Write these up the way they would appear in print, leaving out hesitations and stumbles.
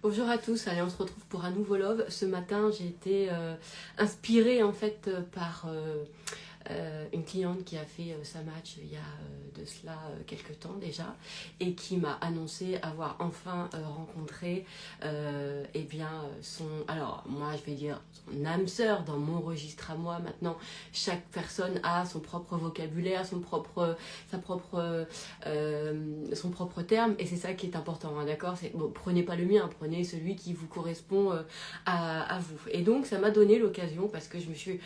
Bonjour à tous, allez on se retrouve pour un nouveau Love. Ce matin j'ai été inspirée en fait par une cliente qui a fait sa match il y a de cela quelques temps déjà et qui m'a annoncé avoir enfin rencontré eh bien son, alors moi je vais dire son âme sœur dans mon registre à moi. Maintenant chaque personne a son propre vocabulaire, son propre terme et c'est ça qui est important, hein, d'accord, bon, prenez pas le mien, prenez celui qui vous correspond à vous. Et donc ça m'a donné l'occasion parce que je me suis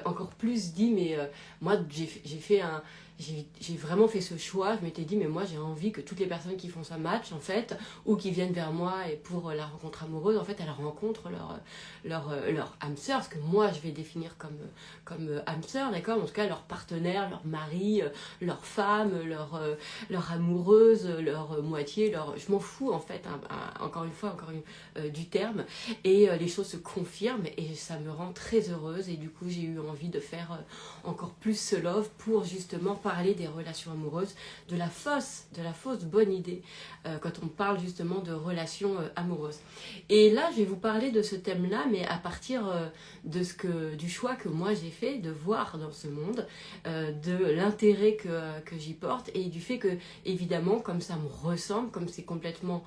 encore plus dit mais moi j'ai vraiment fait ce choix. Je m'étais dit mais moi j'ai envie que toutes les personnes qui font ça match en fait ou qui viennent vers moi et pour la rencontre amoureuse en fait elles rencontrent leur âme sœur, ce que moi je vais définir comme âme sœur, d'accord, en tout cas leur partenaire, leur mari, leur femme, leur amoureuse, leur moitié, je m'en fous en fait, hein, encore une fois du terme, et les choses se confirment et ça me rend très heureuse. Et du coup j'ai eu envie de faire encore plus ce love pour justement parler des relations amoureuses, de la fausse bonne idée quand on parle justement de relations amoureuses. Et là je vais vous parler de ce thème là, mais à partir du choix que moi j'ai fait de voir dans ce monde, de l'intérêt que j'y porte et du fait que évidemment comme ça me ressemble, comme c'est complètement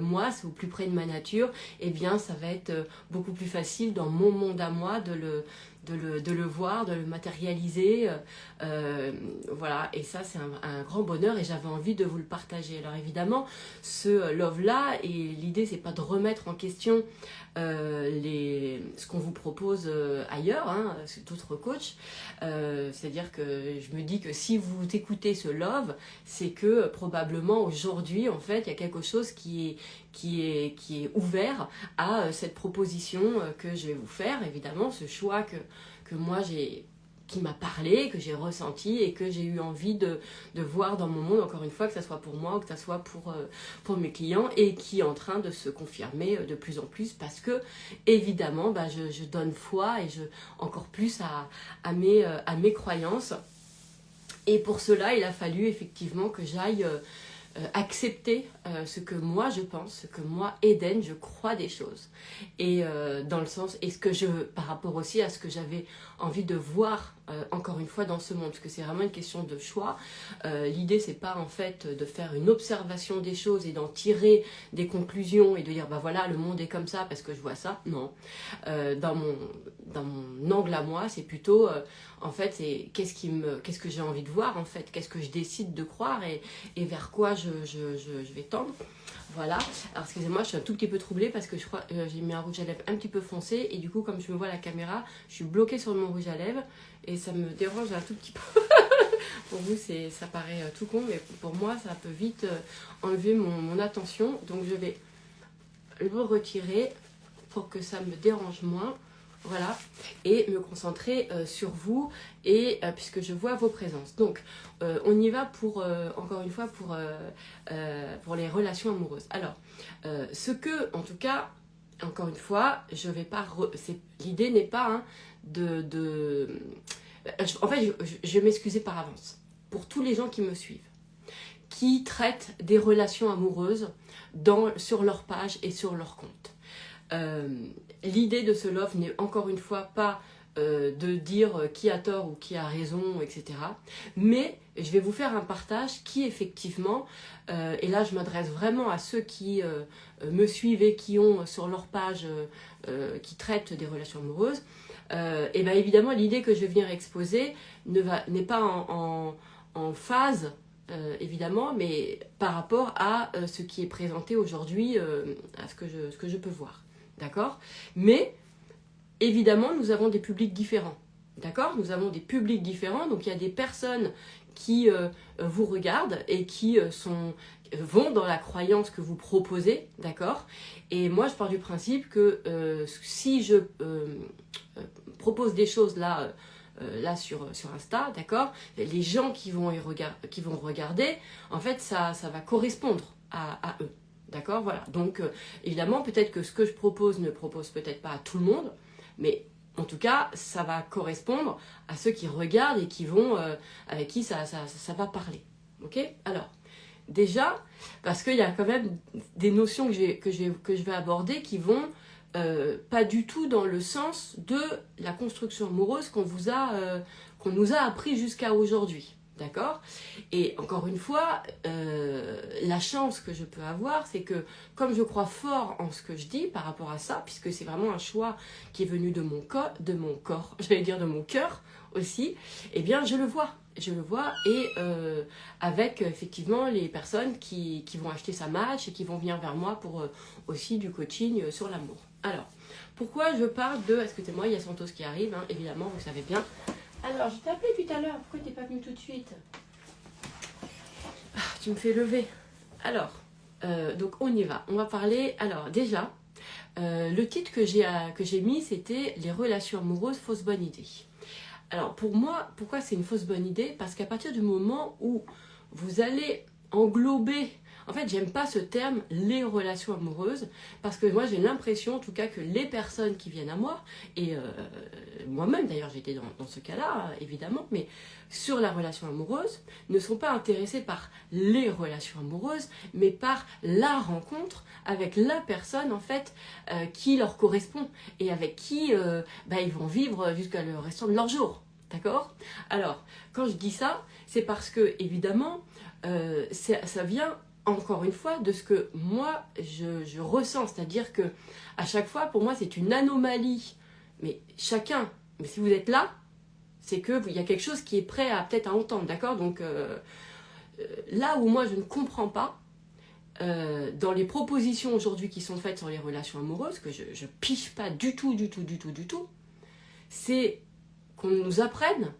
moi, c'est au plus près de ma nature, et eh bien ça va être beaucoup plus facile dans mon monde à moi de le voir, de le matérialiser, voilà, et ça c'est un grand bonheur et j'avais envie de vous le partager. Alors évidemment ce love là, et l'idée c'est pas de remettre en question ce qu'on vous propose ailleurs, hein, d'autres coachs, c'est à dire que je me dis que si vous écoutez ce love, c'est que probablement aujourd'hui en fait il y a quelque chose qui est ouvert à cette proposition que je vais vous faire, évidemment ce choix que moi qui m'a parlé, que j'ai ressenti et que j'ai eu envie de voir dans mon monde, encore une fois, que ça soit pour moi ou que ça soit pour mes clients, et qui est en train de se confirmer de plus en plus parce que évidemment je donne foi et encore plus à mes croyances. Et pour cela il a fallu effectivement que j'aille accepter ce que moi je pense, ce que moi Eden je crois des choses, et dans le sens, et par rapport aussi à ce que j'avais envie de voir encore une fois dans ce monde, parce que c'est vraiment une question de choix. L'idée c'est pas en fait de faire une observation des choses et d'en tirer des conclusions et de dire bah voilà le monde est comme ça parce que je vois ça, non. Dans mon angle à moi c'est plutôt en fait c'est qu'est-ce que j'ai envie de voir en fait, qu'est-ce que je décide de croire et vers quoi je vais tendre. Voilà, alors excusez-moi, je suis un tout petit peu troublée parce que je crois j'ai mis un rouge à lèvres un petit peu foncé et du coup comme je me vois à la caméra, je suis bloquée sur mon rouge à lèvres et ça me dérange un tout petit peu. Pour vous ça paraît tout con, mais pour moi ça peut vite enlever mon attention, donc je vais le retirer pour que ça me dérange moins. Voilà, et me concentrer sur vous, et puisque je vois vos présences. Donc on y va pour encore une fois pour les relations amoureuses. Alors ce que en tout cas encore une fois je vais pas l'idée n'est pas hein, en fait je vais m'excuser par avance pour tous les gens qui me suivent, qui traitent des relations amoureuses sur leur page et sur leur compte. L'idée de ce love n'est encore une fois pas de dire qui a tort ou qui a raison, etc. Mais je vais vous faire un partage qui effectivement, et là je m'adresse vraiment à ceux qui me suivent et qui ont sur leur page, qui traitent des relations amoureuses, et bien évidemment l'idée que je vais venir exposer n'est pas en phase, évidemment, mais par rapport à ce qui est présenté aujourd'hui, à ce que je peux voir. D'accord? Mais évidemment, nous avons des publics différents. D'accord? Nous avons des publics différents, donc il y a des personnes qui vous regardent et qui vont dans la croyance que vous proposez, d'accord? Et moi, je pars du principe que si je propose des choses là sur Insta, d'accord, les gens qui vont regarder, en fait, ça va correspondre à eux. D'accord, voilà. Donc, évidemment, peut-être que ce que je propose ne propose peut-être pas à tout le monde, mais en tout cas, ça va correspondre à ceux qui regardent et qui vont, avec qui ça va parler. Ok? Alors, Déjà, parce qu'il y a quand même des notions que je vais aborder qui vont pas du tout dans le sens de la construction amoureuse qu'on nous a appris jusqu'à aujourd'hui. D'accord? Et encore une fois, la chance que je peux avoir, c'est que comme je crois fort en ce que je dis par rapport à ça, puisque c'est vraiment un choix qui est venu de mon corps, j'allais dire de mon cœur aussi, eh bien je le vois. Je le vois et avec effectivement les personnes qui vont acheter sa match et qui vont venir vers moi pour aussi du coaching sur l'amour. Alors, pourquoi je parle de... Excusez-moi, il y a Santos qui arrive, hein, évidemment, vous savez bien. Alors, je t'ai appelé tout à l'heure, pourquoi t'es pas venu tout de suite? Tu me fais lever. Alors, donc on y va. On va parler... Alors, déjà, le titre que j'ai mis, c'était « Les relations amoureuses, fausse bonne idée ». Alors, pour moi, pourquoi c'est une fausse bonne idée? Parce qu'à partir du moment où vous allez englober... En fait, j'aime pas ce terme « les relations amoureuses » parce que moi, j'ai l'impression, en tout cas, que les personnes qui viennent à moi, et moi-même d'ailleurs, j'étais dans ce cas-là, évidemment, mais sur la relation amoureuse, ne sont pas intéressées par les relations amoureuses, mais par la rencontre avec la personne, en fait, qui leur correspond et avec qui ils vont vivre jusqu'à le restant de leur jour. D'accord? Alors, quand je dis ça, c'est parce que, évidemment, ça vient... encore une fois, de ce que moi, je ressens. C'est-à-dire que à chaque fois, pour moi, c'est une anomalie. Mais chacun, mais si vous êtes là, c'est qu'il y a quelque chose qui est prêt à peut-être à entendre, d'accord? Donc, là où moi, je ne comprends pas, dans les propositions aujourd'hui qui sont faites sur les relations amoureuses, que je pige pas du tout, c'est qu'on nous apprenne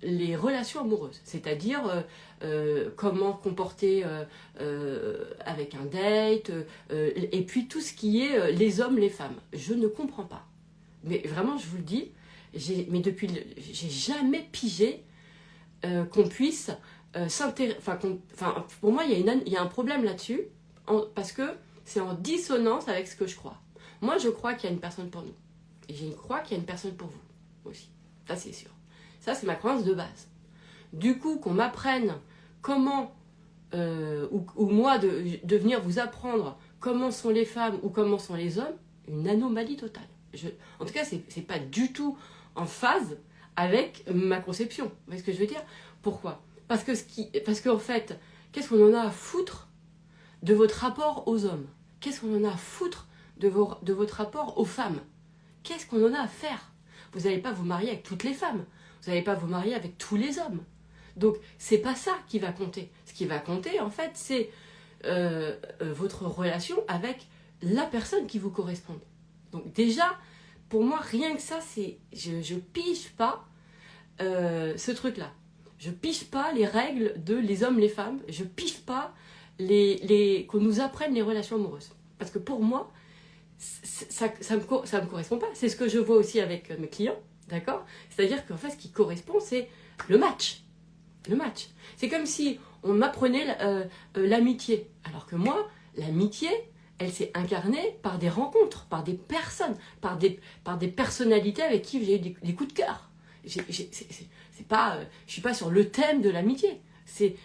les relations amoureuses, c'est-à-dire comment comporter avec un date, et puis tout ce qui est les hommes, les femmes. Je ne comprends pas. Mais vraiment, je vous le dis, j'ai jamais pigé qu'on puisse s'intéresser... pour moi, il y a un problème là-dessus, parce que c'est en dissonance avec ce que je crois. Moi, je crois qu'il y a une personne pour nous. Et je crois qu'il y a une personne pour vous aussi. Ça, c'est sûr. Ça, c'est ma croyance de base. Du coup, qu'on m'apprenne comment, ou moi de venir vous apprendre comment sont les femmes ou comment sont les hommes, une anomalie totale. En tout cas, c'est pas du tout en phase avec ma conception. Vous voyez ce que je veux dire? Pourquoi? Parce qu'en fait, qu'est-ce qu'on en a à foutre de votre rapport aux hommes? Qu'est-ce qu'on en a à foutre de votre rapport aux femmes? Qu'est-ce qu'on en a à faire? Vous n'allez pas vous marier avec toutes les femmes. Vous n'allez pas vous marier avec tous les hommes. Donc, c'est pas ça qui va compter. Ce qui va compter, en fait, c'est votre relation avec la personne qui vous correspond. Donc, déjà, pour moi, rien que ça, c'est... Je pige pas ce truc-là. Je pige pas les règles de les hommes, les femmes. Je pige pas qu'on nous apprenne les relations amoureuses. Parce que pour moi, ça me correspond pas. C'est ce que je vois aussi avec mes clients. D'accord? C'est-à-dire qu'en fait, ce qui correspond, c'est le match. Le match. C'est comme si on m'apprenait l'amitié. Alors que moi, l'amitié, elle s'est incarnée par des rencontres, par des personnes, par des personnalités avec qui j'ai eu des coups de cœur. C'est pas, je suis pas sur le thème de l'amitié. C'est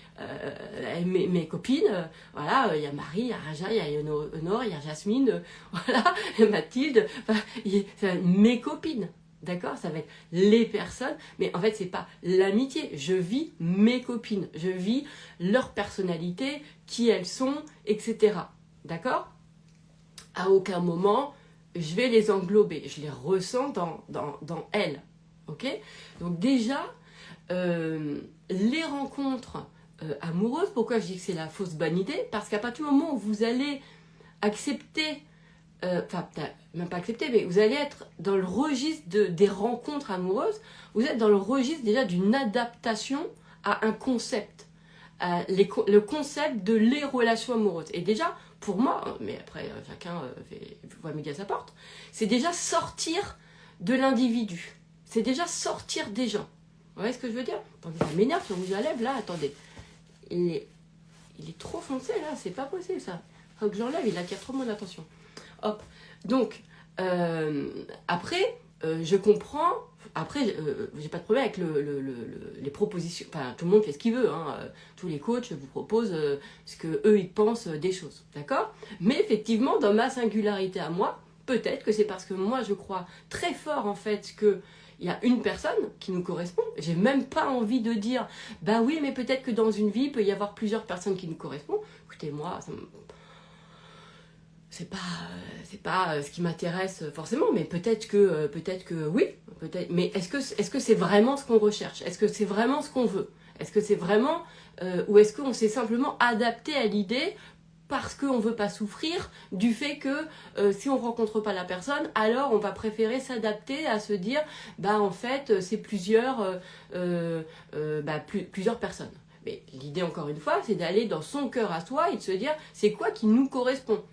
mes copines, voilà, il y a Marie, il y a Raja, il y a Honor, il y a Jasmine, voilà, Mathilde, mes copines. D'accord? Ça va être les personnes, mais en fait, c'est pas l'amitié. Je vis mes copines, je vis leur personnalité, qui elles sont, etc. D'accord? À aucun moment, je vais les englober. Je les ressens dans elles. Ok? Donc déjà, les rencontres amoureuses, pourquoi je dis que c'est la fausse bonne idée? Parce qu'à partir du moment où vous allez accepter... même pas accepter, mais vous allez être dans le registre des rencontres amoureuses, vous êtes dans le registre déjà d'une adaptation à un concept, le concept de les relations amoureuses. Et déjà, pour moi, mais après chacun voit midi à sa porte, c'est déjà sortir de l'individu, c'est déjà sortir des gens. Vous voyez ce que je veux dire? Attendez, ça m'énerve, si on vous lève là, attendez. Il est trop foncé là, c'est pas possible ça. Faut que j'enlève, il attire trop mon attention. Hop. Donc, après, je comprends. Après, j'ai pas de problème avec les propositions. Enfin, tout le monde fait ce qu'il veut. Hein. Tous les coachs vous proposent ce que eux ils pensent des choses, d'accord. Mais effectivement, dans ma singularité à moi, peut-être que c'est parce que moi je crois très fort en fait que il y a une personne qui nous correspond. J'ai même pas envie de dire, bah oui, mais peut-être que dans une vie il peut y avoir plusieurs personnes qui nous correspondent. Écoutez, moi, c'est pas ce qui m'intéresse forcément, mais peut-être que oui, peut-être. Mais est-ce que c'est vraiment ce qu'on recherche? Est-ce que c'est vraiment ce qu'on veut? Est-ce que c'est vraiment ou est-ce qu'on s'est simplement adapté à l'idée parce qu'on ne veut pas souffrir du fait que si on ne rencontre pas la personne, alors on va préférer s'adapter à se dire, bah en fait, c'est plusieurs personnes. Mais l'idée, encore une fois, c'est d'aller dans son cœur à soi et de se dire, c'est quoi qui nous correspond?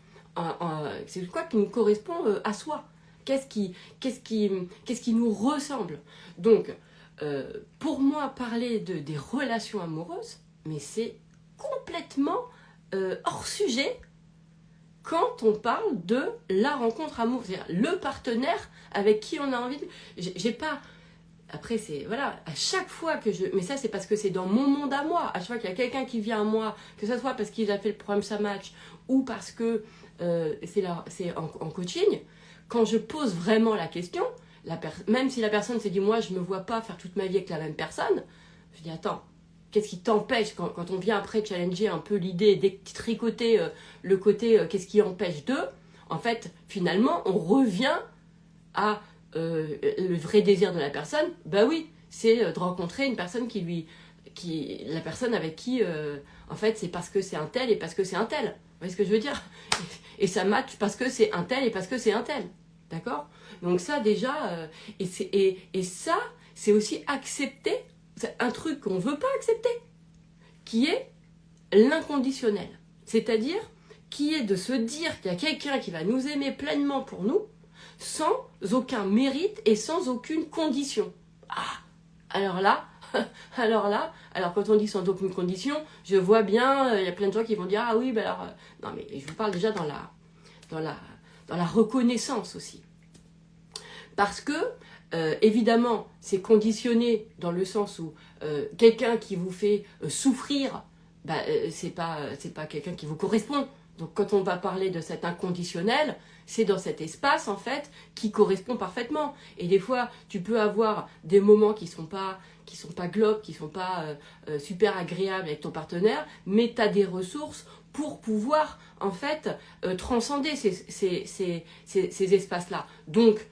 C'est quoi qui nous correspond à soi? Qu'est-ce qui nous ressemble? Donc, pour moi, parler des relations amoureuses, mais c'est complètement hors sujet quand on parle de la rencontre amoureuse, c'est-à-dire le partenaire avec qui on a envie de... J'ai pas... Après, c'est... Voilà, à chaque fois que je... Mais ça, c'est parce que c'est dans mon monde à moi. À chaque fois qu'il y a quelqu'un qui vient à moi, que ce soit parce qu'il a fait le programme Ça Match ou parce que c'est en coaching, quand je pose vraiment la question, même si la personne s'est dit, moi, je me vois pas faire toute ma vie avec la même personne, je dis, attends, qu'est-ce qui t'empêche, quand on vient après challenger un peu l'idée, tricoter le côté qu'est-ce qui empêche d'eux, en fait, finalement, on revient à le vrai désir de la personne. Bah oui, c'est de rencontrer une personne la personne avec qui, en fait, c'est parce que c'est un tel et parce que c'est un tel. Vous voyez ce que je veux dire? Et ça match parce que c'est un tel et parce que c'est un tel. D'accord? Donc ça, déjà, et ça, c'est aussi accepter un truc qu'on ne veut pas accepter, qui est l'inconditionnel. C'est-à-dire, qui est de se dire qu'il y a quelqu'un qui va nous aimer pleinement pour nous, sans aucun mérite et sans aucune condition. Ah, alors là, alors quand on dit sans aucune condition, je vois bien, il y a plein de gens qui vont dire, ah oui, ben alors... non, mais je vous parle déjà dans la reconnaissance aussi. Parce que, évidemment, c'est conditionné dans le sens où quelqu'un qui vous fait souffrir, bah, c'est pas quelqu'un qui vous correspond. Donc quand on va parler de cet inconditionnel, c'est dans cet espace en fait qui correspond parfaitement. Et des fois, tu peux avoir des moments qui sont pas globes, qui sont pas super agréables avec ton partenaire, mais tu as des ressources pour pouvoir en fait transcender ces espaces-là. Donc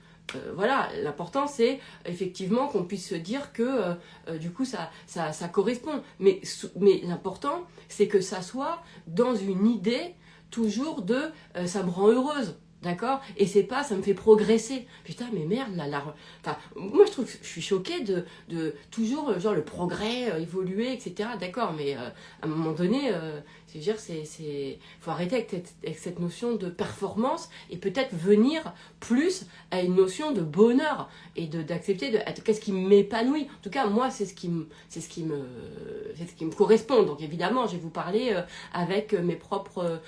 voilà, l'important c'est effectivement qu'on puisse se dire que du coup ça correspond. Mais l'important c'est que ça soit dans une idée toujours de ça me rend heureuse. D'accord? Et c'est pas, ça me fait progresser. Putain, mais merde, enfin, moi je trouve que je suis choquée de toujours, genre, le progrès, évoluer, etc. D'accord, mais à un moment donné, je veux dire, faut arrêter avec cette notion de performance et peut-être venir plus à une notion de bonheur et d'accepter qu'est-ce qui m'épanouit. En tout cas, moi, c'est ce qui me correspond. Donc évidemment, je vais vous parler avec ma propre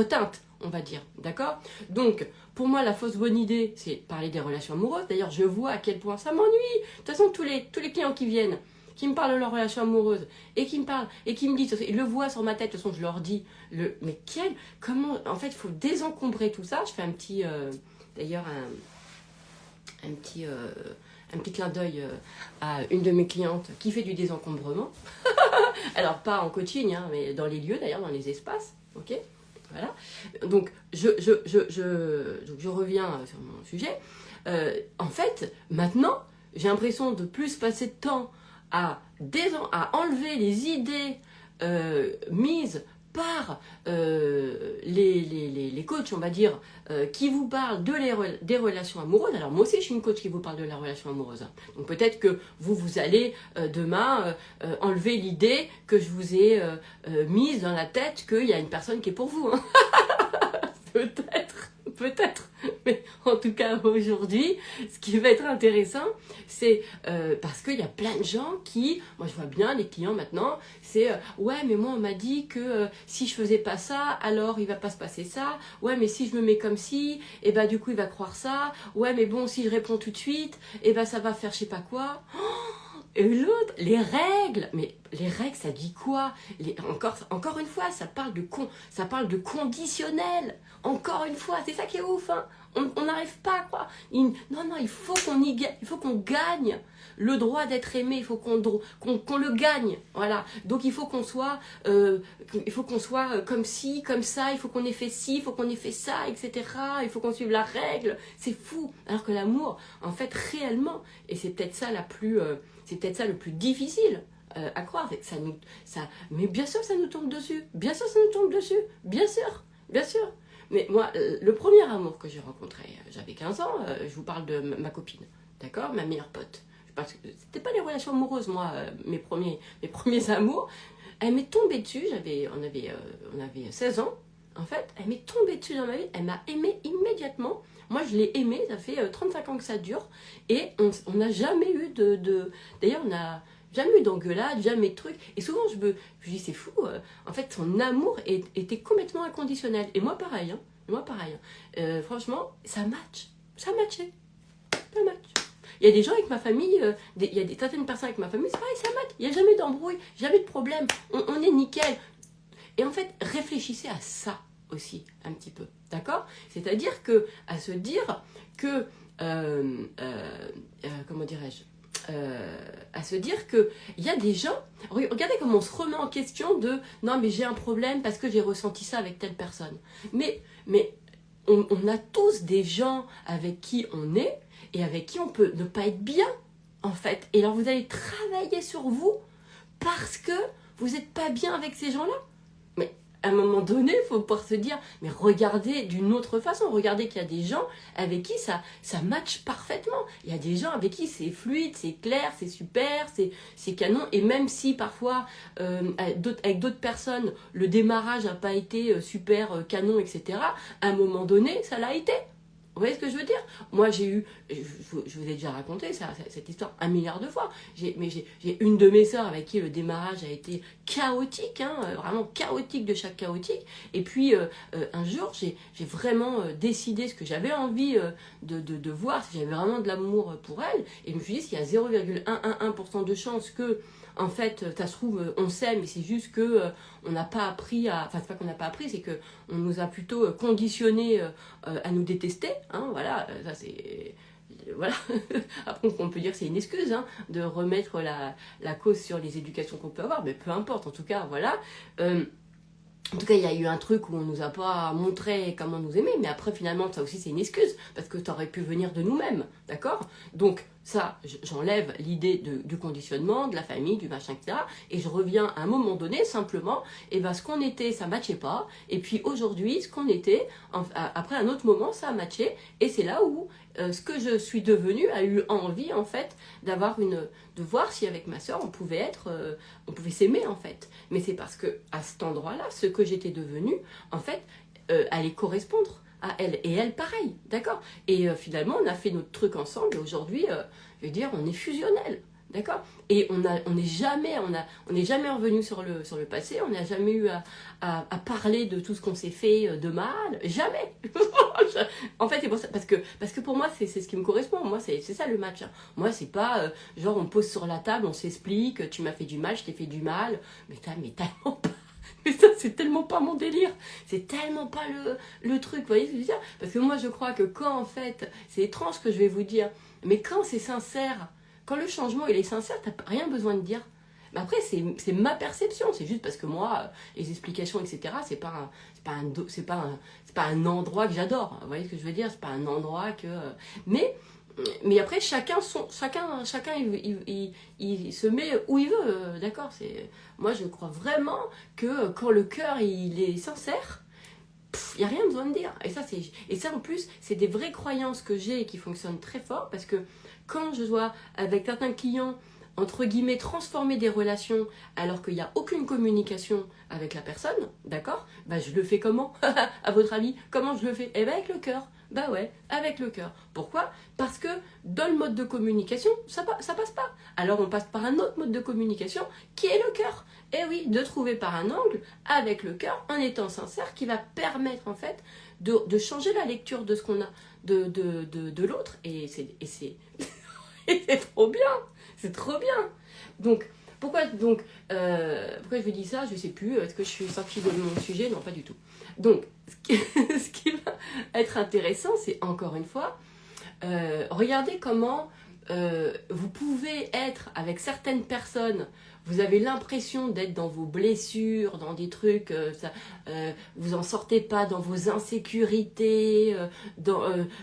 teinte, on va dire, d'accord? Donc, pour moi, la fausse bonne idée, c'est parler des relations amoureuses. D'ailleurs, je vois à quel point ça m'ennuie. De toute façon, tous les clients qui viennent, qui me parlent de leur relation amoureuse, et qui me parlent, et qui me disent, ils le voient sur ma tête, de toute façon, je leur dis, mais comment, en fait, il faut désencombrer tout ça. Je fais un petit, d'ailleurs, un petit clin d'œil à une de mes clientes qui fait du désencombrement. Alors, pas en coaching, hein, mais dans les lieux, d'ailleurs, dans les espaces, ok? Voilà. Donc, je reviens sur mon sujet. En fait, maintenant, j'ai l'impression de plus passer de temps à enlever les idées mises par les coachs, on va dire, qui vous parlent des relations amoureuses. Alors moi aussi, je suis une coach qui vous parle de la relation amoureuse. Donc peut-être que vous allez demain enlever l'idée que je vous ai mise dans la tête qu'il y a une personne qui est pour vous. Hein. peut-être, mais en tout cas aujourd'hui, ce qui va être intéressant, c'est parce qu'il y a plein de gens qui, moi je vois bien les clients maintenant, c'est ouais mais moi on m'a dit que si je faisais pas ça, alors il va pas se passer ça, ouais mais si je me mets comme si, et ben du coup il va croire ça, ouais mais bon si je réponds tout de suite, et ben ça va faire je sais pas quoi. Et l'autre, les règles, mais les règles, ça dit quoi? Encore une fois, ça parle de conditionnel. Encore une fois, c'est ça qui est ouf. Hein. On n'arrive pas à croire. Non, il faut il faut qu'on gagne le droit d'être aimé. Il faut qu'on le gagne. Voilà. Donc il faut qu'on soit, comme ci, comme ça. Il faut qu'on ait fait ci, il faut qu'on ait fait ça, etc. Il faut qu'on suive la règle. C'est fou. Alors que l'amour, en fait, réellement, et c'est peut-être ça c'est peut-être ça le plus difficile à croire. Mais bien sûr, ça nous tombe dessus. Bien sûr, ça nous tombe dessus. Bien sûr, bien sûr. Mais moi, le premier amour que j'ai rencontré, j'avais 15 ans, je vous parle de ma copine, d'accord, ma meilleure pote. Parce que c'était pas les relations amoureuses, moi, mes premiers amours. Elle m'est tombée dessus, on avait 16 ans, en fait, elle m'est tombée dessus dans ma vie, elle m'a aimée immédiatement. Moi, je l'ai aimée, ça fait 35 ans que ça dure, et on n'a jamais eu D'ailleurs, on n'a jamais eu d'engueulade, jamais de trucs. Et souvent, je me dis, c'est fou, en fait, son amour était complètement inconditionnel. Et moi, pareil, hein. Franchement, ça match. Ça matchait. Ça match. Il y a des gens avec ma famille, il y a certaines personnes avec ma famille, c'est pareil, ça match. Il n'y a jamais d'embrouille, jamais de problème. On est nickel. Et en fait, réfléchissez à ça aussi, un petit peu. D'accord? C'est-à-dire à se dire que, comment dirais-je, à se dire que il y a des gens, regardez comment on se remet en question de non mais j'ai un problème parce que j'ai ressenti ça avec telle personne. Mais on a tous des gens avec qui on est et avec qui on peut ne pas être bien en fait. Et alors vous allez travailler sur vous parce que vous n'êtes pas bien avec ces gens-là. Mais à un moment donné, il faut pouvoir se dire, mais regardez d'une autre façon, regardez qu'il y a des gens avec qui ça match parfaitement. Il y a des gens avec qui c'est fluide, c'est clair, c'est super, c'est canon. Et même si parfois, avec d'autres personnes, le démarrage n'a pas été super canon, etc., à un moment donné, ça l'a été. Vous voyez ce que je veux dire? Moi, je vous ai déjà raconté cette histoire 1 milliard de fois. J'ai une de mes sœurs avec qui le démarrage a été chaotique, hein, vraiment chaotique de chaque chaotique. Et puis, un jour, j'ai vraiment décidé ce que j'avais envie de voir, si j'avais vraiment de l'amour pour elle. Et je me suis dit, s'il y a 0,111% de chance que en fait, ça se trouve, on s'aime, mais c'est juste que on n'a pas appris à... Enfin, c'est pas qu'on n'a pas appris, c'est qu'on nous a plutôt conditionné à nous détester. Hein, voilà, ça c'est... Voilà. Après, on peut dire que c'est une excuse hein, de remettre la cause sur les éducations qu'on peut avoir, mais peu importe, en tout cas, voilà. En tout cas, il y a eu un truc où on nous a pas montré comment nous aimer, mais après, finalement, ça aussi, c'est une excuse, parce que ça aurait pu venir de nous-mêmes, d'accord? Donc, ça, j'enlève l'idée du conditionnement, de la famille, du machin, etc. Et je reviens à un moment donné, simplement, et ben, ce qu'on était, ça matchait pas, et puis aujourd'hui, ce qu'on était, après un autre moment, ça a matché, et c'est là où ce que je suis devenue a eu envie, en fait, de voir si avec ma sœur, on pouvait s'aimer, en fait. Mais c'est parce que, à cet endroit-là, ce que j'étais devenue, en fait, allait correspondre à elle. Et elle, pareil, d'accord? Et finalement, on a fait notre truc ensemble, et aujourd'hui, je veux dire, on est fusionnels. D'accord? Et on n'est jamais revenu sur le passé, on n'a jamais eu à parler de tout ce qu'on s'est fait de mal, jamais. En fait, c'est pour ça, parce que pour moi, c'est ce qui me correspond. Moi, c'est ça le match. Hein. Moi, c'est pas genre on pose sur la table, on s'explique, tu m'as fait du mal, je t'ai fait du mal, mais tellement pas. Mais ça, c'est tellement pas mon délire. C'est tellement pas le truc. Vous voyez ce que je veux dire? Parce que moi, je crois que quand, en fait, c'est étrange ce que je vais vous dire, mais quand c'est sincère, quand le changement il est sincère, t'as rien besoin de dire. Mais après, c'est ma perception. C'est juste parce que moi, les explications, etc., c'est pas un endroit que j'adore. Vous voyez ce que je veux dire? C'est pas un endroit que... Mais après, chacun il se met où il veut, d'accord? Moi, je crois vraiment que quand le cœur il est sincère, il n'y a rien besoin de dire. Et ça, en plus, c'est des vraies croyances que j'ai et qui fonctionnent très fort parce que quand je dois, avec certains clients, entre guillemets, transformer des relations alors qu'il n'y a aucune communication avec la personne, d'accord? Bah, je le fais comment? À votre avis, comment je le fais? Eh bien, avec le cœur. Bah ouais, avec le cœur. Pourquoi? Parce que dans le mode de communication, ça passe pas. Alors on passe par un autre mode de communication qui est le cœur. Et oui, de trouver par un angle avec le cœur, en étant sincère, qui va permettre en fait de changer la lecture de ce qu'on a de l'autre. Et c'est c'est trop bien. C'est trop bien. Donc, pourquoi je vous dis ça? Je ne sais plus. Est-ce que je suis sortie de mon sujet? Non, pas du tout. Donc, ce qui va être intéressant, c'est encore une fois, regardez comment vous pouvez être avec certaines personnes. Vous avez l'impression d'être dans vos blessures, dans des trucs, vous en sortez pas, dans vos insécurités,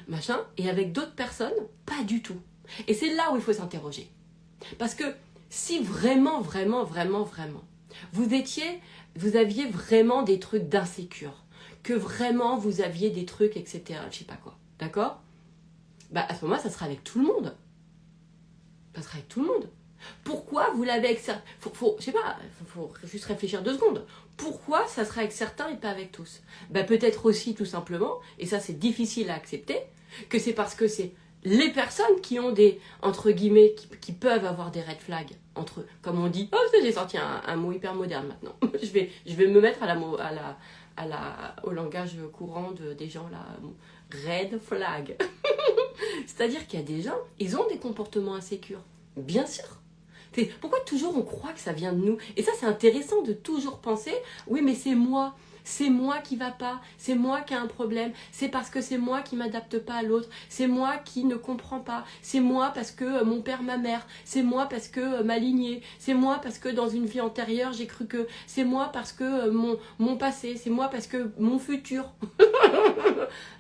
machin. Et avec d'autres personnes, pas du tout. Et c'est là où il faut s'interroger. Parce que si vraiment, vous aviez vraiment des trucs d'insécure, que vraiment vous aviez des trucs, etc., je sais pas quoi, d'accord? Bah à ce moment-là, ça sera avec tout le monde. Ça sera avec tout le monde. Pourquoi vous l'avez avec ça? Je sais pas, faut juste réfléchir 2 secondes. Pourquoi ça sera avec certains et pas avec tous? Bah peut-être aussi tout simplement, et ça c'est difficile à accepter, que c'est parce que c'est les personnes qui ont des, entre guillemets, qui peuvent avoir des red flags entre eux. Comme on dit, oh j'ai sorti un mot hyper moderne maintenant. je vais me mettre au langage courant des gens là, red flag. C'est-à-dire qu'il y a des gens, ils ont des comportements insécures. Bien sûr. Pourquoi toujours on croit que ça vient de nous? Et ça c'est intéressant de toujours penser, oui mais c'est moi qui va pas, c'est moi qui a un problème, c'est parce que c'est moi qui m'adapte pas à l'autre, c'est moi qui ne comprends pas, c'est moi parce que mon père, ma mère, c'est moi parce que ma lignée, c'est moi parce que dans une vie antérieure j'ai cru que, c'est moi parce que mon passé, c'est moi parce que mon futur.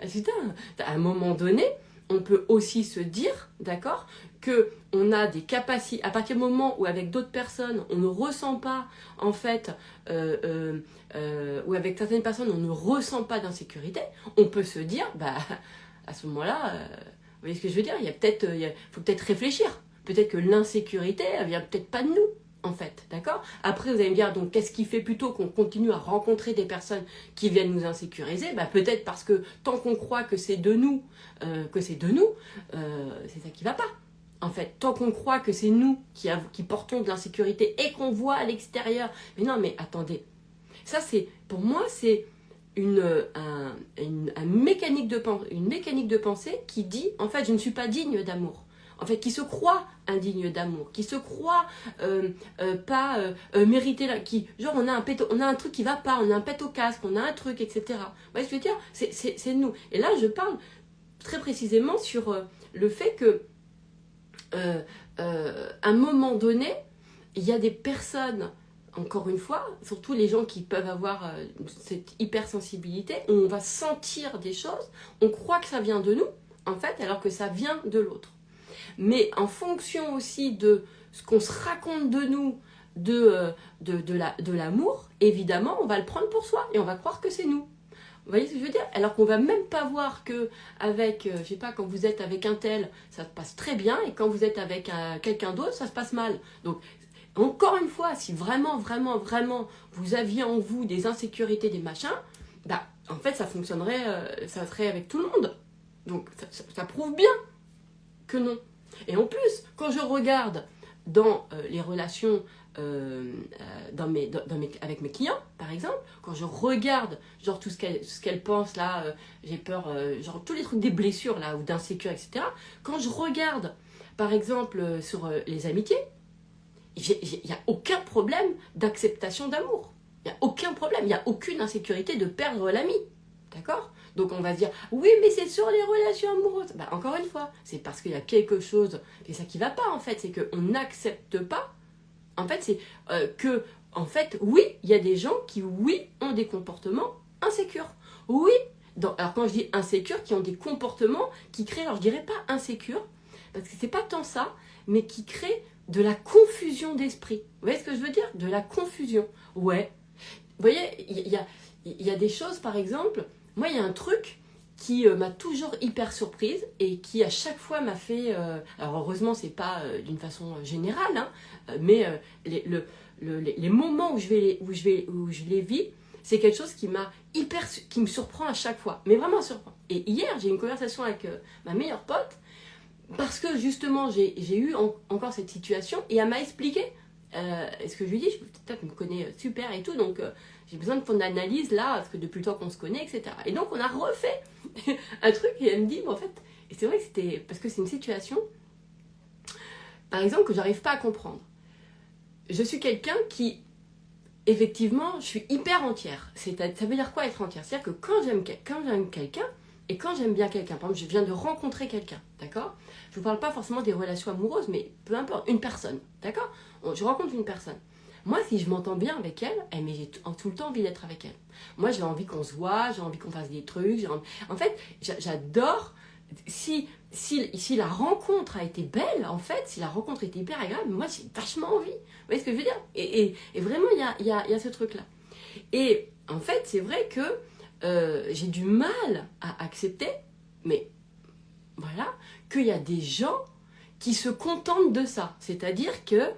Putain, à un moment donné, on peut aussi se dire, d'accord, que on a des capacités, à partir du moment où avec d'autres personnes, on ne ressent pas, en fait, ou avec certaines personnes, on ne ressent pas d'insécurité, on peut se dire, bah, à ce moment-là, vous voyez ce que je veux dire, faut peut-être réfléchir. Peut-être que l'insécurité, elle vient peut-être pas de nous, en fait, d'accord? Après, vous allez me dire, donc, qu'est-ce qui fait plutôt qu'on continue à rencontrer des personnes qui viennent nous insécuriser? Bah, peut-être parce que tant qu'on croit que c'est de nous, c'est ça qui va pas. En fait, tant qu'on croit que c'est nous qui portons de l'insécurité et qu'on voit à l'extérieur, mais non, mais attendez, ça c'est, pour moi, c'est une mécanique de pensée qui dit, en fait, je ne suis pas digne d'amour. En fait, qui se croit indigne d'amour, qui se croit pas mérité, genre on a un truc qui va pas, on a un pet au casque, on a un truc, etc. Vous voyez ce que je veux dire? C'est nous. Et là, je parle très précisément sur le fait que à un moment donné, il y a des personnes, encore une fois, surtout les gens qui peuvent avoir cette hypersensibilité, où on va sentir des choses, on croit que ça vient de nous, en fait, alors que ça vient de l'autre. Mais en fonction aussi de ce qu'on se raconte de nous, de l'amour, évidemment, on va le prendre pour soi et on va croire que c'est nous. Vous voyez ce que je veux dire? Alors qu'on va même pas voir que avec, je sais pas, quand vous êtes avec un tel, ça se passe très bien, et quand vous êtes avec quelqu'un d'autre, ça se passe mal. Donc, encore une fois, si vraiment, vous aviez en vous des insécurités, des machins, bah, en fait, ça fonctionnerait, ça serait avec tout le monde. Donc, ça prouve bien que non. Et en plus, quand je regarde dans les relations avec mes clients, par exemple, quand je regarde genre tout ce qu'elle pense là, j'ai peur, genre tous les trucs des blessures là, ou d'insécurité, etc. Quand je regarde, par exemple, sur les amitiés, il n'y a aucun problème d'acceptation d'amour. Il n'y a aucun problème, il n'y a aucune insécurité de perdre l'ami. D'accord? Donc on va se dire, oui, mais c'est sur les relations amoureuses. Bah, encore une fois, c'est parce qu'il y a quelque chose, c'est ça qui va pas en fait, c'est qu'on n'accepte pas. En fait, c'est que, en fait, oui, il y a des gens qui, oui, ont des comportements insécures. Oui, alors quand je dis insécures, qui ont des comportements qui créent, alors je dirais pas insécures, parce que c'est pas tant ça, mais qui créent de la confusion d'esprit. Vous voyez ce que je veux dire? De la confusion. Ouais. Vous voyez, il y a des choses, par exemple, moi, il y a un truc qui m'a toujours hyper surprise et qui à chaque fois m'a fait... alors heureusement, c'est pas d'une façon générale, hein, mais les moments où je les vis, c'est quelque chose qui qui me surprend à chaque fois, mais vraiment surprend. Et hier, j'ai eu une conversation avec ma meilleure pote, parce que justement, j'ai eu encore cette situation, et elle m'a expliqué ce que je lui dis, peut-être me connaît super et tout, donc j'ai besoin de ton analyse là, parce que depuis le temps qu'on se connaît, etc. Et donc on a refait un truc, et elle me dit, mais en fait, et c'est vrai que c'était, parce que c'est une situation, par exemple, que j'arrive pas à comprendre. Je suis quelqu'un qui, effectivement, je suis hyper entière. Ça veut dire quoi être entière? C'est-à-dire que quand j'aime quelqu'un, et quand j'aime bien quelqu'un, par exemple, je viens de rencontrer quelqu'un, d'accord? Je ne vous parle pas forcément des relations amoureuses, mais peu importe, une personne, d'accord? Je rencontre une personne. Moi, si je m'entends bien avec elle, mais j'ai tout le temps envie d'être avec elle. Moi, j'ai envie qu'on se voit, j'ai envie qu'on fasse des trucs. En fait, j'adore... Si la rencontre a été belle, en fait, si la rencontre était hyper agréable, moi, j'ai vachement envie. Vous voyez ce que je veux dire? Et vraiment, il y a ce truc-là. Et en fait, c'est vrai que j'ai du mal à accepter, mais voilà, qu'il y a des gens qui se contentent de ça. C'est-à-dire que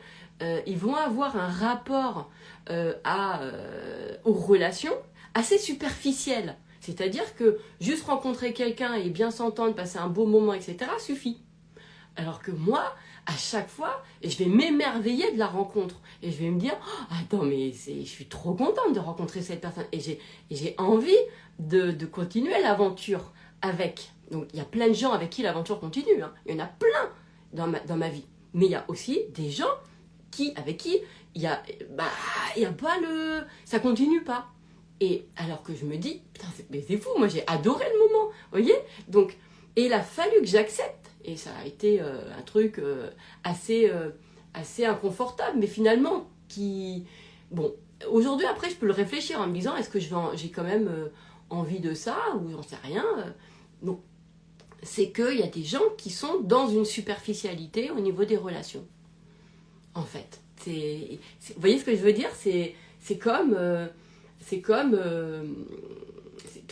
ils vont avoir un rapport aux relations assez superficiel. C'est-à-dire que juste rencontrer quelqu'un et bien s'entendre, passer un beau moment, etc., suffit. Alors que moi, à chaque fois, je vais m'émerveiller de la rencontre. Et je vais me dire, oh, attends, mais je suis trop contente de rencontrer cette personne. Et j'ai envie de continuer l'aventure avec. Donc, il y a plein de gens avec qui l'aventure continue. Hein. Il y en a plein dans ma vie. Mais il y a aussi des gens avec qui il y a pas ça continue pas. Et alors que je me dis, putain, c'est fou, moi j'ai adoré le moment, vous voyez? Donc, et il a fallu que j'accepte. Et ça a été un truc assez inconfortable, mais finalement, bon, aujourd'hui, après, je peux le réfléchir en me disant, est-ce que j'ai quand même envie de ça, ou j'en sais rien. Donc, c'est qu'il y a des gens qui sont dans une superficialité au niveau des relations. En fait, vous voyez ce que je veux dire? C'est comme, tu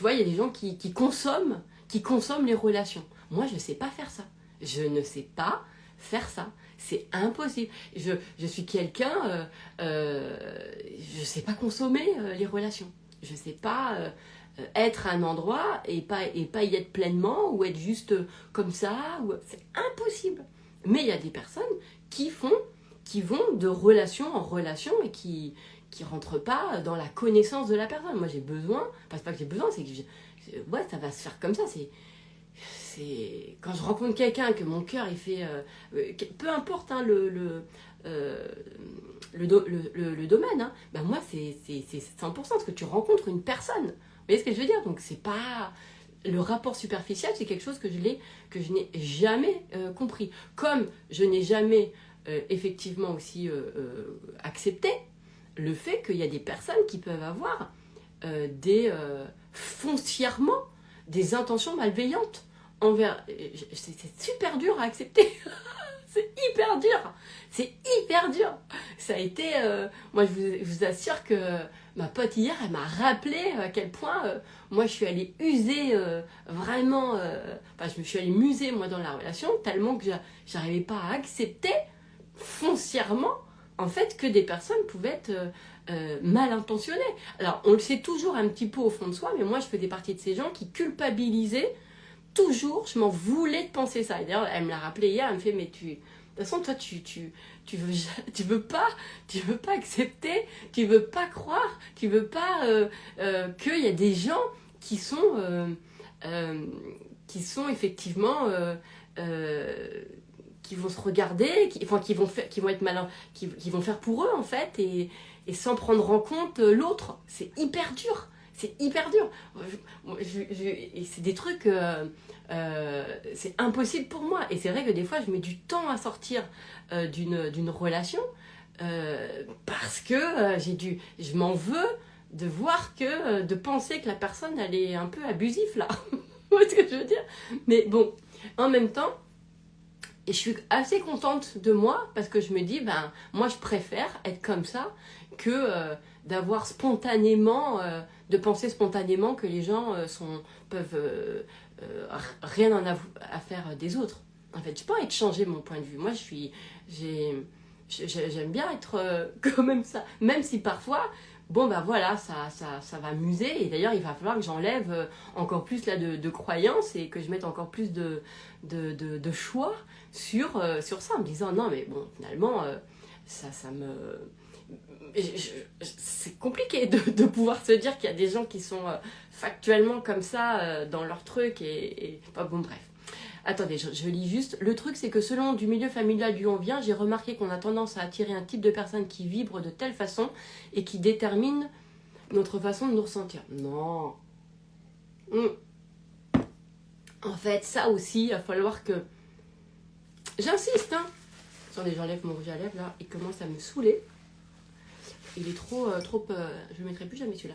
vois, il y a des gens qui consomment les relations. Moi, je ne sais pas faire ça. Je ne sais pas faire ça. C'est impossible. Je suis quelqu'un, je ne sais pas consommer les relations. Je ne sais pas être à un endroit et pas y être pleinement ou être juste comme ça. C'est impossible. Mais il y a des personnes qui vont de relation en relation et qui rentrent pas dans la connaissance de la personne. Moi, j'ai besoin, enfin, c'est pas que j'ai besoin, c'est que ouais, ça va se faire comme ça. C'est quand je rencontre quelqu'un que mon cœur il fait, peu importe hein, le domaine, hein, ben moi c'est 100% parce que tu rencontres une personne. Vous voyez ce que je veux dire? Donc c'est pas le rapport superficiel, c'est quelque chose que je n'ai jamais compris. Comme je n'ai jamais effectivement aussi accepté le fait qu'il y a des personnes qui peuvent avoir foncièrement des intentions malveillantes envers... C'est super dur à accepter. C'est hyper dur. C'est hyper dur. Ça a été... moi, je vous assure que ma pote hier, elle m'a rappelé à quel point moi, je suis allée user vraiment... je me suis allée muser, moi, dans la relation, tellement que j'arrivais pas à accepter foncièrement, en fait, que des personnes pouvaient être mal intentionnées. Alors, on le sait toujours un petit peu au fond de soi, mais moi, je faisais partie de ces gens qui culpabilisaient toujours, je m'en voulais de penser ça. Et d'ailleurs, elle me l'a rappelé hier, elle me fait, mais de toute façon, toi, tu veux pas accepter, tu veux pas croire, tu veux pas qu'il y a des gens qui sont effectivement qui vont se regarder, qui vont être malins, qui vont faire pour eux en fait, et sans prendre en compte l'autre. C'est hyper dur. C'est hyper dur. Et c'est des trucs, c'est impossible pour moi. Et c'est vrai que des fois, je mets du temps à sortir d'une relation parce que je m'en veux de voir de penser que la personne, elle est un peu abusive là. Vous voyez ce que je veux dire? Mais bon, en même temps, et je suis assez contente de moi parce que je me dis, moi je préfère être comme ça que d'avoir spontanément de penser spontanément que les gens peuvent rien à faire des autres. En fait, j'ai pas envie de changer mon point de vue. Moi, j'aime bien être quand même ça. Même si parfois, bon, bah voilà, ça va m'user. Et d'ailleurs, il va falloir que j'enlève encore plus là, de croyances et que je mette encore plus de choix sur ça, en me disant non, mais bon, finalement, ça me. C'est compliqué de pouvoir se dire qu'il y a des gens qui sont factuellement comme ça dans leur truc Enfin, bon, bref. Attendez, je lis juste. Le truc, c'est que selon du milieu familial d'où on vient, j'ai remarqué qu'on a tendance à attirer un type de personne qui vibre de telle façon et qui détermine notre façon de nous ressentir. Non. En fait, ça aussi, il va falloir que... J'insiste, hein. Attendez, j'enlève mon rouge à lèvres, là. Il commence à me saouler. Il est trop... je ne mettrai plus jamais celui-là.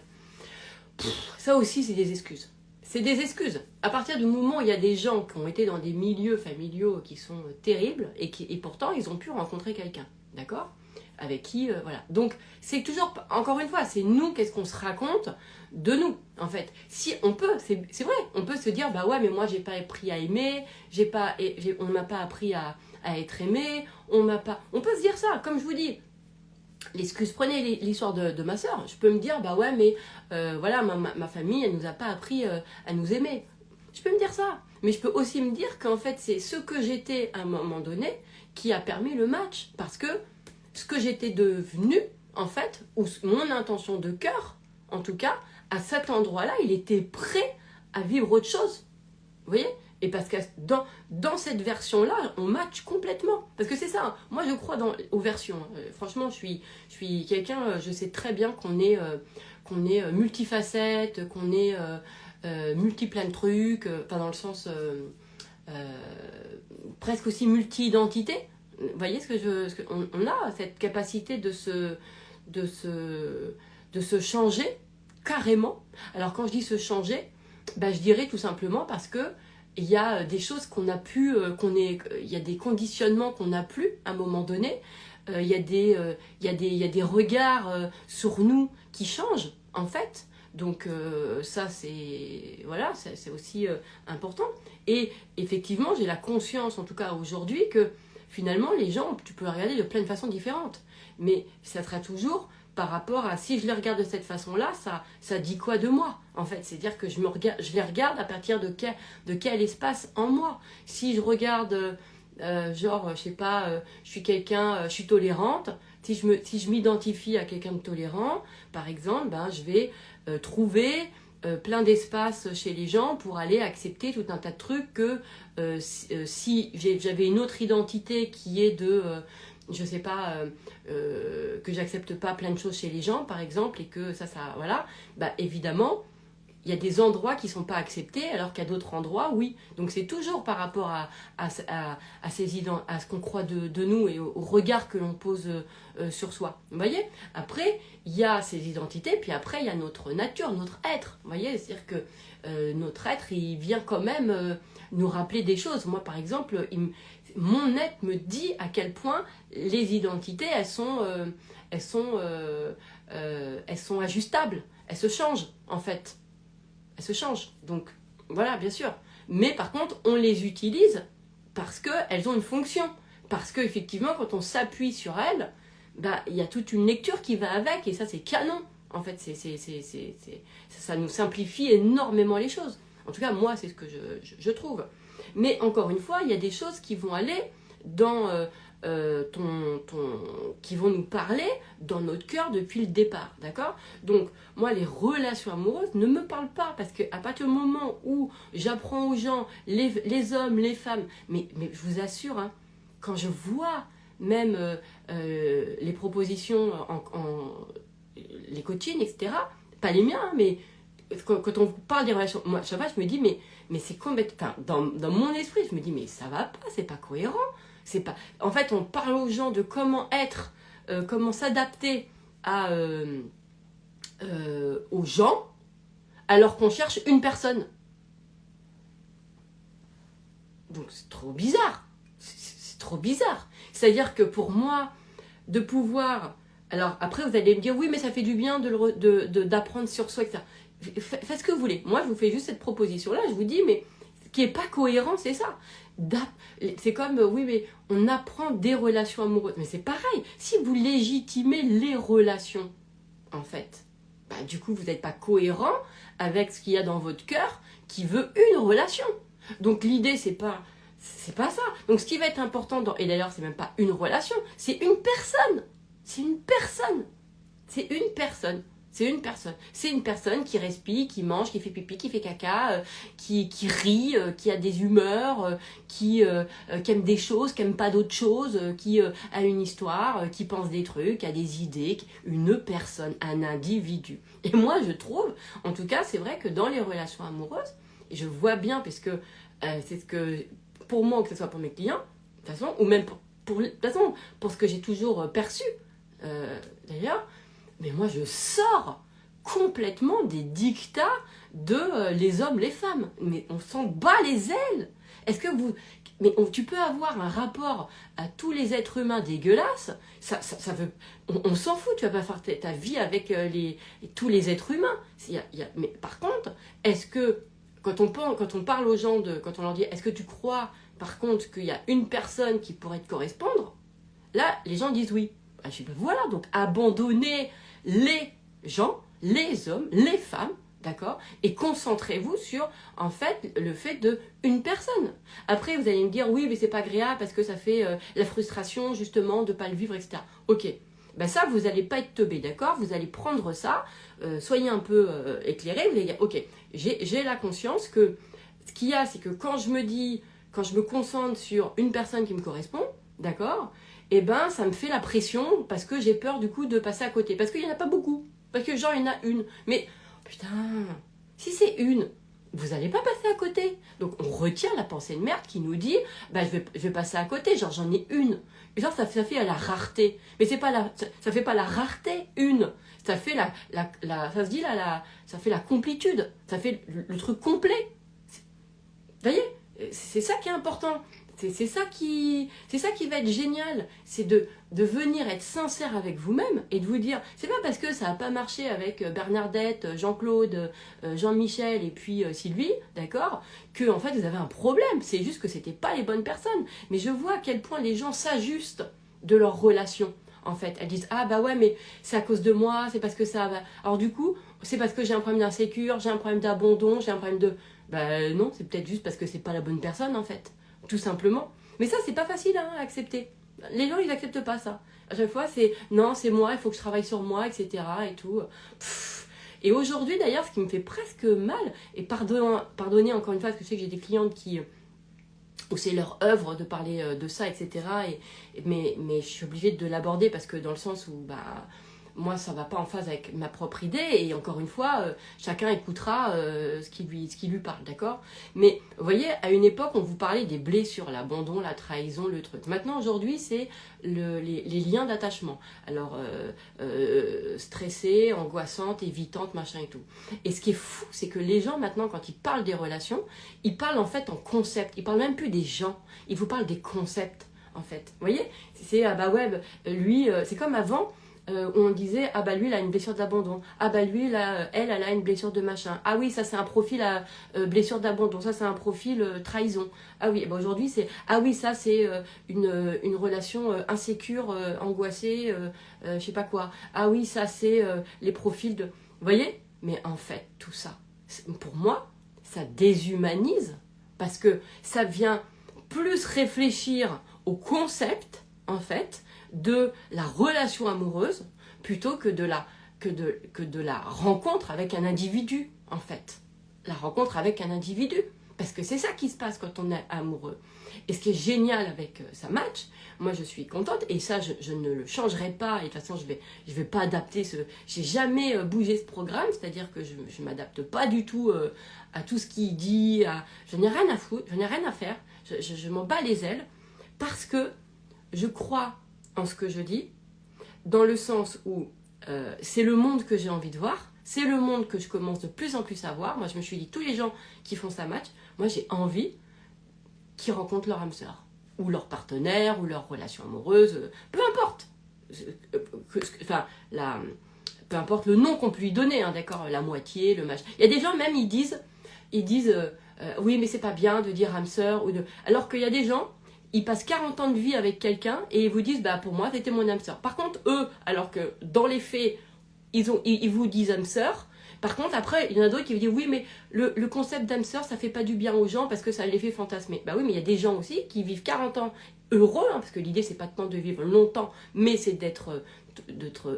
Ça aussi, c'est des excuses. C'est des excuses. À partir du moment où il y a des gens qui ont été dans des milieux familiaux qui sont terribles et pourtant, ils ont pu rencontrer quelqu'un. D'accord ? Avec qui, voilà. Donc, c'est toujours, encore une fois, c'est nous, qu'est-ce qu'on se raconte de nous, en fait. Si on peut, c'est vrai, on peut se dire, bah ouais, mais moi, j'ai pas appris à aimer, on m'a pas appris à être aimé, on peut se dire ça, comme je vous dis. L'excuse, prenez l'histoire de ma soeur, je peux me dire, bah ouais, mais voilà, ma famille, elle nous a pas appris à nous aimer. Je peux me dire ça, mais je peux aussi me dire qu'en fait, c'est ce que j'étais à un moment donné qui a permis le match, parce que ce que j'étais devenue, en fait, ou mon intention de cœur, en tout cas, à cet endroit-là, il était prêt à vivre autre chose. Vous voyez ? Et parce que dans cette version-là, on match complètement. Parce que c'est ça, hein. Moi je crois aux versions. Franchement, je suis quelqu'un, je sais très bien qu'on est multifacette, qu'on est multi-plein de trucs, enfin dans le sens presque aussi multi-identité. Vous voyez on a cette capacité de se changer carrément. Alors quand je dis se changer, bah, je dirais tout simplement parce que il y a des choses qu'on a pu, il y a des conditionnements qu'on n'a plus à un moment donné. Il y a des regards sur nous qui changent en fait. Donc ça c'est aussi important. Et effectivement j'ai la conscience en tout cas aujourd'hui que finalement les gens tu peux les regarder de plein de façons différentes. Mais ça sera toujours par rapport à si je les regarde de cette façon-là, ça dit quoi de moi en fait? C'est-à-dire que je les regarde à partir de quel espace en moi. Si je regarde, je sais pas, je suis quelqu'un, je suis tolérante, si je m'identifie à quelqu'un de tolérant, par exemple, ben, je vais trouver plein d'espaces chez les gens pour aller accepter tout un tas de trucs que si j'avais une autre identité qui est de... je sais pas, que j'accepte pas plein de choses chez les gens, par exemple, et que ça, voilà, bah évidemment, il y a des endroits qui sont pas acceptés, alors qu'il y a d'autres endroits, oui. Donc c'est toujours par rapport à ce qu'on croit de nous et au regard que l'on pose sur soi. Vous voyez ? Après, il y a ces identités, puis après, il y a notre nature, notre être. Vous voyez ? C'est-à-dire que notre être, il vient quand même nous rappeler des choses. Moi, par exemple, mon être me dit à quel point les identités, elles sont ajustables. Elles se changent, en fait. Elles se changent. Donc, voilà, bien sûr. Mais par contre, on les utilise parce qu'elles ont une fonction. Parce qu'effectivement, quand on s'appuie sur elles, bah, y a toute une lecture qui va avec. Et ça, c'est canon. En fait, ça nous simplifie énormément les choses. En tout cas, moi, c'est ce que je trouve. Mais encore une fois, il y a des choses qui vont aller dans qui vont nous parler dans notre cœur depuis le départ, d'accord ? Donc, moi, les relations amoureuses ne me parlent pas, parce qu'à partir du moment où j'apprends aux gens, les hommes, les femmes, mais je vous assure, hein, quand je vois même les propositions, les coachings, etc., pas les miens, hein, mais quand on parle des relations, moi, chaque fois, je me dis, mais c'est complètement... Enfin, dans mon esprit, je me dis, mais ça va pas, c'est pas cohérent. C'est pas... En fait, on parle aux gens de comment être, comment s'adapter aux gens, alors qu'on cherche une personne. Donc, c'est trop bizarre. C'est trop bizarre. C'est-à-dire que pour moi, de pouvoir... Alors, après, vous allez me dire, oui, mais ça fait du bien d'apprendre sur soi, etc. faites ce que vous voulez. Moi, je vous fais juste cette proposition-là. Je vous dis, mais ce qui n'est pas cohérent, c'est ça. C'est comme, oui, mais on apprend des relations amoureuses. Mais c'est pareil. Si vous légitimez les relations, en fait, bah, du coup, vous n'êtes pas cohérent avec ce qu'il y a dans votre cœur qui veut une relation. Donc, l'idée, c'est pas ça. Donc, ce qui va être important, et d'ailleurs, c'est même pas une relation, c'est une personne. C'est une personne. C'est une personne. C'est une personne. C'est une personne qui respire, qui mange, qui fait pipi, qui fait caca, qui rit, qui a des humeurs, qui aime des choses, qui aime pas d'autres choses, qui a une histoire, qui pense des trucs, qui a des idées. Une personne, un individu. Et moi, je trouve, en tout cas, c'est vrai que dans les relations amoureuses, je vois bien, parce que c'est ce que, pour moi, que ce soit pour mes clients, de toute façon, ou même de toute façon, pour ce que j'ai toujours perçu, d'ailleurs, mais moi je sors complètement des dictats de les hommes, les femmes. Mais on s'en bat les ailes. Est-ce que vous... Mais tu peux avoir un rapport à tous les êtres humains dégueulasses, ça veut... On s'en fout, tu vas pas faire ta vie avec tous les êtres humains. Mais par contre, est-ce que, quand on parle aux gens, quand on leur dit, est-ce que tu crois, par contre, qu'il y a une personne qui pourrait te correspondre? Là, les gens disent oui. Je dis, ben voilà, donc abandonnez les gens, les hommes, les femmes, d'accord, et concentrez-vous sur, en fait, le fait de une personne. Après, vous allez me dire, oui, mais c'est pas agréable parce que ça fait la frustration, justement, de pas le vivre, etc. Ok, ben ça, vous n'allez pas être teubé, d'accord, vous allez prendre ça, soyez un peu éclairé, vous allez dire, ok, j'ai la conscience que ce qu'il y a, c'est que quand je me concentre sur une personne qui me correspond, d'accord, eh ben ça me fait la pression parce que j'ai peur du coup de passer à côté. Parce qu'il n'y en a pas beaucoup. Parce que genre il y en a une. Mais putain, si c'est une, vous n'allez pas passer à côté. Donc on retire la pensée de merde qui nous dit, bah je vais passer à côté, genre j'en ai une. Et genre ça fait la rareté. Mais c'est pas ça fait pas la rareté, une. Ça fait ça se dit là, ça fait la complétude. Ça fait le truc complet. Vous voyez, c'est ça qui est important. C'est ça qui va être génial, c'est de venir être sincère avec vous-même et de vous dire, c'est pas parce que ça n'a pas marché avec Bernadette, Jean-Claude, Jean-Michel et puis Sylvie, d'accord, que en fait vous avez un problème, c'est juste que c'était pas les bonnes personnes. Mais je vois à quel point les gens s'ajustent de leur relation. En fait, elles disent, ah bah ouais, mais c'est à cause de moi, c'est parce que ça va. Alors du coup, c'est parce que j'ai un problème d'insécure, j'ai un problème d'abandon, j'ai un problème de... Bah non, c'est peut-être juste parce que c'est pas la bonne personne en fait. Tout simplement. Mais ça, c'est pas facile à accepter. Les gens, ils acceptent pas ça. À chaque fois, c'est non, c'est moi, il faut que je travaille sur moi, etc. et tout. Et aujourd'hui, d'ailleurs, ce qui me fait presque mal, et pardonnez encore une fois, parce que je sais que j'ai des clientes où c'est leur œuvre de parler de ça, etc. Mais je suis obligée de l'aborder parce que dans le sens où, bah, moi, ça va pas en phase avec ma propre idée. Et encore une fois, chacun écoutera ce qui lui parle, d'accord? Mais vous voyez, à une époque, on vous parlait des blessures, l'abandon, la trahison, le truc. Maintenant, aujourd'hui, c'est les liens d'attachement. Alors, stressée, angoissante, évitante, machin et tout. Et ce qui est fou, c'est que les gens, maintenant, quand ils parlent des relations, ils parlent en fait en concept. Ils parlent même plus des gens. Ils vous parlent des concepts, en fait. Vous voyez? Ah bah ouais, lui, c'est comme avant... où on disait, ah bah lui il a une blessure d'abandon, ah bah lui elle a une blessure de machin, ah oui ça c'est un profil à blessure d'abandon, ça c'est un profil trahison, ah oui bah aujourd'hui c'est, ah oui ça c'est une relation insécure, angoissée, je sais pas quoi, ah oui ça c'est les profils de... Vous voyez? Mais en fait tout ça, pour moi, ça déshumanise, parce que ça vient plus réfléchir au concept, en fait, de la relation amoureuse plutôt que de la rencontre avec un individu, en fait. La rencontre avec un individu. Parce que c'est ça qui se passe quand on est amoureux. Et ce qui est génial avec ça match, moi je suis contente, et ça je ne le changerai pas, et de toute façon je vais pas adapter j'ai jamais bougé ce programme, c'est-à-dire que je m'adapte pas du tout à tout ce qu'il dit, je n'ai rien à foutre, je n'ai rien à faire, je m'en bats les ailes, parce que je crois en ce que je dis, dans le sens où c'est le monde que j'ai envie de voir, c'est le monde que je commence de plus en plus à voir. Moi je me suis dit, tous les gens qui font ça match, moi j'ai envie qu'ils rencontrent leur âme sœur, ou leur partenaire, ou leur relation amoureuse, peu importe. Enfin, peu importe le nom qu'on peut lui donner, hein, d'accord, la moitié, le machin. Il y a des gens même, ils disent oui, mais c'est pas bien de dire âme sœur, alors qu'il y a des gens, ils passent 40 ans de vie avec quelqu'un et ils vous disent, bah pour moi, c'était mon âme sœur. Par contre, eux, alors que dans les faits, ils vous disent âme sœur. Par contre, après, il y en a d'autres qui vous disent oui, mais le concept d'âme sœur, ça fait pas du bien aux gens parce que ça les fait fantasmer. Bah oui, mais il y a des gens aussi qui vivent 40 ans heureux, hein, parce que l'idée, c'est pas tant de vivre longtemps, mais c'est d'être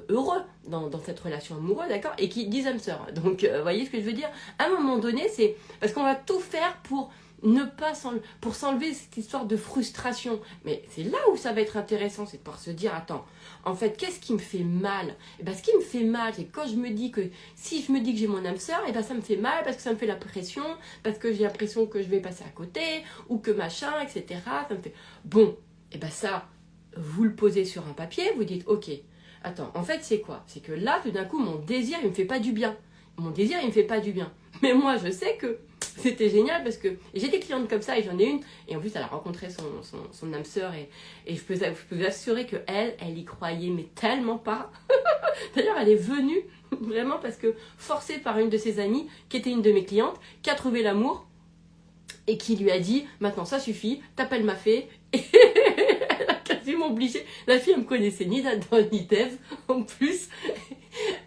heureux dans cette relation amoureuse, d'accord, et qui disent âme sœur. Donc, vous voyez ce que je veux dire? À un moment donné, c'est parce qu'on va tout faire pour ne pas pour s'enlever cette histoire de frustration. Mais c'est là où ça va être intéressant, c'est de pouvoir se dire, attends, en fait, qu'est-ce qui me fait mal? Et ben, ce qui me fait mal, c'est quand je me dis que, si je me dis que j'ai mon âme sœur, et ben ça me fait mal parce que ça me fait la pression, parce que j'ai l'impression que je vais passer à côté, ou que machin, etc. Ça me fait... Bon, et ben ça, vous le posez sur un papier, vous dites, ok, attends, en fait, c'est quoi? C'est que là, tout d'un coup, mon désir, il me fait pas du bien. Mon désir, il me fait pas du bien. Mais moi, je sais que c'était génial parce que j'ai des clientes comme ça et j'en ai une. Et en plus, elle a rencontré son âme sœur et je peux vous assurer qu'elle y croyait, mais tellement pas. D'ailleurs, elle est venue vraiment parce que forcée par une de ses amies, qui était une de mes clientes, qui a trouvé l'amour et qui lui a dit, maintenant ça suffit, t'appelles ma fée. Et elle a quasiment obligé. La fille, elle me connaissait ni d'Adam ni d'Ève en plus.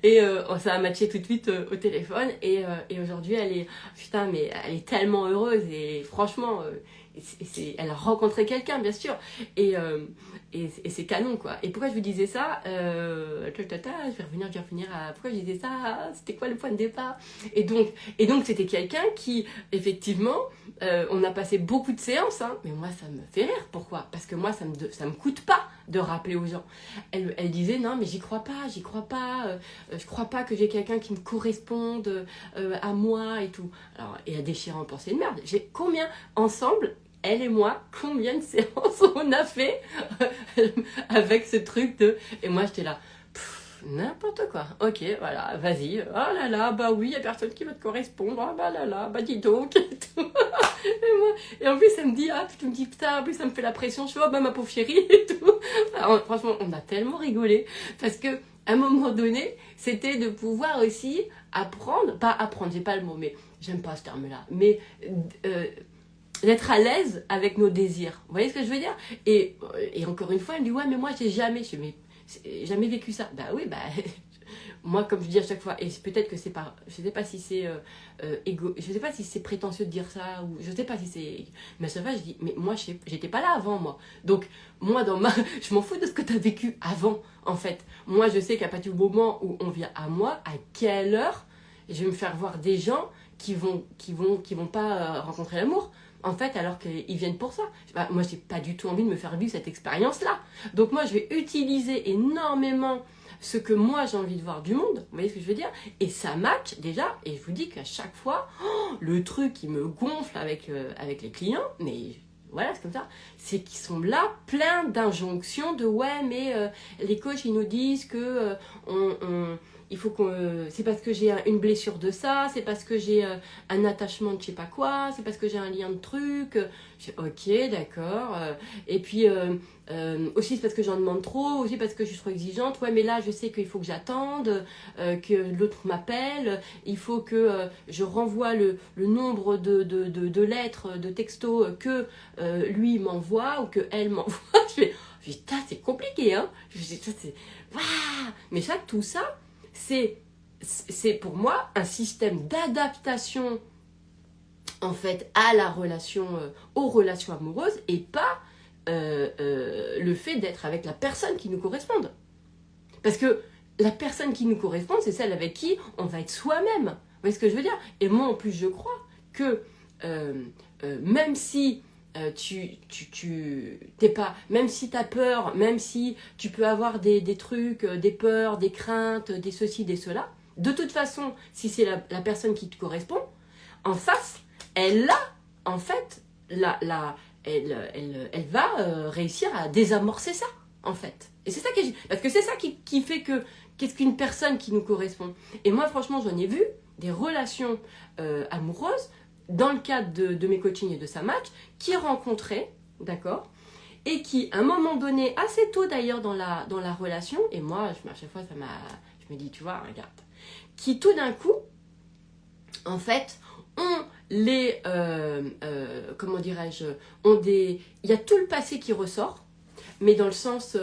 Et ça a matché tout de suite au téléphone. Et aujourd'hui, putain, mais elle est tellement heureuse. Et franchement, elle a rencontré quelqu'un, bien sûr. Et c'est canon, quoi. Et pourquoi je vous disais ça je vais revenir à... Pourquoi je disais ça? C'était quoi le point de départ? Et donc c'était quelqu'un qui, effectivement, on a passé beaucoup de séances, hein, mais moi, ça me fait rire. Pourquoi? Parce que moi, ça me coûte pas de rappeler aux gens. Elle disait, non, mais j'y crois pas, je crois pas que j'ai quelqu'un qui me corresponde à moi et tout. Alors, et elle déchirait en pensée de merde. J'ai combien, ensemble, elle et moi, combien de séances on a fait avec ce truc de... Et moi, j'étais là, n'importe quoi. Ok, voilà, vas-y. Oh là là, bah oui, il n'y a personne qui va te correspondre. Ah bah là là, bah dis donc. Et, tout. Et en plus, elle me dit, putain, en plus, ça me fait la pression. Je fais, oh bah ma pauvre chérie et tout. Alors, franchement, on a tellement rigolé. Parce que, à un moment donné, c'était de pouvoir aussi apprendre, pas apprendre, j'ai pas le mot, mais j'aime pas ce terme-là, mais d'être à l'aise avec nos désirs. Vous voyez ce que je veux dire? Et encore une fois, elle me dit, ouais, mais moi, j'ai jamais vécu ça. Bah oui, bah, moi, comme je dis à chaque fois, et peut-être que c'est pas, je sais pas si c'est je sais pas si c'est prétentieux de dire ça, ou je sais pas si c'est, mais à chaque fois, je dis, mais moi, j'étais pas là avant, moi. Donc, moi, je m'en fous de ce que tu as vécu avant, en fait. Moi, je sais qu'à partir du moment où on vient à moi, à quelle heure, je vais me faire voir des gens qui vont pas rencontrer l'amour. En fait, alors qu'ils viennent pour ça. Bah, moi, j'ai pas du tout envie de me faire vivre cette expérience-là. Donc moi, je vais utiliser énormément ce que moi, j'ai envie de voir du monde. Vous voyez ce que je veux dire? Et ça match déjà. Et je vous dis qu'à chaque fois, le truc qui me gonfle avec les clients, mais voilà, c'est comme ça, c'est qu'ils sont là plein d'injonctions de ouais, mais les coachs, ils nous disent que il faut qu'on... c'est parce que j'ai une blessure de ça, c'est parce que j'ai un attachement de je sais pas quoi, c'est parce que j'ai un lien de truc. Ok, d'accord. Et puis, aussi c'est parce que j'en demande trop, aussi parce que je suis trop exigeante. Ouais, mais là, je sais qu'il faut que j'attende, que l'autre m'appelle. Il faut que je renvoie le nombre de lettres, de textos que lui m'envoie ou que elle m'envoie. Je fais, putain, c'est compliqué, hein. Waouh. Mais ça, tout ça, c'est pour moi un système d'adaptation en fait à la relation, aux relations amoureuses et pas le fait d'être avec la personne qui nous corresponde. Parce que la personne qui nous correspond, c'est celle avec qui on va être soi-même. Vous voyez ce que je veux dire? Et moi en plus je crois que même si t'es pas, même si t'as peur, même si tu peux avoir des trucs, des peurs, des craintes, des ceci, des cela, de toute façon, si c'est la personne qui te correspond, en face, elle a, en fait, elle va réussir à désamorcer ça, en fait. Et c'est ça parce que c'est ça qui fait que, qu'est-ce qu'une personne qui nous correspond. Et moi, franchement, j'en ai vu des relations amoureuses, dans le cadre de mes coachings et de sa match, qui rencontraient, d'accord, et qui, à un moment donné, assez tôt d'ailleurs dans la relation, et moi, à chaque fois, je Je me dis, tu vois, regarde. Qui tout d'un coup, en fait, ont les... comment dirais-je, il y a tout le passé qui ressort, mais dans le sens...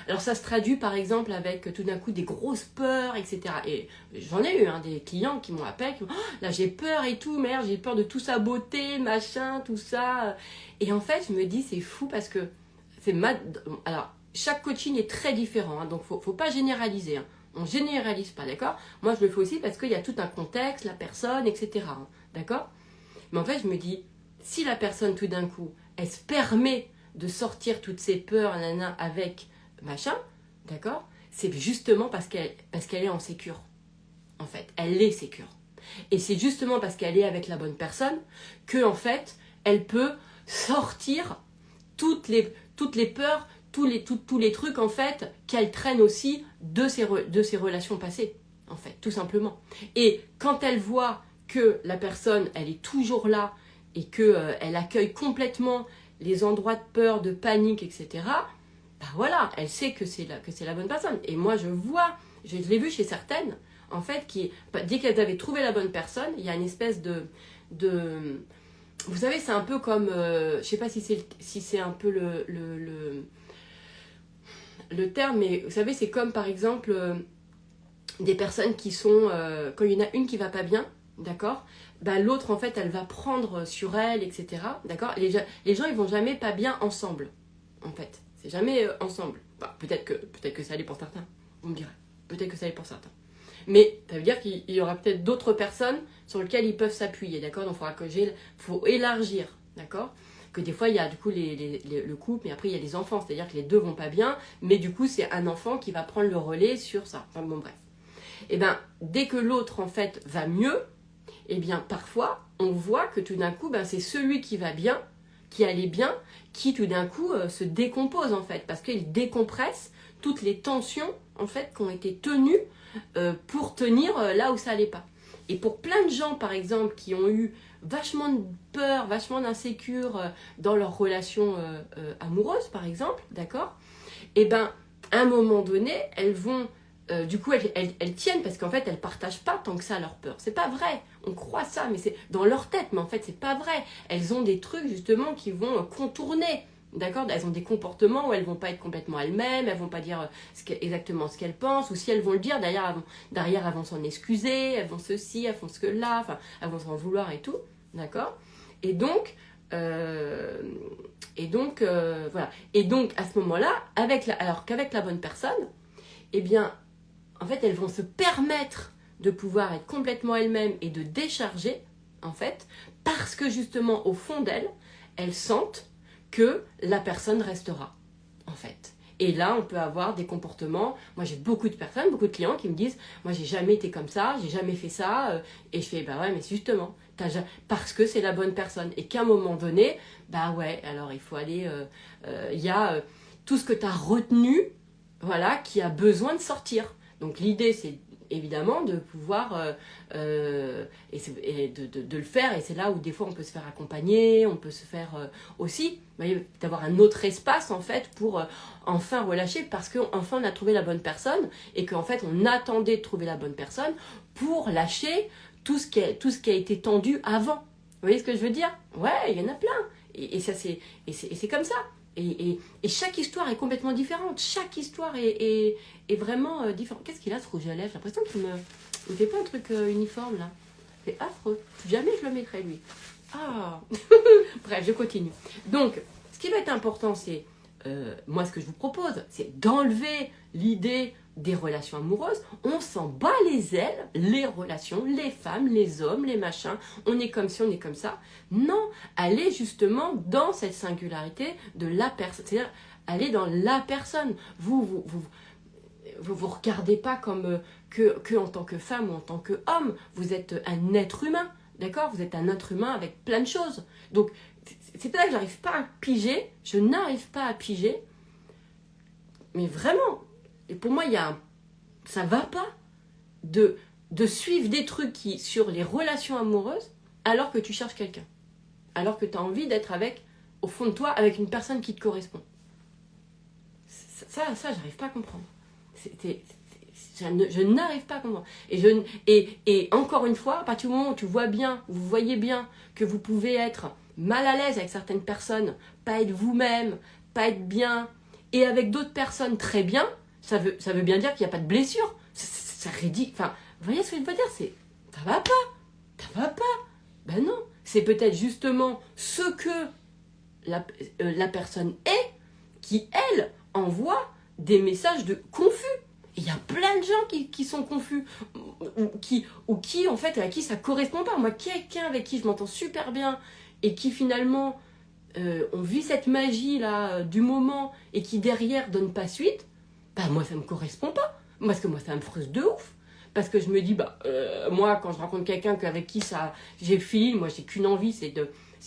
alors ça se traduit par exemple avec tout d'un coup des grosses peurs, etc. Et j'en ai eu des clients qui m'ont appelé, qui m'ont dit, oh, là j'ai peur et tout, merde, j'ai peur de tout saboter, machin, tout ça. Et en fait, je me dis, c'est fou parce que alors, chaque coaching est très différent, donc faut pas généraliser. On généralise pas, d'accord? Moi, je le fais aussi parce qu'il y a tout un contexte, la personne, etc. D'accord? Mais en fait, je me dis, si la personne, tout d'un coup, elle se permet de sortir toutes ses peurs, nanana, avec machin, d'accord? C'est justement parce qu'elle est en sécure, en fait. Elle est sécure. Et c'est justement parce qu'elle est avec la bonne personne que, en fait, elle peut sortir toutes les peurs, tous les trucs, en fait, qu'elle traîne aussi de ses relations passées, en fait, tout simplement. Et quand elle voit que la personne, elle est toujours là et qu'elle accueille complètement les endroits de peur, de panique, etc., bah voilà, elle sait que c'est la bonne personne. Et moi, je l'ai vu chez certaines, en fait, dès qu'elles avaient trouvé la bonne personne, il y a une espèce de vous savez, c'est un peu comme, je sais pas si c'est un peu le terme, mais vous savez, c'est comme par exemple des personnes qui sont, quand il y en a une qui va pas bien, d'accord, bah, l'autre en fait elle va prendre sur elle, etc. D'accord, les gens ils vont jamais pas bien ensemble, en fait, c'est jamais ensemble. Bah, peut-être que ça l'est pour certains, vous me direz, peut-être que ça l'est pour certains. Mais ça veut dire qu'il y aura peut-être d'autres personnes sur lesquelles ils peuvent s'appuyer, d'accord? Donc il faut élargir, d'accord? Que des fois il y a du coup le couple, mais après il y a les enfants, c'est-à-dire que les deux vont pas bien, mais du coup c'est un enfant qui va prendre le relais sur ça. Enfin bon bref. Et bien dès que l'autre en fait va mieux, et bien parfois on voit que tout d'un coup c'est celui qui va bien, qui allait bien, qui tout d'un coup se décompose en fait, parce qu'il décompresse toutes les tensions en fait qui ont été tenues pour tenir là où ça allait pas. Et pour plein de gens, par exemple, qui ont eu vachement de peur, vachement d'insécure dans leur relation amoureuse, par exemple, d'accord? Et ben, à un moment donné, elles vont, du coup, elles tiennent parce qu'en fait, elles partagent pas tant que ça leur peur. C'est pas vrai. On croit ça, mais c'est dans leur tête, mais en fait, c'est pas vrai. Elles ont des trucs justement qui vont contourner. D'accord? Elles ont des comportements où elles vont pas être complètement elles-mêmes, elles vont pas dire exactement ce qu'elles pensent, ou si elles vont le dire, derrière elles vont s'en excuser, elles vont ceci, elles font ce que là, enfin, elles vont s'en vouloir et tout. D'accord? Et donc, voilà. Et donc, à ce moment-là, alors qu'avec la bonne personne, eh bien, en fait, elles vont se permettre de pouvoir être complètement elles-mêmes et de décharger, en fait, parce que justement, au fond d'elles, elles sentent que la personne restera, en fait. Et là, on peut avoir des comportements. Moi, j'ai beaucoup de personnes, beaucoup de clients qui me disent, moi, j'ai jamais été comme ça, j'ai jamais fait ça. Et je fais, bah ouais, mais justement, parce que c'est la bonne personne. Et qu'à un moment donné, bah ouais, alors il faut aller, il y a tout ce que tu as retenu, voilà, qui a besoin de sortir. Donc l'idée, c'est évidemment de pouvoir et de le faire, et c'est là où des fois on peut se faire accompagner, on peut se faire aussi, d'avoir un autre espace en fait pour enfin relâcher, parce qu'enfin on a trouvé la bonne personne, et qu'en fait on attendait de trouver la bonne personne pour lâcher tout ce qui a été tendu avant. Vous voyez ce que je veux dire? Ouais, il y en a plein, et c'est comme ça. Et chaque histoire est complètement différente. Chaque histoire est vraiment différente. Qu'est-ce qu'il a ce rouge à lèvres? J'ai l'impression qu'il me fait pas un truc uniforme là. C'est affreux. Jamais je le mettrai lui. Ah. Bref, je continue. Donc, ce qui va être important, c'est moi ce que je vous propose, c'est d'enlever l'idée des relations amoureuses. On s'en bat les ailes, les relations, les femmes, les hommes, les machins. On est comme si, on est comme ça. Non, allez justement dans cette singularité de la personne. C'est-à-dire, allez dans la personne. Vous regardez pas comme que en tant que femme ou en tant qu'homme. Vous êtes un être humain, d'accord? Vous êtes un être humain avec plein de choses. Donc, c'est pas là que j'arrive pas à piger. Je n'arrive pas à piger. Mais vraiment, et pour moi, ça va pas de suivre des trucs sur les relations amoureuses alors que tu cherches quelqu'un. Alors que tu as envie d'être au fond de toi, avec une personne qui te correspond. Ça j'arrive pas à comprendre. Je n'arrive pas à comprendre. Et encore une fois, à partir du moment où tu vois bien, vous voyez bien que vous pouvez être mal à l'aise avec certaines personnes, pas être vous-même, pas être bien, et avec d'autres personnes très bien, ça veut bien dire qu'il n'y a pas de blessure. C'est ridicule. Enfin, vous voyez ce que je veux dire? Ça va pas. Ça va pas. Ben non. C'est peut-être justement ce que la personne est qui, elle, envoie des messages de confus. Il y a plein de gens qui sont confus ou qui, en fait, à qui ça correspond pas. Moi, quelqu'un avec qui je m'entends super bien et qui, finalement, on vit cette magie-là du moment et qui, derrière, donne pas suite, bah, moi, ça me correspond pas. Parce que moi, ça me frustre de ouf. Parce que je me dis, moi, quand je rencontre quelqu'un avec qui j'ai fini, moi, j'ai qu'une envie, c'est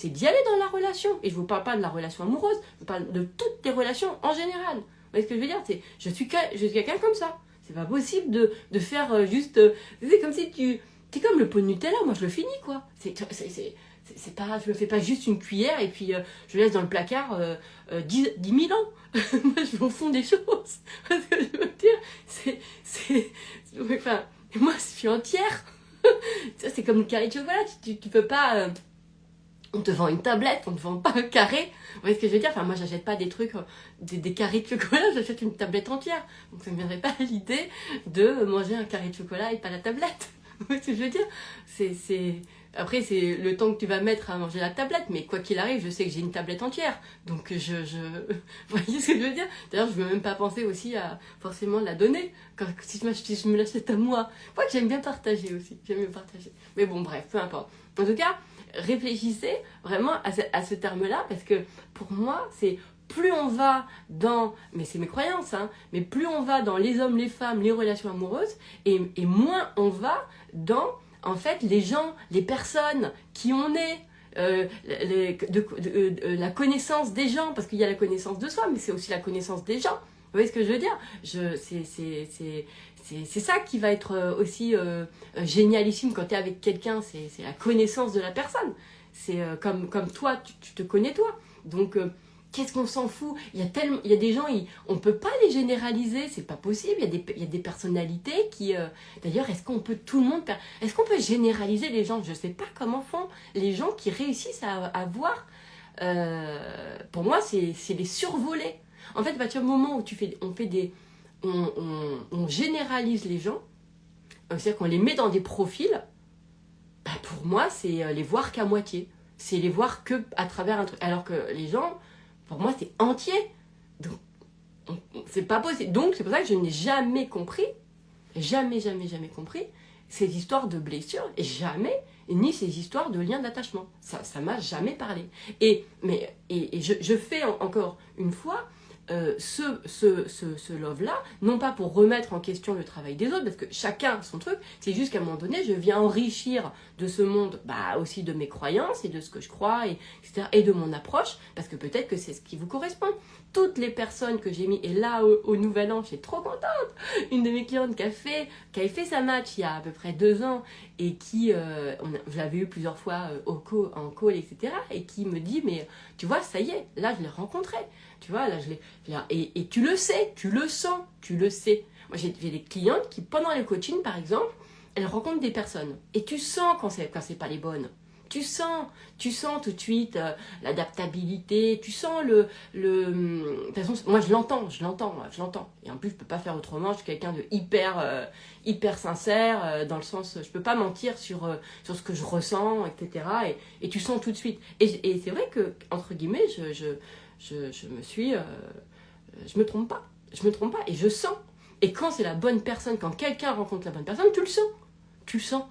d'y aller dans la relation. Et je ne vous parle pas de la relation amoureuse, je vous parle de toutes les relations en général. Vous voyez ce que je veux dire? Je suis quelqu'un comme ça. C'est pas possible de faire juste... c'est comme si t'es comme le pot de Nutella, moi je le finis, quoi. C'est pas, je me fais pas juste une cuillère et puis je laisse dans le placard 10 000 ans. Moi, je vais au fond des choses. Ce que je veux dire, enfin, moi, je suis entière. C'est comme le carré de chocolat. Tu peux pas... on te vend une tablette, on te vend pas un carré. Vous voyez ce que je veux dire? Enfin, moi, j'achète pas des trucs, des carrés de chocolat, j'achète une tablette entière. Donc, ça me viendrait pas à l'idée de manger un carré de chocolat et pas la tablette. Vous voyez ce que je veux dire? Après, c'est le temps que tu vas mettre à manger la tablette, mais quoi qu'il arrive, je sais que j'ai une tablette entière. Donc, vous voyez ce que je veux dire? D'ailleurs, je ne veux même pas penser aussi à forcément la donner. Si je me l'achète à moi. Moi, j'aime bien partager aussi. J'aime bien partager. Mais bon, bref, peu importe. En tout cas, réfléchissez vraiment à ce terme-là, parce que pour moi, c'est plus on va dans, mais c'est mes croyances, hein, mais plus on va dans les hommes, les femmes, les relations amoureuses, et moins on va dans, en fait, les gens, les personnes, qui on est, la connaissance des gens, parce qu'il y a la connaissance de soi, mais c'est aussi la connaissance des gens. Vous voyez ce que je veux dire? C'est ça qui va être aussi génialissime quand tu es avec quelqu'un, c'est la connaissance de la personne. C'est comme toi, tu te connais toi. Donc, qu'est-ce qu'on s'en fout? Il y a des gens, on ne peut pas les généraliser, c'est pas possible. Il y a des personnalités qui... D'ailleurs, est-ce qu'on peut est-ce qu'on peut généraliser les gens? Je ne sais pas comment font les gens qui réussissent à voir. Pour moi, c'est les survoler. En fait, à partir du moment où on généralise les gens, c'est-à-dire qu'on les met dans des profils, bah pour moi, c'est les voir qu'à moitié. C'est les voir que à travers un truc. Alors que les gens, pour moi, c'est entier. Donc, c'est pas possible. Donc, c'est pour ça que je n'ai jamais compris, jamais ces histoires de blessures, et jamais, ni ces histoires de liens d'attachement. Ça m'a jamais parlé. Et je fais encore une fois ce love-là, non pas pour remettre en question le travail des autres, parce que chacun son truc, c'est juste qu'à un moment donné, je viens enrichir de ce monde, aussi de mes croyances et de ce que je crois, etc., et de mon approche, parce que peut-être que c'est ce qui vous correspond. Toutes les personnes que j'ai mis, et là, au Nouvel An, je suis trop contente, une de mes clientes qui avait fait sa match il y a à peu près 2 ans, et qui, je l'avais eu plusieurs fois en call, etc., et qui me dit, mais tu vois, ça y est, là, je l'ai rencontré. Tu vois, là, et tu le sais, tu le sens, tu le sais. Moi, j'ai des clientes qui, pendant les coachings, par exemple, elles rencontrent des personnes. Et tu sens quand c'est pas les bonnes. Tu sens tout de suite l'adaptabilité, tu sens de toute façon, moi, je l'entends. Et en plus, je peux pas faire autrement, je suis quelqu'un de hyper sincère, dans le sens, je peux pas mentir sur ce que je ressens, etc. Et tu sens tout de suite. Et c'est vrai que, entre guillemets, je me trompe pas. Et je sens. Et quand c'est la bonne personne, quand quelqu'un rencontre la bonne personne, tu le sens.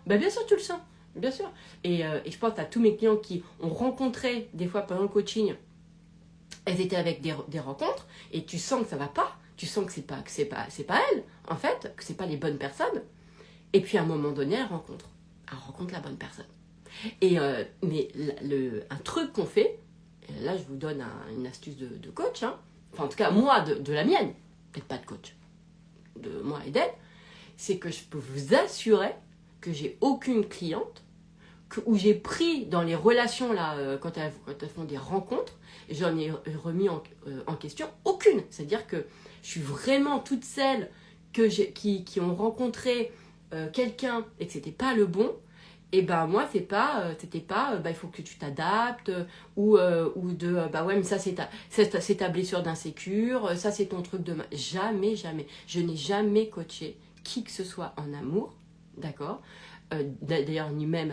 Bien sûr, tu le sens. Bien sûr. Et je pense à tous mes clients qui ont rencontré, des fois pendant le coaching, elles étaient avec des rencontres, et tu sens que ça va pas. Tu sens que c'est pas elles, en fait, que c'est pas les bonnes personnes. Et puis à un moment donné, elles rencontrent la bonne personne. Et mais un truc qu'on fait, là, je vous donne une astuce de coach, hein. Enfin, en tout cas, moi, de la mienne, peut-être pas de coach, de moi et d'elle, c'est que je peux vous assurer que j'ai aucune cliente où j'ai pris dans les relations, là, quand elles font des rencontres, j'en ai remis en question aucune. C'est-à-dire que je suis vraiment toute celle qui ont rencontré quelqu'un et que c'était pas le bon, et ben moi c'était pas il faut que tu t'adaptes ou bah ouais mais ça c'est ta blessure d'insécure, ça c'est ton truc de jamais je n'ai jamais coaché qui que ce soit en amour, d'accord, d'ailleurs ni même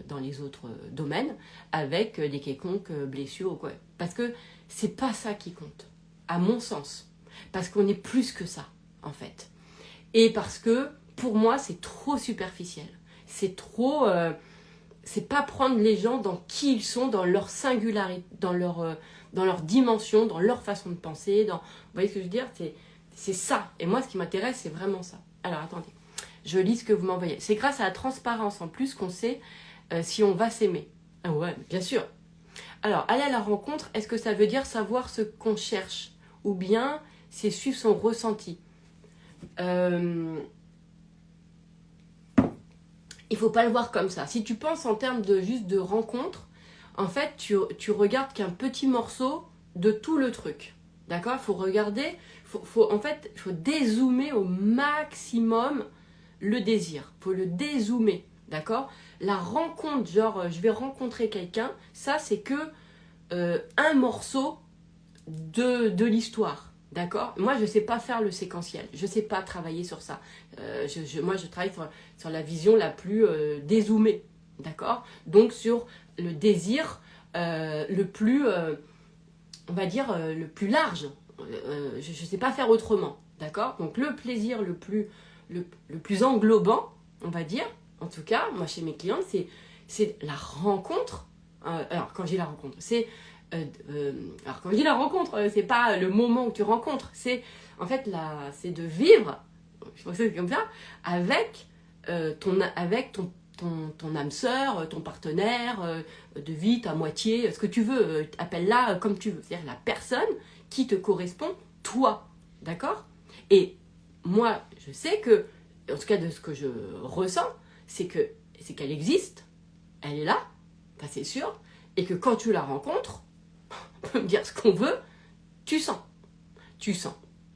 dans les autres domaines avec des quelconques blessures ou quoi, parce que c'est pas ça qui compte à mon sens, parce qu'on est plus que ça en fait, et parce que pour moi c'est trop superficiel, c'est trop c'est pas prendre les gens dans qui ils sont, dans leur singularité, dans leur dimension, dans leur façon de penser, vous voyez ce que je veux dire, c'est ça, et moi ce qui m'intéresse c'est vraiment ça. Alors attendez, je lis ce que vous m'envoyez. C'est grâce à la transparence en plus qu'on sait si on va s'aimer. Ah ouais, bien sûr. Alors, aller à la rencontre, est-ce que ça veut dire savoir ce qu'on cherche, ou bien c'est suivre son ressenti? Il faut pas le voir comme ça. Si tu penses en termes juste de rencontre, en fait, tu regardes qu'un petit morceau de tout le truc. D'accord? Il faut regarder, en fait, il faut dézoomer au maximum le désir. Il faut le dézoomer. D'accord? La rencontre, genre, je vais rencontrer quelqu'un, ça, c'est que un morceau de l'histoire. D'accord? Moi, je ne sais pas faire le séquentiel. Je ne sais pas travailler sur ça. Moi, je travaille sur la vision la plus dézoomée. D'accord? Donc, sur le désir le plus, on va dire, le plus large. Je ne sais pas faire autrement. D'accord? Donc, le plaisir le plus englobant, on va dire, en tout cas, moi, chez mes clientes, c'est la rencontre. Alors, quand j'ai la rencontre, alors quand je dis la rencontre, c'est pas le moment où tu rencontres, c'est en fait c'est de vivre, je pense que c'est comme ça, avec ton âme sœur, ton partenaire de vie, ta moitié, ce que tu veux, appelle-la comme tu veux, c'est-à-dire la personne qui te correspond, toi, d'accord? Et moi, je sais que, en tout cas de ce que je ressens, c'est qu'elle existe, elle est là, ça c'est sûr, et que quand tu la rencontres, on peut me dire ce qu'on veut, tu sens.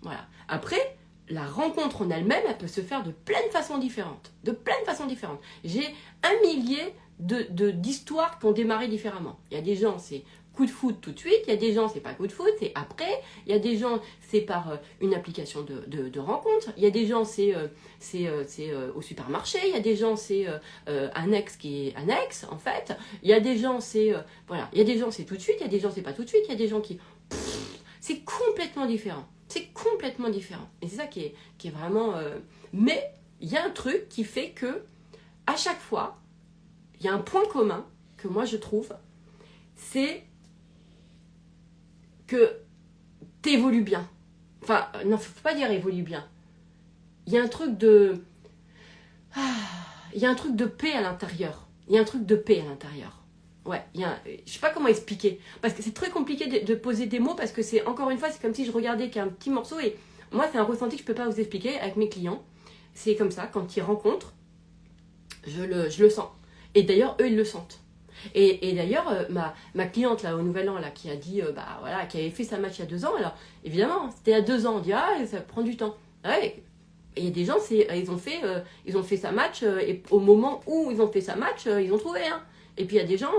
Voilà. Après, la rencontre en elle-même, elle peut se faire de plein de façons différentes. J'ai 1 millier d'histoires qui ont démarré différemment. Il y a des gens, c'est coup de foot tout de suite. Il y a des gens, c'est pas coup de foot, c'est après. Il y a des gens, c'est par une application de rencontre. Il y a des gens, c'est au supermarché. Il y a des gens, c'est un ex qui est un ex, en fait. Il y a des gens, c'est voilà. Il y a des gens, c'est tout de suite. Il y a des gens, c'est pas tout de suite. Il y a des gens qui... c'est complètement différent. Et c'est ça qui est vraiment... Mais il y a un truc qui fait que, à chaque fois, il y a un point commun que moi je trouve, c'est que t'évolues bien. Enfin, non, faut pas dire évolue bien. Il y a un truc de... il y a un truc de paix à l'intérieur. Ouais, je sais pas comment expliquer. Parce que c'est très compliqué de poser des mots, parce que c'est, encore une fois, c'est comme si je regardais qu'un petit morceau, et moi, c'est un ressenti que je peux pas vous expliquer avec mes clients. C'est comme ça, quand ils rencontrent, je le sens. Et d'ailleurs, eux, ils le sentent. Et d'ailleurs, ma cliente là au Nouvel An là, qui a dit, voilà, qui avait fait sa match il y a 2 ans, alors évidemment, c'était il y a 2 ans, on dit, ça prend du temps. Ouais, et il y a des gens, ils ont fait sa match, et au moment où ils ont fait sa match, ils ont trouvé, hein. Et puis il y a des gens,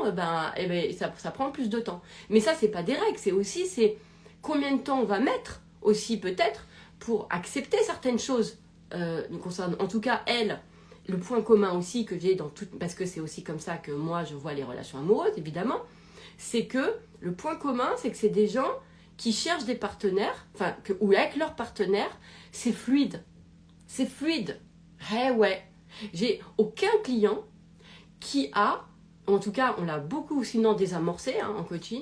ça prend plus de temps. Mais ça, c'est pas des règles, c'est combien de temps on va mettre aussi peut-être pour accepter certaines choses nous concernant. En tout cas, elle, le point commun aussi que j'ai dans tout, parce que c'est aussi comme ça que moi je vois les relations amoureuses, évidemment, c'est que le point commun, c'est que c'est des gens qui cherchent des partenaires, ou avec leur partenaire, c'est fluide. C'est fluide. Eh ouais. J'ai aucun client qui a, en tout cas, on l'a beaucoup sinon désamorcé en coaching,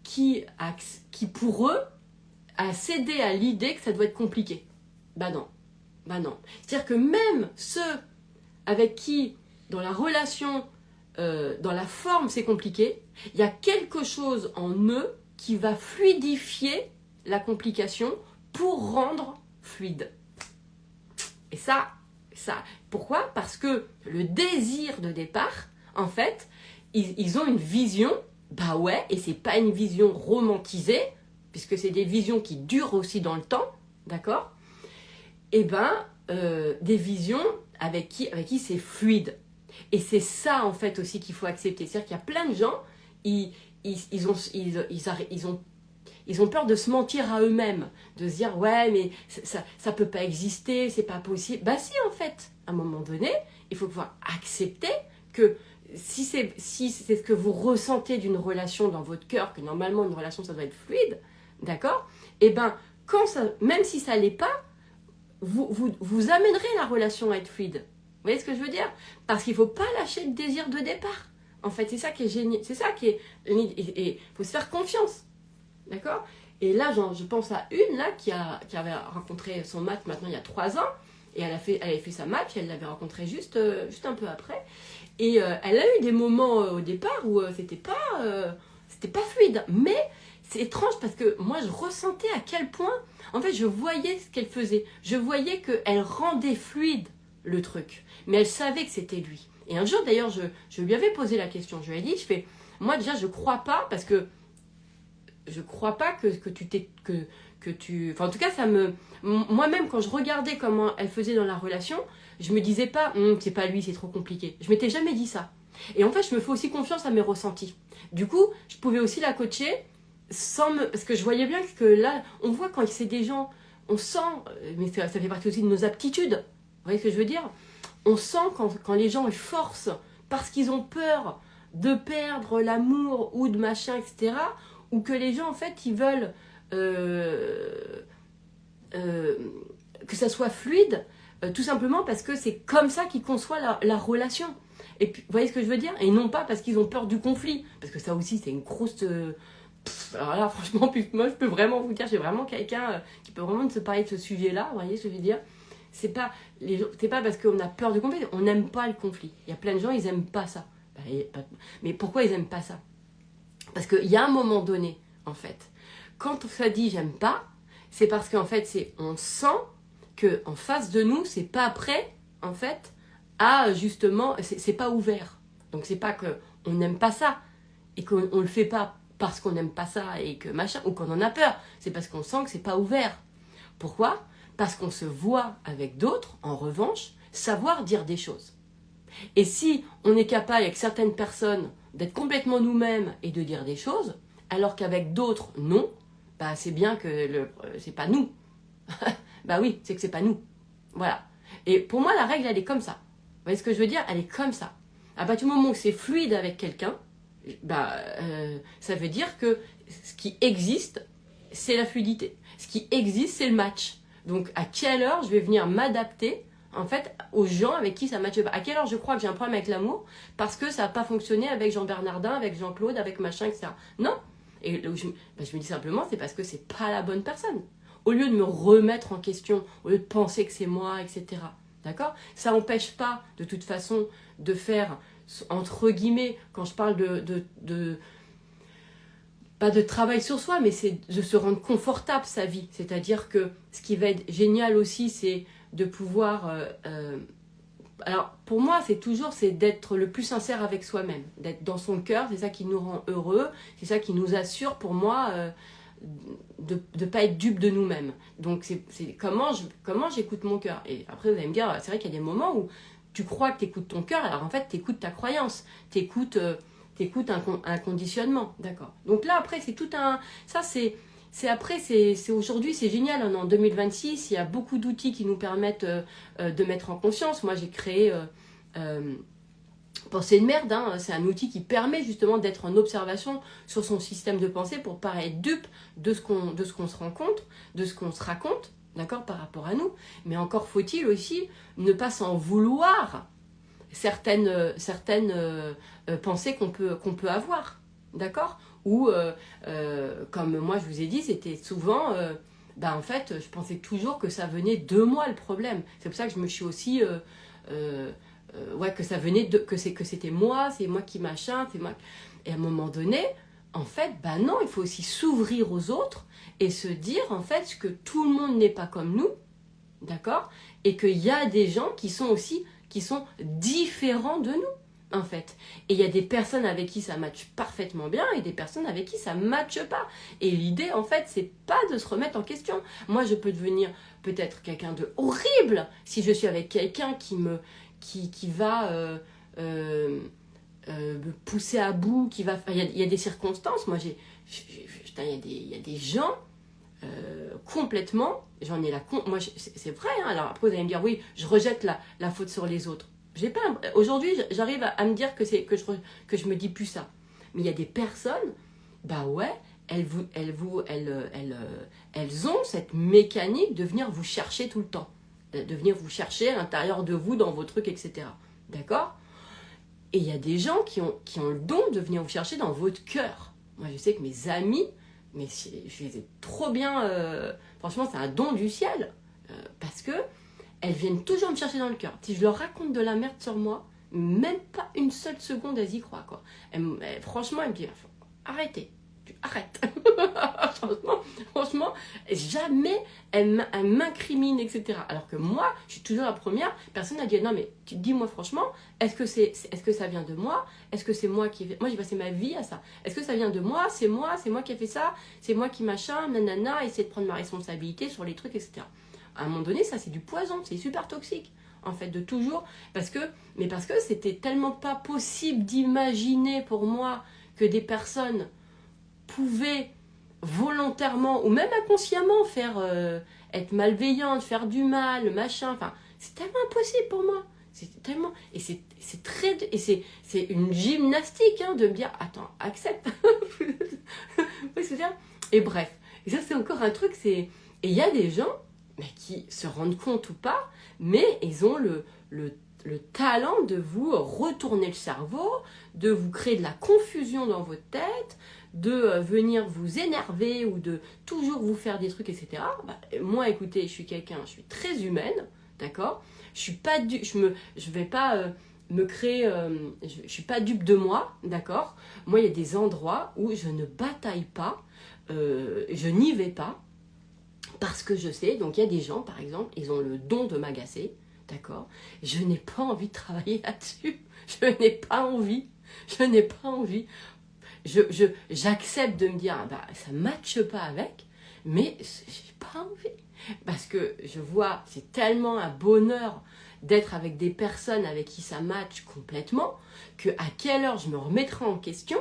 qui pour eux a cédé à l'idée que ça doit être compliqué. Bah non. C'est-à-dire que même ceux avec qui, dans la relation, dans la forme, c'est compliqué, il y a quelque chose en eux qui va fluidifier la complication pour rendre fluide. Et ça, pourquoi? Parce que le désir de départ, en fait, ils ont une vision, bah ouais, et c'est pas une vision romantisée, puisque c'est des visions qui durent aussi dans le temps, d'accord? et des visions avec qui c'est fluide. Et c'est ça, en fait, aussi qu'il faut accepter. C'est-à-dire qu'il y a plein de gens, ils ont peur de se mentir à eux-mêmes, de se dire, ouais, mais ça peut pas exister, c'est pas possible. Bah si, en fait, à un moment donné, il faut pouvoir accepter que si c'est ce que vous ressentez d'une relation dans votre cœur, que normalement, une relation, ça doit être fluide, d'accord? Et même si ça l'est pas, vous amènerez la relation à être fluide. Vous voyez ce que je veux dire? Parce qu'il ne faut pas lâcher le désir de départ. En fait, c'est ça qui est génial. C'est ça qui est... Et il faut se faire confiance. D'accord? Et là, je pense à une là qui avait rencontré son match maintenant il y a 3 ans. Et elle avait fait sa match, elle l'avait rencontré juste un peu après. Et elle a eu des moments au départ où c'était pas fluide. Mais c'est étrange parce que moi, je ressentais à quel point... En fait, je voyais ce qu'elle faisait. Je voyais qu'elle rendait fluide le truc. Mais elle savait que c'était lui. Et un jour, d'ailleurs, je lui avais posé la question. Je lui ai dit, moi déjà, je crois pas, parce que je crois pas que tu... Enfin, en tout cas, moi-même, quand je regardais comment elle faisait dans la relation, je me disais pas, c'est pas lui, c'est trop compliqué. Je m'étais jamais dit ça. Et en fait, je me fais aussi confiance à mes ressentis. Du coup, je pouvais aussi la coacher parce que je voyais bien que là, on voit quand c'est des gens, on sent, mais ça fait partie aussi de nos aptitudes. Vous voyez ce que je veux dire? On sent quand les gens forcent parce qu'ils ont peur de perdre l'amour ou de machin, etc. Ou que les gens, en fait, ils veulent que ça soit fluide, tout simplement parce que c'est comme ça qu'ils conçoivent la relation. Et puis, vous voyez ce que je veux dire? Et non pas parce qu'ils ont peur du conflit. Parce que ça aussi, c'est une grosse... alors là, franchement, moi, je peux vraiment vous dire, j'ai vraiment quelqu'un qui peut vraiment se parler de ce sujet-là. Vous voyez ce que je veux dire? C'est pas parce qu'on a peur du conflit, on n'aime pas le conflit. Il y a plein de gens, ils n'aiment pas ça. Mais pourquoi ils n'aiment pas ça? Parce qu'il y a un moment donné, en fait, quand ça dit j'aime pas, c'est parce qu'en fait, on sent qu'en face de nous, c'est pas prêt, en fait, à justement, c'est pas ouvert. Donc c'est pas qu'on n'aime pas ça et qu'on le fait pas parce qu'on n'aime pas ça et que machin, ou qu'on en a peur. C'est parce qu'on sent que c'est pas ouvert. Pourquoi? Parce qu'on se voit avec d'autres, en revanche, savoir dire des choses. Et si on est capable avec certaines personnes d'être complètement nous-mêmes et de dire des choses, alors qu'avec d'autres, non, c'est bien que c'est pas nous. Oui, c'est que c'est pas nous. Voilà. Et pour moi, la règle, elle est comme ça. Vous voyez ce que je veux dire? Elle est comme ça. À partir du moment où c'est fluide avec quelqu'un, ça veut dire que ce qui existe, c'est la fluidité. Ce qui existe, c'est le match. Donc, à quelle heure je vais venir m'adapter, en fait, aux gens avec qui ça ne matche pas? À quelle heure je crois que j'ai un problème avec l'amour parce que ça n'a pas fonctionné avec Jean Bernardin, avec Jean-Claude, avec machin, etc. Non. Et je me dis simplement, c'est parce que c'est pas la bonne personne. Au lieu de me remettre en question, au lieu de penser que c'est moi, etc. D'accord? Ça n'empêche pas, de toute façon, de faire, entre guillemets, quand je parle pas de travail sur soi, mais c'est de se rendre confortable sa vie. C'est-à-dire que ce qui va être génial aussi, c'est de pouvoir... alors, pour moi, c'est d'être le plus sincère avec soi-même. D'être dans son cœur, c'est ça qui nous rend heureux. C'est ça qui nous assure, pour moi, de ne pas être dupe de nous-mêmes. Donc, c'est comment j'écoute mon cœur. Et après, vous allez me dire, c'est vrai qu'il y a des moments où tu crois que tu écoutes ton cœur, alors en fait, tu écoutes ta croyance. Tu écoutes un conditionnement, d'accord. Donc là, après, c'est tout un... Ça, c'est aujourd'hui, c'est génial. En 2026, il y a beaucoup d'outils qui nous permettent de mettre en conscience. Moi, j'ai créé Pensée de merde. C'est un outil qui permet justement d'être en observation sur son système de pensée pour pas être dupe de ce qu'on se rencontre, de ce qu'on se raconte, d'accord, par rapport à nous. Mais encore faut-il aussi ne pas s'en vouloir certaines pensées qu'on peut avoir, d'accord? Ou, comme moi je vous ai dit, c'était souvent, en fait, je pensais toujours que ça venait de moi le problème. C'est pour ça que je me suis aussi, que ça venait que c'était moi, c'est moi qui machin, c'est moi. Et à un moment donné, en fait, non, il faut aussi s'ouvrir aux autres et se dire, en fait, que tout le monde n'est pas comme nous, d'accord? Et qu'il y a des gens qui sont différents de nous. en fait. Et il y a des personnes avec qui ça matche parfaitement bien et des personnes avec qui ça matche pas. Et l'idée, en fait, c'est pas de se remettre en question. Moi, je peux devenir peut-être quelqu'un de horrible si je suis avec quelqu'un qui va me pousser à bout, qui va... Il y a des circonstances. Moi, putain, il y a des gens complètement... J'en ai la... Moi, c'est vrai, hein. Alors après, vous allez me dire, oui, je rejette la faute sur les autres. Aujourd'hui, j'arrive à me dire que je me dis plus ça. Mais il y a des personnes, bah ouais, elles ont cette mécanique de venir vous chercher tout le temps. De venir vous chercher à l'intérieur de vous, dans vos trucs, etc. D'accord? Et il y a des gens qui ont le don de venir vous chercher dans votre cœur. Moi, je sais que mes amis, mais je les ai trop bien... franchement, c'est un don du ciel. Parce que elles viennent toujours me chercher dans le cœur. Si je leur raconte de la merde sur moi, même pas une seule seconde, elles y croient, quoi. Franchement, elles me disent, arrêtez, arrête. franchement, jamais elles m'incriminent, etc. Alors que moi, je suis toujours la première personne à dire, non mais, dis-moi franchement, est-ce que ça vient de moi? Est-ce que c'est moi qui... Moi, j'ai passé ma vie à ça. Est-ce que ça vient de moi? C'est moi qui ai fait ça? C'est moi qui machin, nanana, essayer de prendre ma responsabilité sur les trucs, etc. À un moment donné, ça c'est du poison, c'est super toxique, en fait, de toujours, parce que c'était tellement pas possible d'imaginer pour moi que des personnes pouvaient volontairement, ou même inconsciemment, être malveillantes, faire du mal, machin, enfin, c'est tellement impossible pour moi, c'est tellement, et c'est une gymnastique, hein, de me dire, attends, accepte, et bref, et ça c'est encore un truc, et il y a des gens, mais qui se rendent compte ou pas, mais ils ont le talent de vous retourner le cerveau, de vous créer de la confusion dans votre tête, de venir vous énerver ou de toujours vous faire des trucs, etc. Bah, moi, écoutez, je suis très humaine, d'accord? Je suis pas je vais pas me créer, je suis pas dupe de moi, d'accord? Moi, il y a des endroits où je ne bataille pas, je n'y vais pas, parce que je sais, donc il y a des gens, par exemple, ils ont le don de m'agacer, d'accord? Je n'ai pas envie de travailler là-dessus. Je n'ai pas envie. J'accepte de me dire, ah bah, ça ne matche pas avec, mais j'ai pas envie. Parce que je vois, c'est tellement un bonheur d'être avec des personnes avec qui ça matche complètement, que à quelle heure je me remettrai en question,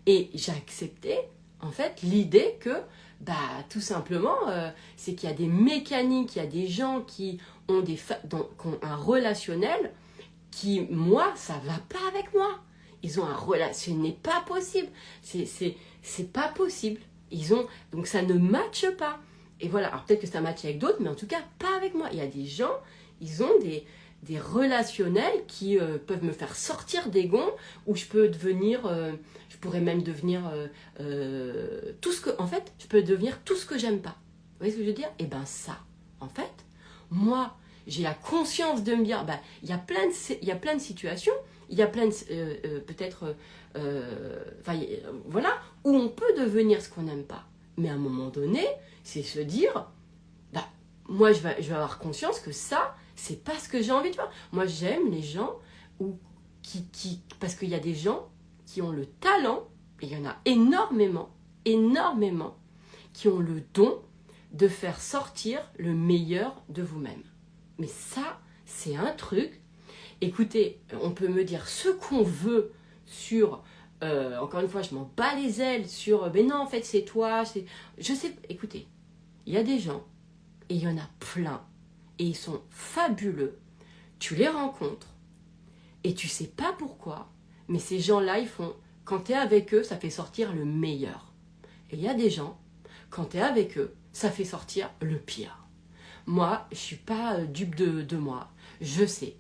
et j'ai accepté, en fait, l'idée que bah, tout simplement, c'est qu'il y a des mécaniques, il y a des gens qui ont, qui ont un relationnel qui, moi, ça va pas avec moi. Ils ont un relationnel, ce n'est pas possible. C'est pas possible. Donc ça ne matche pas. Et voilà, alors peut-être que ça matche avec d'autres, mais en tout cas, pas avec moi. Il y a des gens, ils ont des relationnels qui peuvent me faire sortir des gonds, où je peux devenir... je pourrais même devenir tout ce que... En fait, je peux devenir tout ce que j'aime pas. Vous voyez ce que je veux dire? Et ben ça, en fait, moi, j'ai la conscience de me dire, bah, il y a plein de situations, il y a plein de... peut-être... voilà, où on peut devenir ce qu'on n'aime pas. Mais à un moment donné, c'est se dire, bah, moi, je vais avoir conscience que ça, c'est pas ce que j'ai envie de faire. Moi, j'aime les gens parce qu'il y a des gens qui ont le talent, et il y en a énormément, qui ont le don de faire sortir le meilleur de vous-même. Mais ça, c'est un truc. Écoutez, on peut me dire ce qu'on veut sur... encore une fois, je m'en bats les ailes sur... mais non, en fait, c'est toi. Je sais... Écoutez, il y a des gens, et il y en a plein, et ils sont fabuleux. Tu les rencontres, et tu sais pas pourquoi, mais ces gens-là, ils font... Quand tu es avec eux, ça fait sortir le meilleur. Et il y a des gens, quand tu es avec eux, ça fait sortir le pire. Moi, je suis pas dupe de moi. Je sais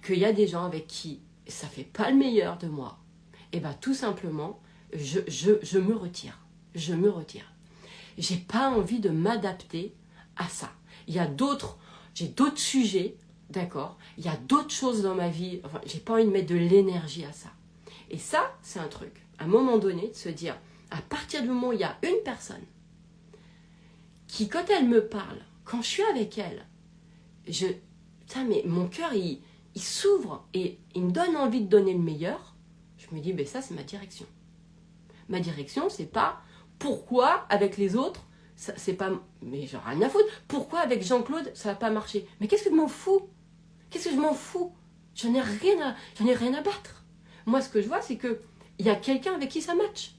qu'il y a des gens avec qui ça fait pas le meilleur de moi. Et bien, tout simplement, je me retire. Je me retire. J'ai pas envie de m'adapter à ça. J'ai d'autres sujets, d'accord? Il y a d'autres choses dans ma vie. Enfin, j'ai pas envie de mettre de l'énergie à ça. Et ça, c'est un truc. À un moment donné, de se dire, à partir du moment où il y a une personne qui, quand elle me parle, quand je suis avec elle, putain, mais mon cœur, il s'ouvre et il me donne envie de donner le meilleur, je me dis, ben ça c'est ma direction. Ma direction, c'est pas pourquoi avec les autres, c'est pas, mais j'en ai rien à foutre, pourquoi avec Jean-Claude ça va pas marcher. Mais qu'est-ce que je m'en fous? Qu'est-ce que je m'en fous? J'en ai rien à battre. Moi, ce que je vois, c'est que il y a quelqu'un avec qui ça match.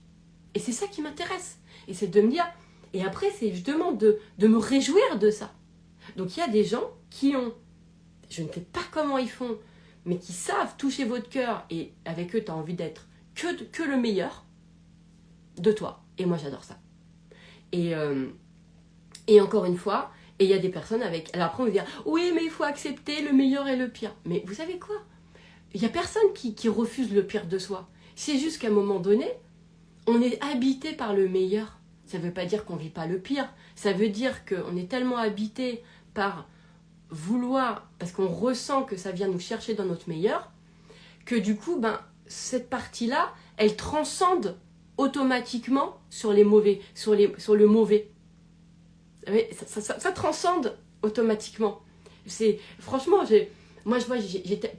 Et c'est ça qui m'intéresse. Et c'est de me dire, et après, c'est justement de me réjouir de ça. Donc il y a des gens qui ont, je ne sais pas comment ils font, mais qui savent toucher votre cœur, et avec eux, tu as envie d'être que le meilleur de toi. Et moi, j'adore ça. Et encore une fois, et il y a des personnes avec... Alors après, on va dire, oui, mais il faut accepter le meilleur et le pire. Mais vous savez quoi? Il n'y a personne qui refuse le pire de soi. C'est juste qu'à un moment donné, on est habité par le meilleur. Ça ne veut pas dire qu'on ne vit pas le pire. Ça veut dire qu'on est tellement habité par vouloir, parce qu'on ressent que ça vient nous chercher dans notre meilleur, que du coup, cette partie-là, elle transcende automatiquement sur les mauvais, sur le mauvais. Ça transcende automatiquement. Franchement, moi je vois,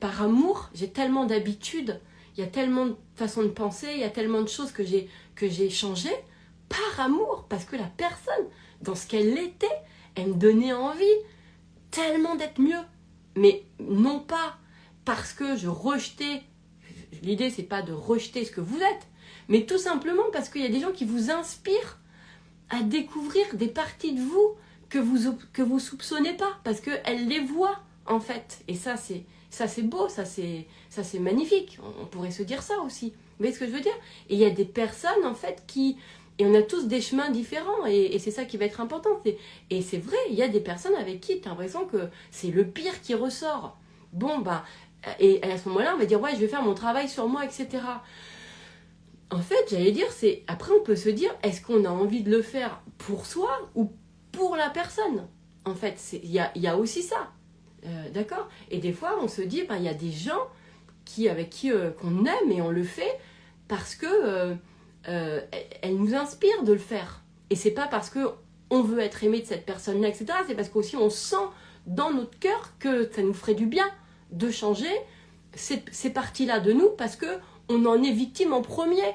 par amour, j'ai tellement d'habitudes, il y a tellement de façons de penser, il y a tellement de choses que j'ai changées par amour, parce que la personne, dans ce qu'elle était, elle me donnait envie tellement d'être mieux. Mais non pas parce que je rejetais, l'idée c'est pas de rejeter ce que vous êtes, mais tout simplement parce qu'il y a des gens qui vous inspirent à découvrir des parties de vous que vous soupçonnez pas, parce qu'elle les voit en fait. Et ça c'est beau, ça c'est magnifique. On pourrait se dire ça aussi. Vous voyez ce que je veux dire? Et il y a des personnes en fait et on a tous des chemins différents, et c'est ça qui va être important. Et c'est vrai, il y a des personnes avec qui tu as l'impression que c'est le pire qui ressort. Bon, et à ce moment-là, on va dire, ouais, je vais faire mon travail sur moi, etc. En fait, j'allais dire, après on peut se dire, est-ce qu'on a envie de le faire pour soi ou pour la personne? En fait, il y a aussi ça. D'accord? Et des fois, on se dit, il y a des gens avec qui qu'on aime, et on le fait parce que elle nous inspire de le faire. Et c'est pas parce que on veut être aimé de cette personne-là, etc. C'est parce qu'aussi on sent dans notre cœur que ça nous ferait du bien de changer ces parties-là de nous, parce que on en est victime en premier.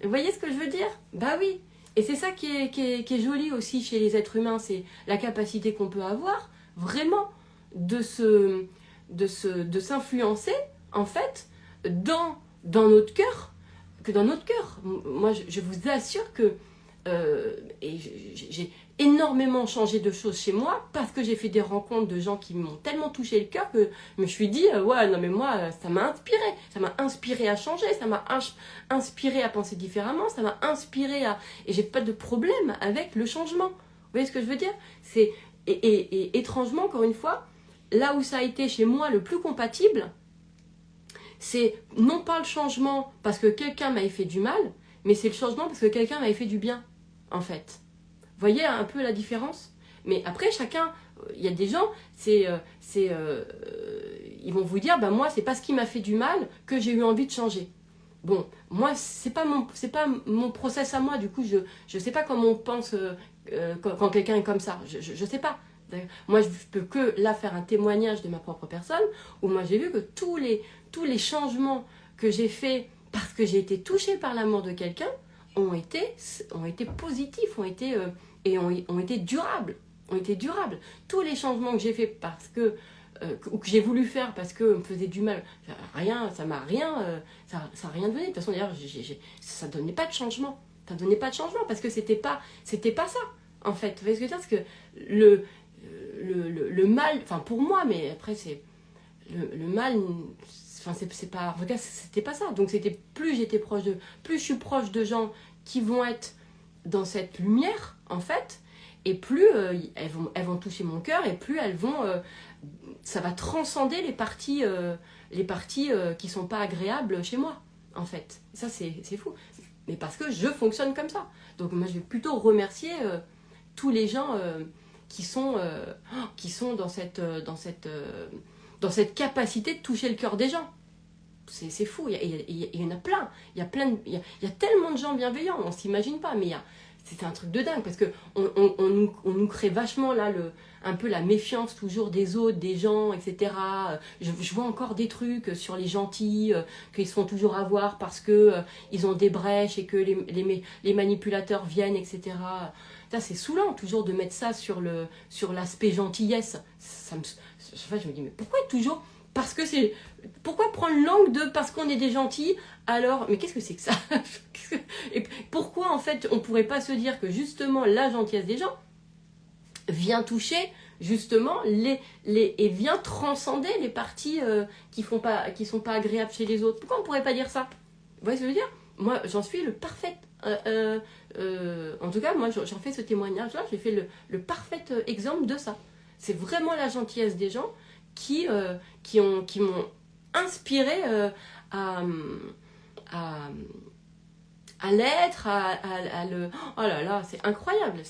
Vous voyez ce que je veux dire? Bah oui. Et c'est ça qui est joli aussi chez les êtres humains, c'est la capacité qu'on peut avoir vraiment de s'influencer en fait dans notre cœur, Moi, je vous assure que j'ai énormément changé de choses chez moi, parce que j'ai fait des rencontres de gens qui m'ont tellement touché le cœur que je me suis dit, ouais, non mais moi, ça m'a inspiré à changer, ça m'a inspiré à penser différemment, ça m'a inspiré à... Et j'ai pas de problème avec le changement. Vous voyez ce que je veux dire? Et étrangement, encore une fois, là où ça a été chez moi le plus compatible, c'est non pas le changement parce que quelqu'un m'avait fait du mal, mais c'est le changement parce que quelqu'un m'avait fait du bien, en fait. Vous voyez un peu la différence? Mais après, chacun, il y a des gens, ils vont vous dire, moi, c'est parce qu'il m'a fait du mal que j'ai eu envie de changer. Bon, moi, c'est pas mon process à moi, du coup, je sais pas comment on pense quand quelqu'un est comme ça, je sais pas. Moi, je peux que là faire un témoignage de ma propre personne, où moi j'ai vu que tous les changements que j'ai faits parce que j'ai été touchée par l'amour de quelqu'un ont été positifs, ont été durables. Tous les changements que j'ai faits ou que j'ai voulu faire parce que me faisait du mal, ça n'a rien donné. De toute façon, d'ailleurs, ça donnait pas de changement. Ça donnait pas de changement parce que c'était pas ça, en fait. Vous voyez ce que je veux dire? Parce que le mal, enfin pour moi, mais après c'est le mal, enfin c'est pas, regarde, c'était pas ça. Donc c'était plus je suis proche de gens qui vont être dans cette lumière, en fait, et plus elles vont toucher mon cœur, et plus ça va transcender les parties qui sont pas agréables chez moi, en fait. Et ça c'est fou, mais parce que je fonctionne comme ça. Donc moi je vais plutôt remercier tous les gens qui sont dans cette capacité de toucher le cœur des gens. C'est fou, il y en a plein. Il y a tellement de gens bienveillants, on ne s'imagine pas, mais c'est un truc de dingue, parce que on nous crée vachement là un peu la méfiance toujours des autres, des gens, etc. Je vois encore des trucs sur les gentils, qu'ils se font toujours avoir parce que ils ont des brèches et que les manipulateurs viennent, etc. Ça, c'est saoulant toujours de mettre ça sur l'aspect gentillesse. Enfin, je me dis, mais pourquoi toujours... Parce que c'est... Pourquoi prendre l'angle de parce qu'on est des gentils, alors... Mais qu'est-ce que c'est que ça? Et pourquoi, en fait, on pourrait pas se dire que, justement, la gentillesse des gens vient toucher, justement, et vient transcender les parties qui sont pas agréables chez les autres? Pourquoi on pourrait pas dire ça? Vous voyez ce que je veux dire? Moi, j'en suis le parfait... en tout cas, moi, j'en fais ce témoignage-là, j'ai fait le parfait exemple de ça. C'est vraiment la gentillesse des gens qui m'ont inspiré à l'être, à le... Oh là là, c'est incroyable.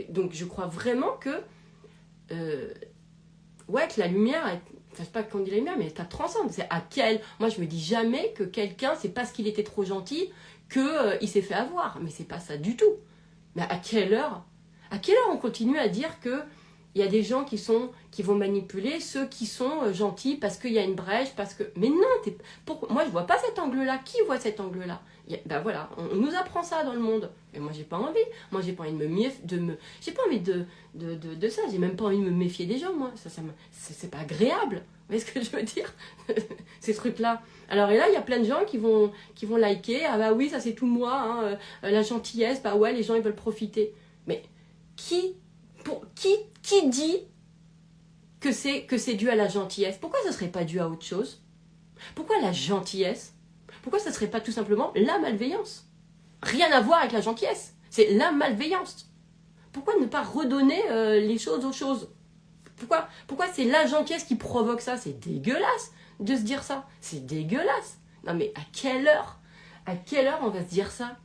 Donc je crois vraiment que ouais, que la lumière, enfin, je sais pas qu'on dit la lumière, mais ça transcende. C'est à quel... Moi, je me dis jamais que quelqu'un, c'est parce qu'il était trop gentil qu'il s'est fait avoir. Mais c'est pas ça du tout. Mais à quelle heure on continue à dire que il y a des gens qui vont manipuler ceux qui sont gentils parce qu'il y a une brèche, parce que... Mais non, moi je vois pas cet angle-là. Qui voit cet angle-là? Ben voilà, on nous apprend ça dans le monde. Mais moi j'ai pas envie. Moi j'ai pas envie de me méfier, j'ai pas envie de ça. J'ai même pas envie de me méfier des gens, moi. C'est pas agréable. Vous voyez ce que je veux dire? Ces trucs-là. Alors et là, il y a plein de gens qui vont liker. Ah bah oui, ça c'est tout moi, hein, la gentillesse, bah ouais, les gens ils veulent profiter. Mais qui dit que c'est dû à la gentillesse? Pourquoi ce serait pas dû à autre chose? Pourquoi la gentillesse? Pourquoi ce serait pas tout simplement la malveillance? Rien à voir avec la gentillesse, c'est la malveillance. Pourquoi ne pas redonner les choses aux choses? Pourquoi c'est la gentillesse qui provoque ça? C'est dégueulasse de se dire ça. C'est dégueulasse. Non mais à quelle heure on va se dire ça?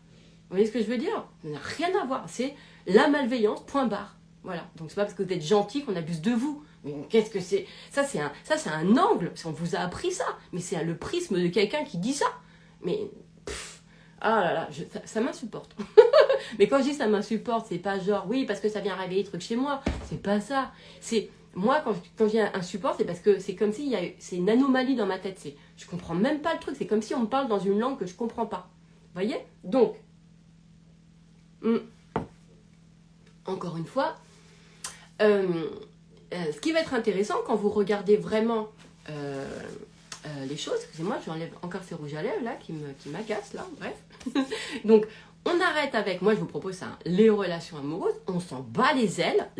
Vous voyez ce que je veux dire? Ça n'a rien à voir. C'est la malveillance, point barre. Voilà. Donc c'est pas parce que vous êtes gentil qu'on abuse de vous. Mais qu'est-ce que c'est? Ça c'est un angle. On vous a appris ça. Mais c'est le prisme de quelqu'un qui dit ça. Mais ah là là, ça m'insupporte. Mais quand je dis ça m'insupporte, c'est pas genre oui parce que ça vient réveiller des trucs chez moi. C'est pas ça. C'est moi quand j'ai un support, c'est parce que c'est comme si c'est une anomalie dans ma tête. Je comprends même pas le truc. C'est comme si on me parle dans une langue que je comprends pas. Vous voyez? Donc encore une fois, ce qui va être intéressant quand vous regardez vraiment les choses, excusez-moi, j'enlève encore ces rouges à lèvres là qui m'agacent là, bref. Donc on arrête avec, moi je vous propose ça, hein, les relations amoureuses, on s'en bat les ailes,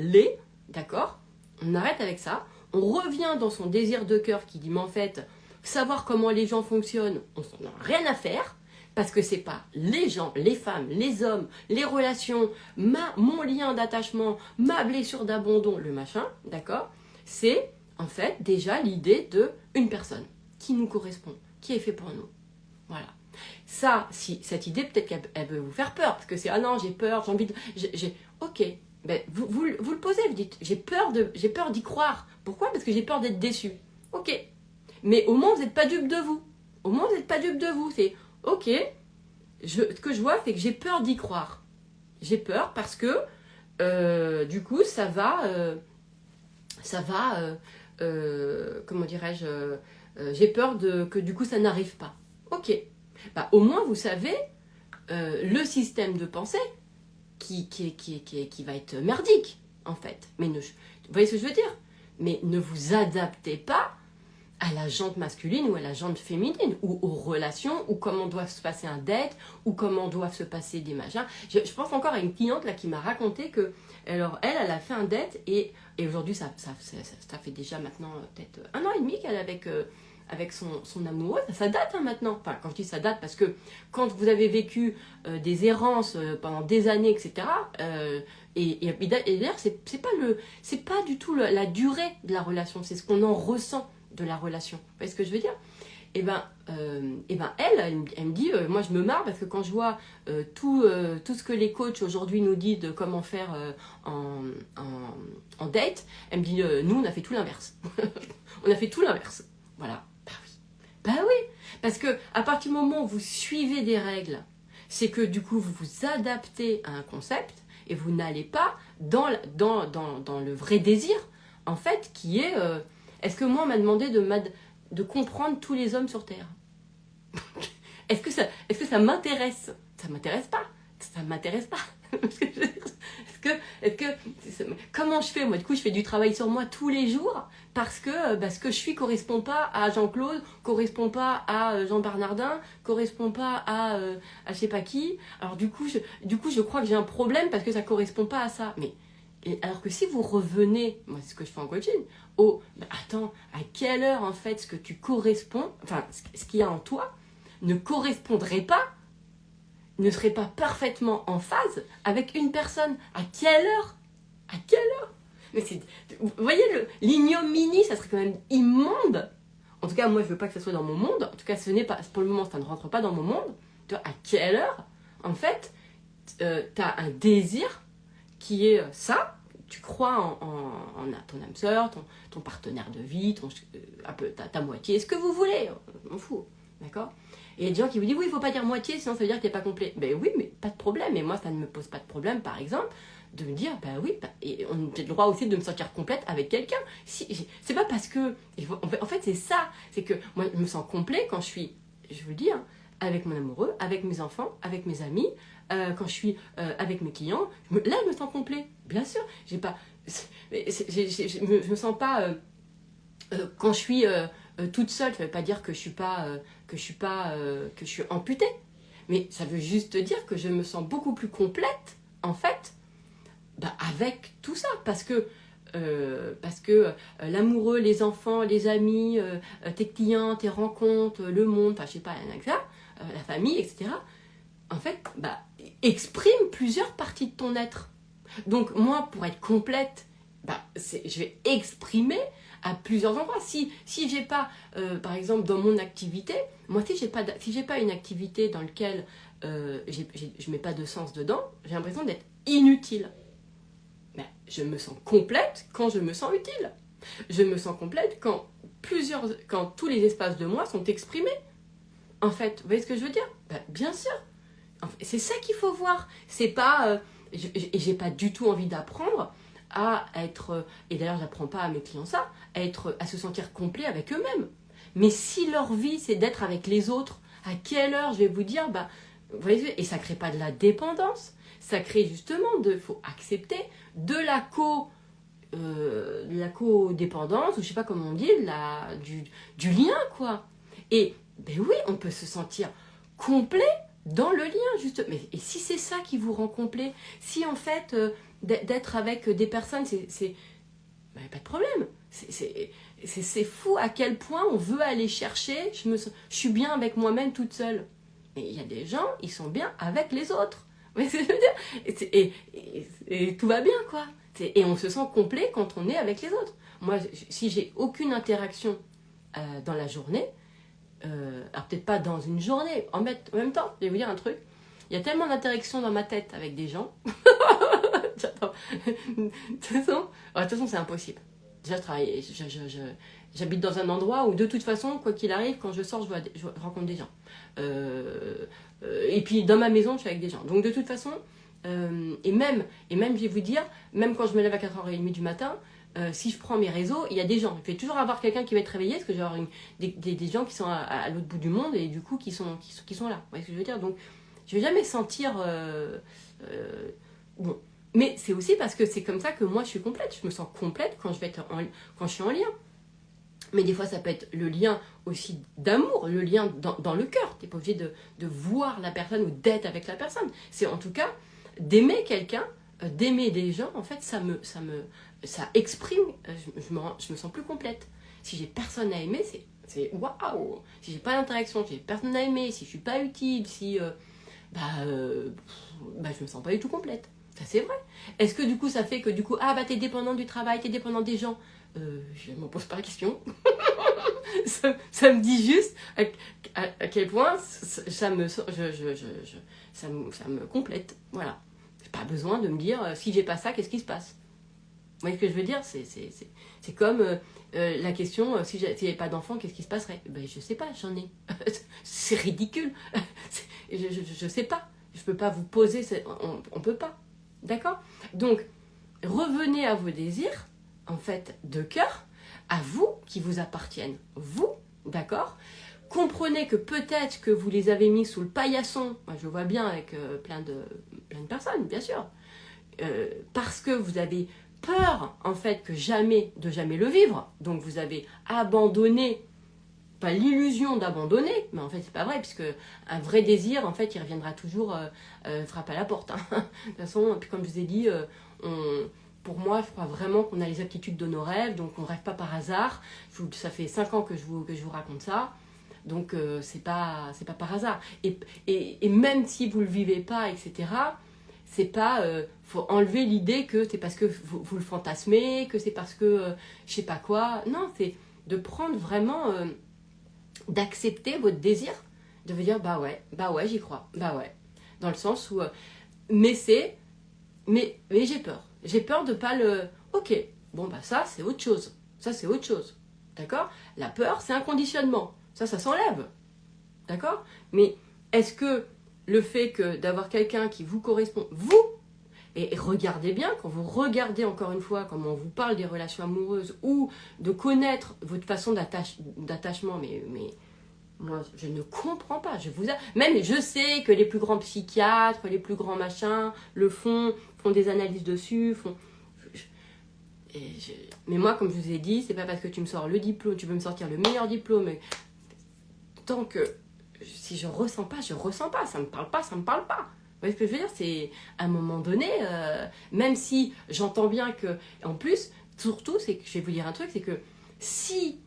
d'accord? On arrête avec ça, on revient dans son désir de cœur qui dit mais en fait, savoir comment les gens fonctionnent, on s'en a rien à faire. Parce que c'est pas les gens, les femmes, les hommes, les relations, mon lien d'attachement, ma blessure d'abandon, le machin, d'accord? C'est en fait déjà l'idée d'une personne qui nous correspond, qui est fait pour nous. Voilà. Ça, si cette idée, peut-être qu'elle peut vous faire peur, parce que c'est ah non, j'ai peur, j'ai envie de. Ok, ben, vous le posez, vous dites j'ai peur d'y croire. Pourquoi? Parce que j'ai peur d'être déçu. Ok. Mais au moins vous n'êtes pas dupe de vous. Au moins vous n'êtes pas dupe de vous. C'est ok, ce que je vois, c'est que j'ai peur d'y croire. J'ai peur parce que, du coup, ça va comment dirais-je, j'ai peur que du coup, ça n'arrive pas. Ok, bah, au moins, vous savez, le système de pensée qui va être merdique, en fait. Mais vous voyez ce que je veux dire? Mais ne vous adaptez pas à la jante masculine ou à la jante féminine, ou aux relations, ou comment doivent se passer un date, ou comment doivent se passer des machins. Je pense encore à une cliente là qui m'a raconté que, alors elle a fait un date, et aujourd'hui ça fait déjà maintenant peut-être 1 an et demi qu'elle est avec son amoureuse. Ça date hein, maintenant. Enfin, quand je dis ça date, parce que quand vous avez vécu des errances pendant des années, etc., et d'ailleurs, c'est pas du tout la durée de la relation, c'est ce qu'on en ressent de la relation. Vous voyez ce que je veux dire? Et ben elle me dit, moi je me marre parce que quand je vois tout ce que les coachs aujourd'hui nous disent de comment faire en date, elle me dit, nous on a fait tout l'inverse. On a fait tout l'inverse. Voilà. Bah oui, parce que à partir du moment où vous suivez des règles, c'est que du coup, vous vous adaptez à un concept et vous n'allez pas dans le vrai désir, en fait, qui est... est-ce que moi, on m'a demandé de comprendre tous les hommes sur Terre? Est-ce que ça m'intéresse? Ça m'intéresse pas. Ça m'intéresse pas. Comment je fais? Moi, du coup, je fais du travail sur moi tous les jours parce que ce que je suis correspond pas à Jean-Claude, correspond pas à Jean Bernardin, correspond pas à je sais pas qui. Alors du coup, je crois que j'ai un problème parce que ça correspond pas à ça. Mais alors que si vous revenez, moi c'est ce que je fais en coaching, attends, à quelle heure en fait ce que tu corresponds, enfin ce qu'il y a en toi ne correspondrait pas, ne serait pas parfaitement en phase avec une personne. À quelle heure? À quelle heure? Mais vous voyez, l'ignominie, ça serait quand même immonde. En tout cas, moi, je veux pas que ça soit dans mon monde. En tout cas, ce n'est pas, pour le moment, ça ne rentre pas dans mon monde. Tu vois, à quelle heure, en fait, tu as un désir qui est ça. Tu crois en ton âme sœur, ton partenaire de vie, un peu ta moitié, ce que vous voulez, on m'en fout. D'accord? Et il y a des gens qui vous disent oui, il ne faut pas dire moitié, sinon ça veut dire que tu n'es pas complet. Ben oui, mais pas de problème. Et moi, ça ne me pose pas de problème, par exemple, de me dire, ben oui, et on a le droit aussi de me sentir complète avec quelqu'un. C'est pas parce que... En fait, c'est ça. C'est que moi, je me sens complet quand je suis, je vous le dis, hein, avec mon amoureux, avec mes enfants, avec mes amis, quand je suis avec mes clients. Là, je me sens complet. Bien sûr, je me sens pas... quand je suis toute seule, ça ne veut pas dire que je suis amputée, mais ça veut juste dire que je me sens beaucoup plus complète en fait avec tout ça, parce que l'amoureux, les enfants, les amis, tes clients, tes rencontres, le monde, enfin je sais pas, la famille, etc. En fait, exprime plusieurs parties de ton être. Donc moi, pour être complète, je vais exprimer à plusieurs endroits. Si j'ai pas, par exemple, dans mon activité, moi si j'ai pas une activité dans laquelle je mets pas de sens dedans, j'ai l'impression d'être inutile. Mais je me sens complète quand je me sens utile. Je me sens complète quand tous les espaces de moi sont exprimés. En fait, vous voyez ce que je veux dire? Bien sûr. C'est ça qu'il faut voir. C'est pas... j'ai pas du tout envie d'apprendre à être, et d'ailleurs j'apprends pas à mes clients ça, à se sentir complet avec eux-mêmes. Mais si leur vie c'est d'être avec les autres, à quelle heure je vais vous dire, vous voyez, et ça crée pas de la dépendance, ça crée justement faut accepter de la codépendance, ou je sais pas comment on dit, du lien quoi. Et oui, on peut se sentir complet dans le lien, juste. Mais et si c'est ça qui vous rend complet, si en fait d'être avec des personnes, c'est pas de problème. C'est fou à quel point on veut aller chercher. Je suis bien avec moi-même toute seule. Mais il y a des gens, ils sont bien avec les autres. Mais je veux dire, et tout va bien quoi. Et on se sent complet quand on est avec les autres. Moi, si j'ai aucune interaction dans la journée. Alors peut-être pas dans une journée, en même temps, je vais vous dire un truc, il y a tellement d'interactions dans ma tête avec des gens, de toute façon c'est impossible. Déjà j'habite dans un endroit où de toute façon, quoi qu'il arrive, quand je sors, je rencontre des gens. Et puis dans ma maison, je suis avec des gens. Donc de toute façon, et même je vais vous dire, même quand je me lève à 4h30 du matin, si je prends mes réseaux, il y a des gens. Il va toujours avoir quelqu'un qui va être réveillé, parce que je vais avoir des gens qui sont à l'autre bout du monde et du coup qui sont là. Vous voyez ce que je veux dire? Donc je ne vais jamais sentir... bon. Mais c'est aussi parce que c'est comme ça que moi je suis complète. Je me sens complète quand je suis en lien. Mais des fois ça peut être le lien aussi d'amour, le lien dans le cœur. Tu n'es pas obligé de voir la personne ou d'être avec la personne. C'est en tout cas d'aimer quelqu'un, d'aimer des gens, en fait ça exprime, je me sens plus complète. Si j'ai personne à aimer, c'est waouh. Si j'ai pas d'interaction, si j'ai personne à aimer, si je suis pas utile, si je me sens pas du tout complète. Ça c'est vrai. Est-ce que du coup ça fait que du coup t'es dépendant du travail, t'es dépendant des gens? Je ne m'en pose pas la question. ça me dit juste à quel point ça me complète. Voilà. J'ai pas besoin de me dire si j'ai pas ça, qu'est-ce qui se passe? Vous voyez ce que je veux dire? C'est comme la question, si j'avais pas d'enfant, qu'est-ce qui se passerait? Je sais pas, j'en ai. C'est ridicule. Je sais pas. Je ne peux pas vous poser, on ne peut pas. D'accord? Donc, revenez à vos désirs, en fait, de cœur, à vous, qui vous appartiennent. Vous, d'accord? Comprenez que peut-être que vous les avez mis sous le paillasson. Moi, je vois bien avec plein de personnes, bien sûr. Parce que vous avez peur, en fait, de jamais le vivre. Donc, vous avez abandonné, pas l'illusion d'abandonner, mais en fait, c'est pas vrai, puisque un vrai désir, en fait, il reviendra toujours frapper à la porte. Hein. De toute façon, puis comme je vous ai dit, pour moi, je crois vraiment qu'on a les aptitudes de nos rêves, donc on ne rêve pas par hasard. Ça fait 5 ans que je vous raconte ça. Donc, c'est pas par hasard. Et même si vous ne le vivez pas, etc., c'est pas... faut enlever l'idée que c'est parce que vous le fantasmez, que c'est parce que je sais pas quoi. Non, c'est de prendre vraiment... d'accepter votre désir, de vous dire, bah ouais, j'y crois. Bah ouais. Dans le sens où... mais j'ai peur. J'ai peur de pas le... Ok, bon, bah ça, c'est autre chose. Ça, c'est autre chose. D'accord? La peur, c'est un conditionnement. Ça s'enlève. D'accord? Mais est-ce que le fait d'avoir quelqu'un qui vous correspond, vous, et regardez bien, quand vous regardez encore une fois comment on vous parle des relations amoureuses ou de connaître votre façon d'attachement, mais moi, je ne comprends pas. Même je sais que les plus grands psychiatres, les plus grands machins le font des analyses dessus, mais moi, comme je vous ai dit, c'est pas parce que tu me sors le diplôme, tu peux me sortir le meilleur diplôme, tant que si je ressens pas, ça me parle pas. Vous voyez ce que je veux dire? C'est à un moment donné, même si j'entends bien que, en plus, surtout, c'est que je vais vous dire un truc, c'est que si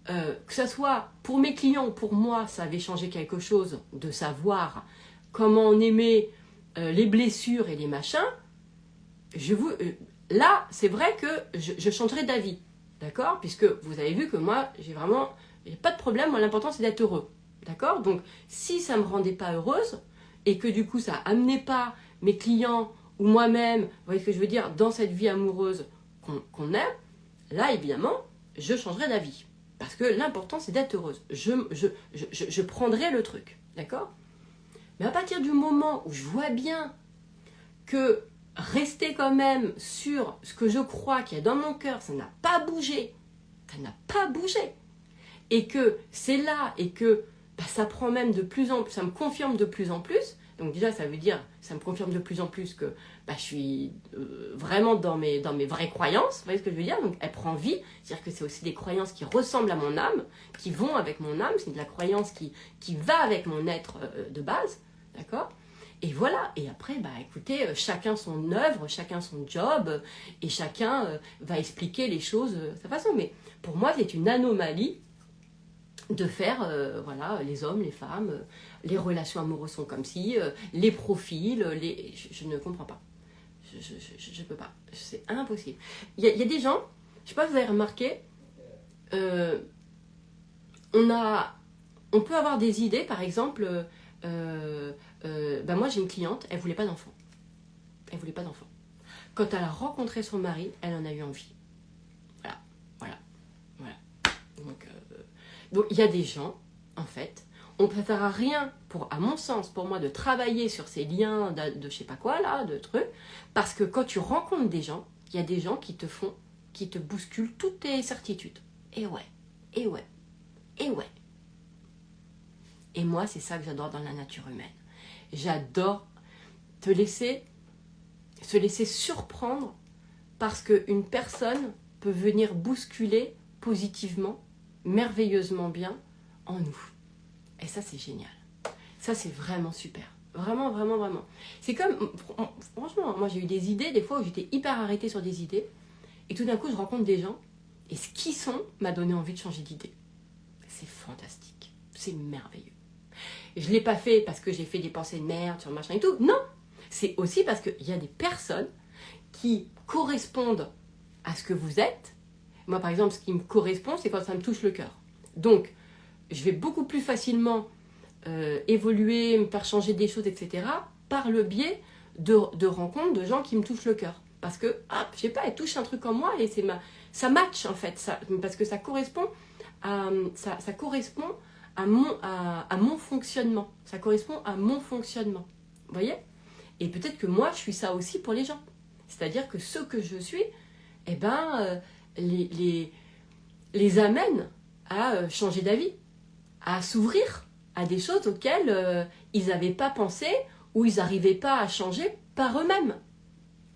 que ça soit pour mes clients ou pour moi, ça avait changé quelque chose de savoir comment on aimait les blessures et les machins, là, c'est vrai que je changerai d'avis, d'accord? Puisque vous avez vu que moi, j'ai pas de problème, moi l'important c'est d'être heureux, d'accord? Donc, si ça ne me rendait pas heureuse, et que du coup ça amenait pas mes clients ou moi-même, vous voyez ce que je veux dire, dans cette vie amoureuse qu'on aime, là évidemment, je changerai d'avis. Parce que l'important c'est d'être heureuse. Je prendrai le truc, d'accord? Mais à partir du moment où je vois bien que rester quand même sur ce que je crois qu'il y a dans mon cœur, ça n'a pas bougé, et que c'est là, et que ça prend même de plus en plus, ça me confirme de plus en plus, donc déjà ça veut dire, ça me confirme de plus en plus que je suis vraiment dans mes vraies croyances, vous voyez ce que je veux dire, donc elle prend vie, c'est-à-dire que c'est aussi des croyances qui ressemblent à mon âme, qui vont avec mon âme, c'est de la croyance qui va avec mon être de base, d'accord? Et voilà, et après, écoutez, chacun son œuvre, chacun son job, et chacun va expliquer les choses de sa façon. Mais pour moi, c'est une anomalie de faire, voilà, les hommes, les femmes, les relations amoureuses sont comme si, les profils, je ne comprends pas. Je peux pas, c'est impossible. Il y a des gens, je sais pas si vous avez remarqué, on peut avoir des idées, par exemple... moi j'ai une cliente, elle voulait pas d'enfant. Quand elle a rencontré son mari, elle en a eu envie. Voilà. Donc il y a des gens, en fait, on ne sert à rien à mon sens, pour moi, de travailler sur ces liens de je sais pas quoi là, de trucs, parce que quand tu rencontres des gens, il y a des gens qui te bousculent toutes tes certitudes. Et ouais. Et moi, c'est ça que j'adore dans la nature humaine. J'adore se laisser surprendre parce qu'une personne peut venir bousculer positivement, merveilleusement bien en nous. Et ça, c'est génial. Ça, c'est vraiment super. Vraiment. C'est comme, franchement, moi j'ai eu des idées, des fois où j'étais hyper arrêtée sur des idées, et tout d'un coup, je rencontre des gens, et ce qu'ils sont m'a donné envie de changer d'idée. C'est fantastique. C'est merveilleux. Je ne l'ai pas fait parce que j'ai fait des pensées de merde sur machin et tout. Non, c'est aussi parce qu'il y a des personnes qui correspondent à ce que vous êtes. Moi, par exemple, ce qui me correspond, c'est quand ça me touche le cœur. Donc, je vais beaucoup plus facilement évoluer, me faire changer des choses, etc. par le biais de rencontres de gens qui me touchent le cœur. Parce que, je sais pas, elles touchent un truc en moi et ça match en fait. Parce que ça correspond à mon fonctionnement. Ça correspond à mon fonctionnement. Vous voyez? Et peut-être que moi, je suis ça aussi pour les gens. C'est-à-dire que ce que je suis, eh ben, les amène à changer d'avis, à s'ouvrir à des choses auxquelles ils n'avaient pas pensé ou ils n'arrivaient pas à changer par eux-mêmes.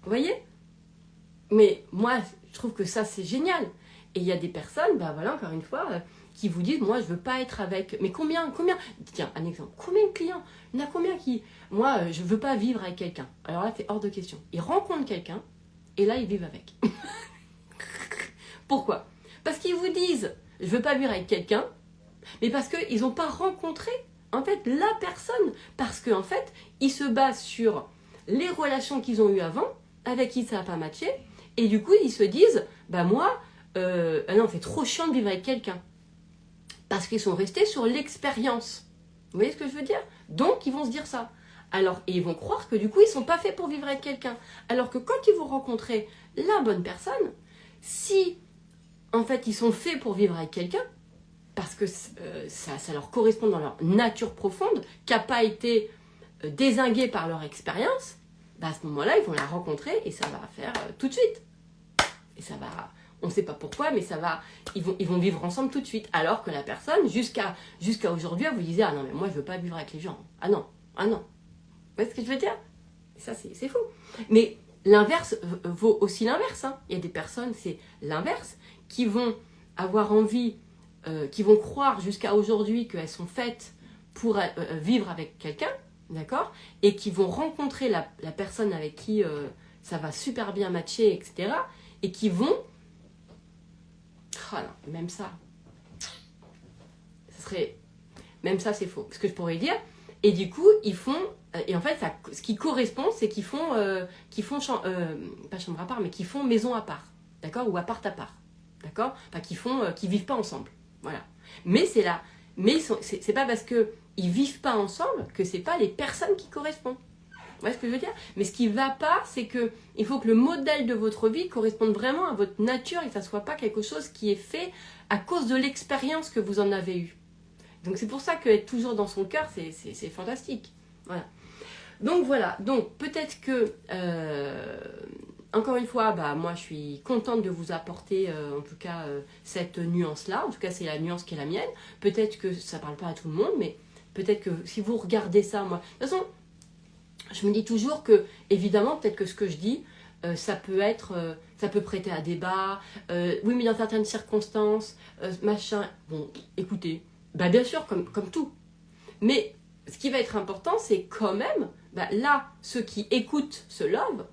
Vous voyez? Mais moi, je trouve que ça, c'est génial. Et il y a des personnes, ben voilà, encore une fois, qui vous disent, moi, je veux pas être avec... Mais combien, tiens, un exemple. Combien de clients? Il y en a combien qui... Moi, je veux pas vivre avec quelqu'un. Alors là, c'est hors de question. Ils rencontrent quelqu'un, et là, ils vivent avec. Pourquoi? Parce qu'ils vous disent, je veux pas vivre avec quelqu'un, mais parce qu'ils n'ont pas rencontré, en fait, la personne. Parce qu'en fait, ils se basent sur les relations qu'ils ont eues avant, avec qui ça n'a pas matché, et du coup, ils se disent, bah moi, non, c'est trop chiant de vivre avec quelqu'un. Parce qu'ils sont restés sur l'expérience. Vous voyez ce que je veux dire? Donc, ils vont se dire ça. Alors, et ils vont croire que du coup, ils ne sont pas faits pour vivre avec quelqu'un. Alors que quand ils vont rencontrer la bonne personne, si, en fait, ils sont faits pour vivre avec quelqu'un, parce que ça leur correspond dans leur nature profonde, qui n'a pas été dézinguée par leur expérience, bah à ce moment-là, ils vont la rencontrer et ça va faire tout de suite. Et ça va, on ne sait pas pourquoi, mais ça va, ils vont vivre ensemble tout de suite. Alors que la personne, jusqu'à aujourd'hui, elle vous disait, ah non, mais moi, je ne veux pas vivre avec les gens. Ah non, ah non. Vous voyez ce que je veux dire? Ça, c'est fou. Mais l'inverse vaut aussi l'inverse. Hein. Il y a des personnes, c'est l'inverse, qui vont avoir envie, qui vont croire jusqu'à aujourd'hui qu'elles sont faites pour vivre avec quelqu'un, d'accord? Et qui vont rencontrer la personne avec qui ça va super bien matcher, etc. Et qui vont... Ah non, même ça. Ce serait... Même ça, c'est faux. Ce que je pourrais dire. Et du coup, ils font... Et en fait, ça, ce qui correspond, c'est qu'ils font... pas chambre à part, mais qu'ils font maison à part. D'accord? Ou appart à part. D'accord? Enfin, qui vivent pas ensemble. Voilà. Mais c'est là. Mais c'est pas parce qu'ils vivent pas ensemble que c'est pas les personnes qui correspondent. Vous voyez ce que je veux dire? Mais ce qui ne va pas, c'est que il faut que le modèle de votre vie corresponde vraiment à votre nature et que ça ne soit pas quelque chose qui est fait à cause de l'expérience que vous en avez eue. Donc c'est pour ça qu'être toujours dans son cœur, c'est fantastique. Voilà. Donc voilà. Donc peut-être que, encore une fois, bah, moi je suis contente de vous apporter en tout cas cette nuance-là. En tout cas, c'est la nuance qui est la mienne. Peut-être que ça ne parle pas à tout le monde, mais peut-être que si vous regardez ça, moi... De toute façon, je me dis toujours que, évidemment, peut-être que ce que je dis, ça peut prêter à débat. Oui, mais dans certaines circonstances, machin. Bon, écoutez, bah bien sûr, comme tout. Mais ce qui va être important, c'est quand même, bah, là, ceux qui écoutent ce love,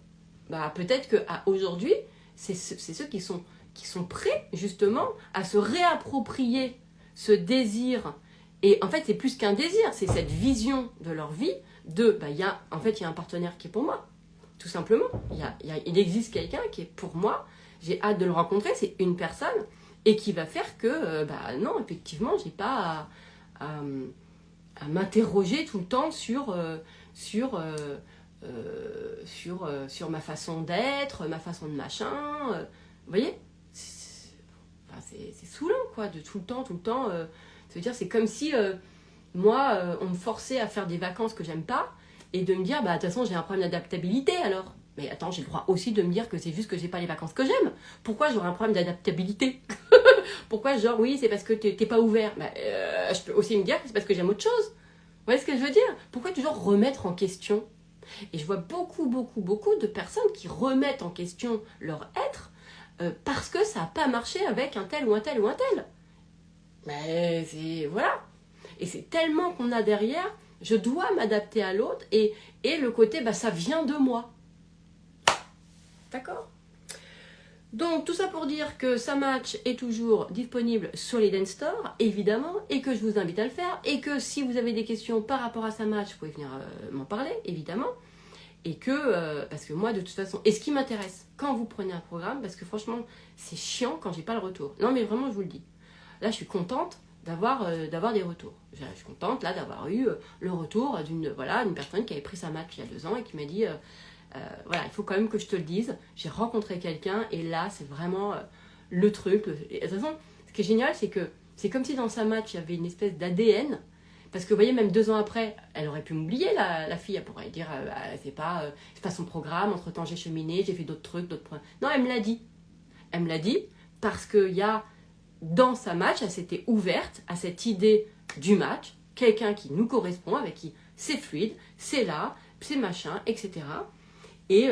bah peut-être qu'aujourd'hui, c'est ceux qui sont prêts, justement, à se réapproprier ce désir. Et en fait, c'est plus qu'un désir, c'est cette vision de leur vie. Bah, il y a un partenaire qui est pour moi, tout simplement. Il existe quelqu'un qui est pour moi, j'ai hâte de le rencontrer, c'est une personne, et qui va faire que, bah non, effectivement, j'ai pas à m'interroger tout le temps sur ma façon d'être, ma façon de machin. Vous voyez, c'est saoulant, quoi, de tout le temps, ça veut dire, c'est comme si... moi, on me forçait à faire des vacances que j'aime pas et de me dire, bah de toute façon, j'ai un problème d'adaptabilité alors. Mais attends, j'ai le droit aussi de me dire que c'est juste que j'ai pas les vacances que j'aime. Pourquoi j'aurais un problème d'adaptabilité? Pourquoi, genre, oui, c'est parce que t'es pas ouvert? Bah, je peux aussi me dire que c'est parce que j'aime autre chose. Vous voyez ce que je veux dire? Pourquoi toujours remettre en question? Et je vois beaucoup de personnes qui remettent en question leur être parce que ça n'a pas marché avec un tel ou un tel ou un tel. Mais c'est... Voilà. Et c'est tellement qu'on a derrière, je dois m'adapter à l'autre et le côté, bah, ça vient de moi. D'accord? Donc, tout ça pour dire que Samatch est toujours disponible sur les Dance Store, évidemment, et que je vous invite à le faire, et que si vous avez des questions par rapport à Samatch, vous pouvez venir m'en parler, évidemment, et que, parce que moi, de toute façon, et ce qui m'intéresse, quand vous prenez un programme, parce que franchement, c'est chiant quand j'ai pas le retour. Non, mais vraiment, je vous le dis. Là, je suis contente d'avoir des retours. Je suis contente là d'avoir eu le retour d'une personne qui avait pris sa match il y a 2 ans et qui m'a dit voilà, il faut quand même que je te le dise, j'ai rencontré quelqu'un et là c'est vraiment le truc. Et de toute façon, ce qui est génial, c'est que c'est comme si dans sa match il y avait une espèce d'ADN, Parce que vous voyez, même 2 ans après, elle aurait pu m'oublier, la fille. Elle pourrait dire, c'est pas son programme, entre-temps j'ai cheminé, j'ai fait d'autres trucs, Non, elle me l'a dit. Elle me l'a dit parce qu'il y a, dans sa match, elle s'était ouverte à cette idée du match, quelqu'un qui nous correspond, avec qui c'est fluide, c'est là, c'est machin, etc. Et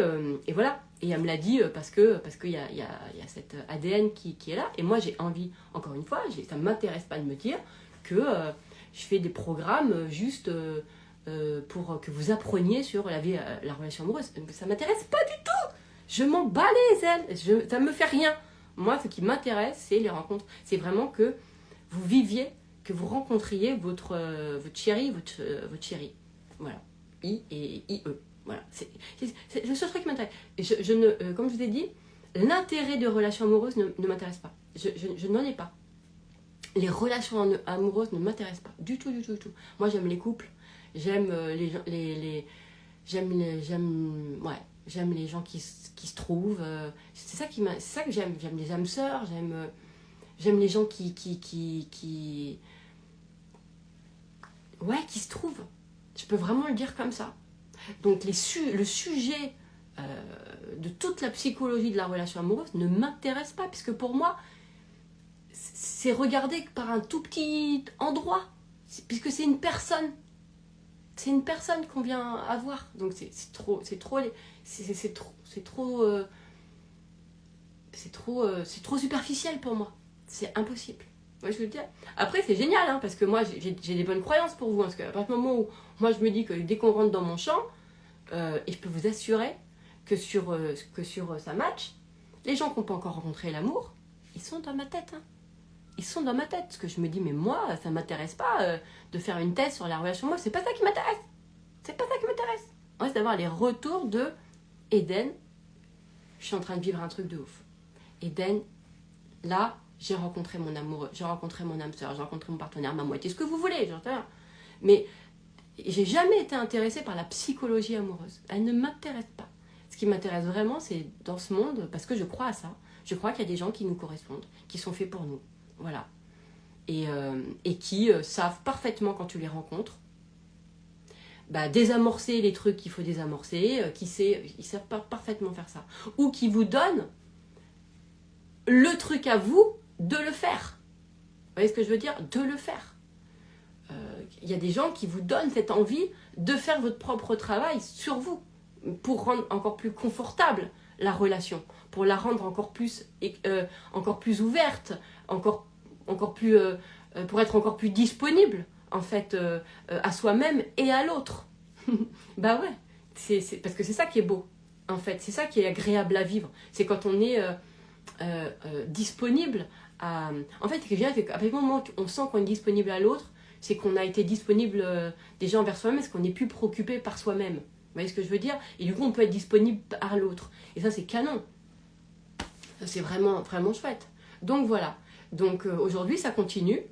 voilà. Et elle me l'a dit parce qu'il y a cet ADN qui est là. Et moi, j'ai envie, encore une fois, ça ne m'intéresse pas de me dire que je fais des programmes juste pour que vous appreniez sur la relation amoureuse. Ça ne m'intéresse pas du tout. Je m'en bats les ailes. Ça ne me fait rien. Moi, ce qui m'intéresse, c'est les rencontres. C'est vraiment que vous viviez, que vous rencontriez votre chéri, votre chérie. Voilà. I et IE. Voilà. C'est le seul truc qui m'intéresse. Comme je vous ai dit, l'intérêt de relations amoureuses ne m'intéresse pas. Je n'en ai pas. Les relations amoureuses ne m'intéressent pas. Du tout, du tout, du tout. Moi, j'aime les couples. J'aime j'aime les gens qui se trouvent. C'est ça que j'aime. J'aime les âmes sœurs. J'aime les gens qui se trouvent. Je peux vraiment le dire comme ça. Donc le sujet de toute la psychologie de la relation amoureuse ne m'intéresse pas, puisque pour moi, c'est regardé par un tout petit endroit, puisque c'est une personne. C'est une personne qu'on vient avoir. Donc c'est trop superficiel pour moi. C'est impossible. Moi, je veux dire. Après, c'est génial, hein, parce que moi, j'ai des bonnes croyances pour vous. Parce qu'à partir du moment où moi, je me dis que dès qu'on rentre dans mon champ, et je peux vous assurer que sur sa match, les gens qui n'ont pas encore rencontré l'amour, ils sont dans ma tête. Hein. Ils sont dans ma tête. Parce que je me dis, mais moi, ça ne m'intéresse pas de faire une thèse sur la relation. Moi, c'est pas ça qui m'intéresse. C'est pas ça qui m'intéresse. Moi, c'est d'avoir les retours de Eden. Je suis en train de vivre un truc de ouf. Eden, là, j'ai rencontré mon amoureux, j'ai rencontré mon âme sœur, j'ai rencontré mon partenaire, ma moitié, ce que vous voulez, j'entends. Mais j'ai jamais été intéressée par la psychologie amoureuse. Elle ne m'intéresse pas. Ce qui m'intéresse vraiment, c'est dans ce monde, parce que je crois à ça. Je crois qu'il y a des gens qui nous correspondent, qui sont faits pour nous. Voilà. Et qui savent parfaitement, quand tu les rencontres, désamorcer les trucs qu'il faut désamorcer, ils savent parfaitement faire ça. Ou qui vous donnent le truc à vous de le faire. Vous voyez ce que je veux dire? De le faire. Il y a des gens qui vous donnent cette envie de faire votre propre travail sur vous pour rendre encore plus confortable la relation, pour la rendre encore plus ouverte, encore plus, pour être encore plus disponible en fait à soi-même et à l'autre. Bah ouais, c'est parce que c'est ça qui est beau en fait, c'est ça qui est agréable à vivre. C'est quand on est disponible à... En fait, ce que je veux dire, c'est qu'à partir du moment où on sent qu'on est disponible à l'autre, c'est qu'on a été disponible déjà envers soi-même, parce qu'on n'est plus préoccupé par soi-même. Vous voyez ce que je veux dire? Et du coup, on peut être disponible à l'autre. Et ça, c'est canon. Ça, c'est vraiment, vraiment chouette. Donc voilà. Donc aujourd'hui, ça continue.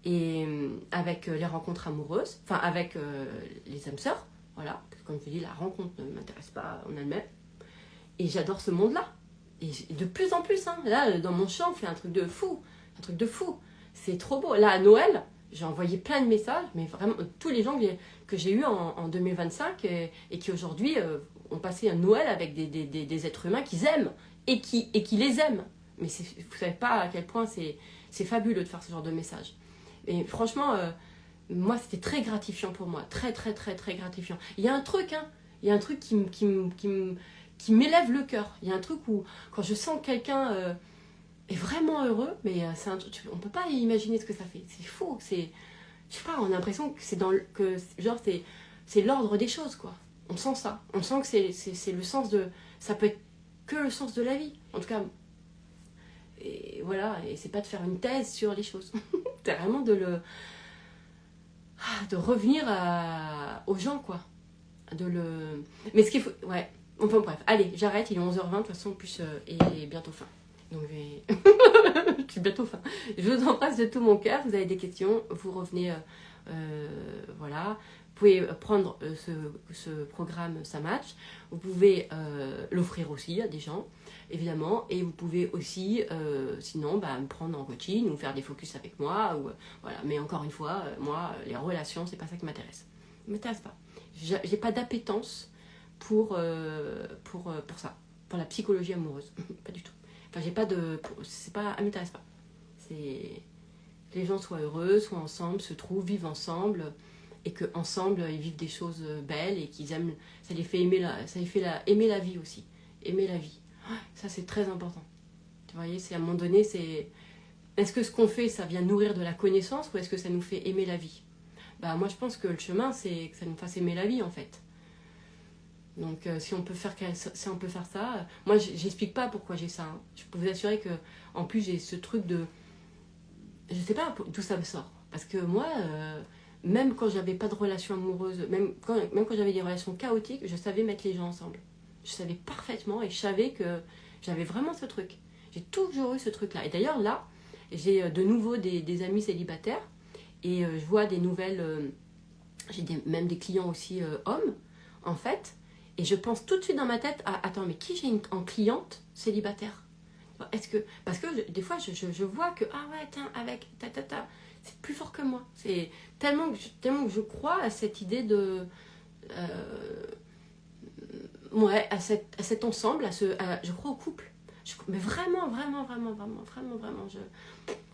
Et avec les rencontres amoureuses, enfin avec les âmes sœurs, voilà. Parce que comme je dis, la rencontre ne m'intéresse pas en elle-même. Et j'adore ce monde-là. Et de plus en plus, hein. Là, dans mon champ, on fait un truc de fou. Un truc de fou. C'est trop beau. Là, à Noël, j'ai envoyé plein de messages, mais vraiment, tous les gens que j'ai eus en 2025 et qui aujourd'hui ont passé un Noël avec des êtres humains qu'ils aiment et qui les aiment. Mais vous ne savez pas à quel point c'est fabuleux de faire ce genre de message. Et franchement, moi, c'était très gratifiant pour moi. Très, très, très, très gratifiant. Il y a un truc, hein. Il y a un truc qui m'élève le cœur. Il y a un truc où, quand je sens que quelqu'un est vraiment heureux, mais c'est on ne peut pas imaginer ce que ça fait. C'est fou. Je sais pas, on a l'impression que c'est l'ordre des choses, quoi. On sent ça. On sent que c'est le sens de... Ça peut être que le sens de la vie. En tout cas, et voilà. Et c'est pas de faire une thèse sur les choses. C'est vraiment de revenir aux gens, quoi. Mais ce qu'il faut... Ouais. Enfin bref, allez, j'arrête, il est 11h20, de toute façon, en plus, il est bientôt fin. Donc je suis bientôt fin. Je vous embrasse de tout mon cœur, vous avez des questions, vous revenez, voilà. pouvez prendre ce programme Ça Match, vous pouvez l'offrir aussi à des gens, évidemment, et vous pouvez aussi, sinon, me prendre en coaching ou faire des focus avec moi. Voilà. Mais encore une fois, moi, les relations, c'est pas ça qui m'intéresse. Ça m'intéresse pas. J'ai pas d'appétence pour ça, pour la psychologie amoureuse. Pas du tout. Enfin, j'ai pas de... C'est pas... Ça m'intéresse pas. C'est... Les gens soient heureux, soient ensemble, se trouvent, vivent ensemble, et qu'ensemble, ils vivent des choses belles et qu'ils aiment... Ça les fait aimer aimer la vie aussi. Aimer la vie. Ça, c'est très important. Vous voyez, c'est à un moment donné, c'est... Est-ce que ce qu'on fait, ça vient nourrir de la connaissance ou est-ce que ça nous fait aimer la vie ? Moi, je pense que le chemin, c'est que ça nous fasse aimer la vie, en fait. Donc, si on peut faire ça... moi, j'explique pas pourquoi j'ai ça. Hein. Je peux vous assurer que, en plus, j'ai ce truc de... Je sais pas d'où ça me sort. Parce que moi, même quand j'avais pas de relation amoureuse, même quand j'avais des relations chaotiques, je savais mettre les gens ensemble. Je savais parfaitement et je savais que j'avais vraiment ce truc. J'ai toujours eu ce truc-là. Et d'ailleurs, là, j'ai de nouveau des amis célibataires et je vois des nouvelles... j'ai même des clients aussi hommes, en fait. Et je pense tout de suite dans ma tête, attends, mais qui j'ai en cliente célibataire ? Parce que des fois, je vois que, ah ouais, tiens, avec c'est plus fort que moi. C'est tellement que je crois à cette idée de... à cet ensemble, je crois au couple. Mais vraiment.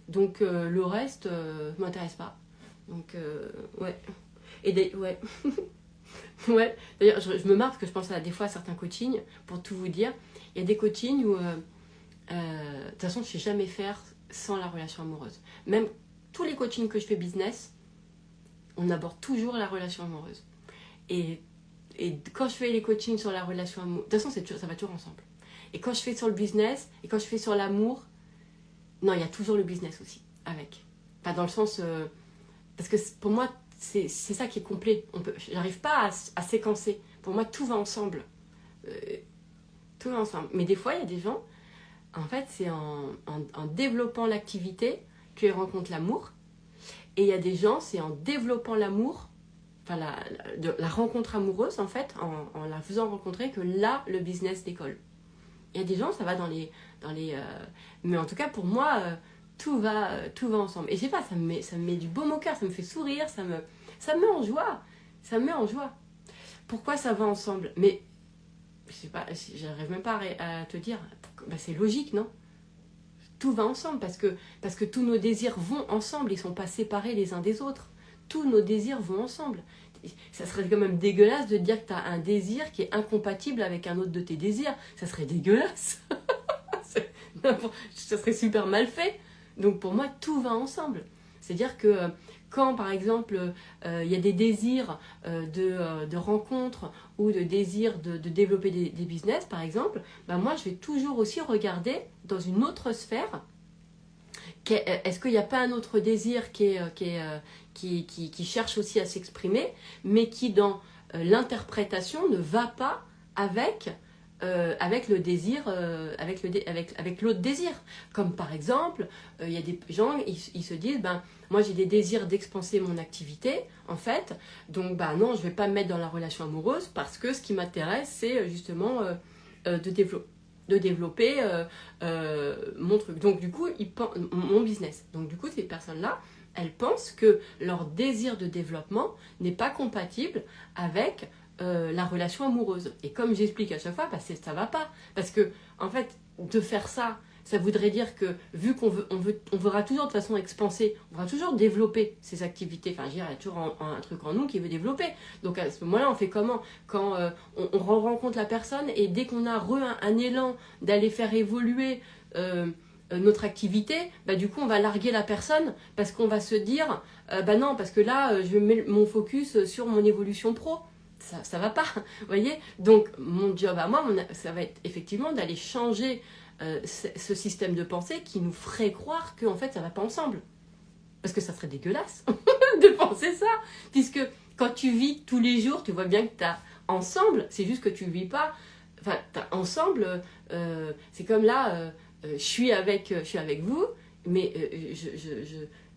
Donc, le reste ne m'intéresse pas. Donc, ouais. Ouais. Ouais. D'ailleurs, je me marre parce que je pense des fois à certains coachings, pour tout vous dire. Il y a des coachings où... de toute façon, je ne sais jamais faire sans la relation amoureuse. Même tous les coachings que je fais business, on aborde toujours la relation amoureuse. Et quand je fais les coachings sur la relation amoureuse, de toute façon, ça va toujours ensemble. Et quand je fais sur le business, et quand je fais sur l'amour, non, il y a toujours le business aussi, avec. Enfin, dans le sens... parce que pour moi, c'est ça qui est complet. J'arrive pas à séquencer. Pour moi, tout va ensemble. Tout va ensemble. Mais des fois, il y a des gens... En fait, c'est en développant l'activité qu'ils rencontrent l'amour. Et il y a des gens, c'est en développant l'amour, enfin la rencontre amoureuse, en fait, en la faisant rencontrer, que là, le business décolle. Il y a des gens, ça va dans les mais en tout cas, pour moi, tout va ensemble. Et je sais pas, ça me met du baume au cœur, ça me fait sourire, ça me met en joie. Ça me met en joie. Pourquoi ça va ensemble ? Mais je sais pas, j'arrive même pas à te dire. C'est logique, non ? Tout va ensemble parce que tous nos désirs vont ensemble, ils sont pas séparés les uns des autres. Tous nos désirs vont ensemble. Ça serait quand même dégueulasse de dire que tu as un désir qui est incompatible avec un autre de tes désirs. Ça serait dégueulasse. Ça serait super mal fait. Donc pour moi, tout va ensemble. C'est-à-dire que quand, par exemple, il y a des désirs de rencontre ou de désirs de développer des business, par exemple, moi, je vais toujours aussi regarder dans une autre sphère. Est-ce qu'il n'y a pas un autre désir qui cherche aussi à s'exprimer, mais qui, dans l'interprétation, ne va pas avec le désir, avec l'autre désir. Comme par exemple, il y a des gens, ils se disent, moi j'ai des désirs d'expanser mon activité, en fait, donc non, je ne vais pas me mettre dans la relation amoureuse parce que ce qui m'intéresse, c'est justement de développer mon truc. Donc du coup, mon business. Donc du coup, ces personnes-là, elles pensent que leur désir de développement n'est pas compatible avec la relation amoureuse. Et comme j'explique à chaque fois, ça va pas. Parce que, en fait, de faire ça, ça voudrait dire que, vu qu'on voudra toujours de façon expanser, on va toujours développer ces activités. Enfin, il y a toujours un truc en nous qui veut développer. Donc à ce moment-là, on fait comment ? Quand on rencontre la personne et dès qu'on a un élan d'aller faire évoluer notre activité, du coup on va larguer la personne parce qu'on va se dire non, parce que là je mets mon focus sur mon évolution pro. Ça va pas, vous voyez. Donc mon job à moi, ça va être effectivement d'aller changer ce système de pensée qui nous ferait croire qu'en fait ça va pas ensemble. Parce que ça serait dégueulasse de penser ça, puisque quand tu vis tous les jours, tu vois bien que tu as ensemble, c'est juste que tu vis pas, enfin t'as ensemble, c'est comme là, je suis avec vous, mais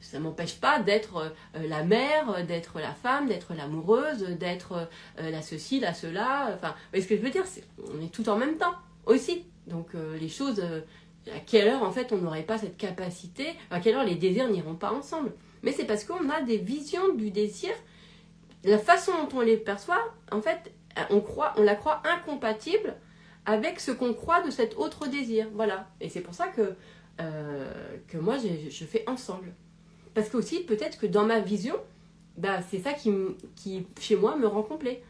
Ça m'empêche pas d'être la mère, d'être la femme, d'être l'amoureuse, d'être la ceci, la cela. Enfin, vous voyez ce que je veux dire, on est tout en même temps aussi. Donc les choses, à quelle heure en fait on n'aurait pas cette capacité, à quelle heure les désirs n'iront pas ensemble. Mais c'est parce qu'on a des visions du désir, la façon dont on les perçoit, en fait, on la croit incompatible avec ce qu'on croit de cet autre désir. Voilà. Et c'est pour ça que moi je fais ensemble. Parce que aussi, peut-être que dans ma vision, bah, c'est ça qui, chez moi, me rend complet.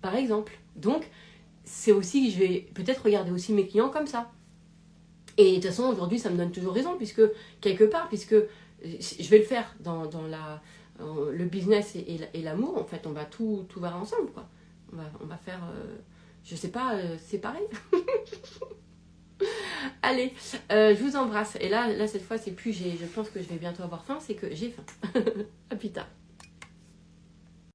Par exemple. Donc, c'est aussi que je vais peut-être regarder aussi mes clients comme ça. Et de toute façon, aujourd'hui, ça me donne toujours raison, puisque, quelque part, puisque je vais le faire dans le business et l'amour, en fait, on va tout voir ensemble, quoi. On va faire, je sais pas, séparer. Allez, je vous embrasse. Et là cette fois, c'est plus je pense que je vais bientôt avoir faim, c'est que j'ai faim. À plus tard.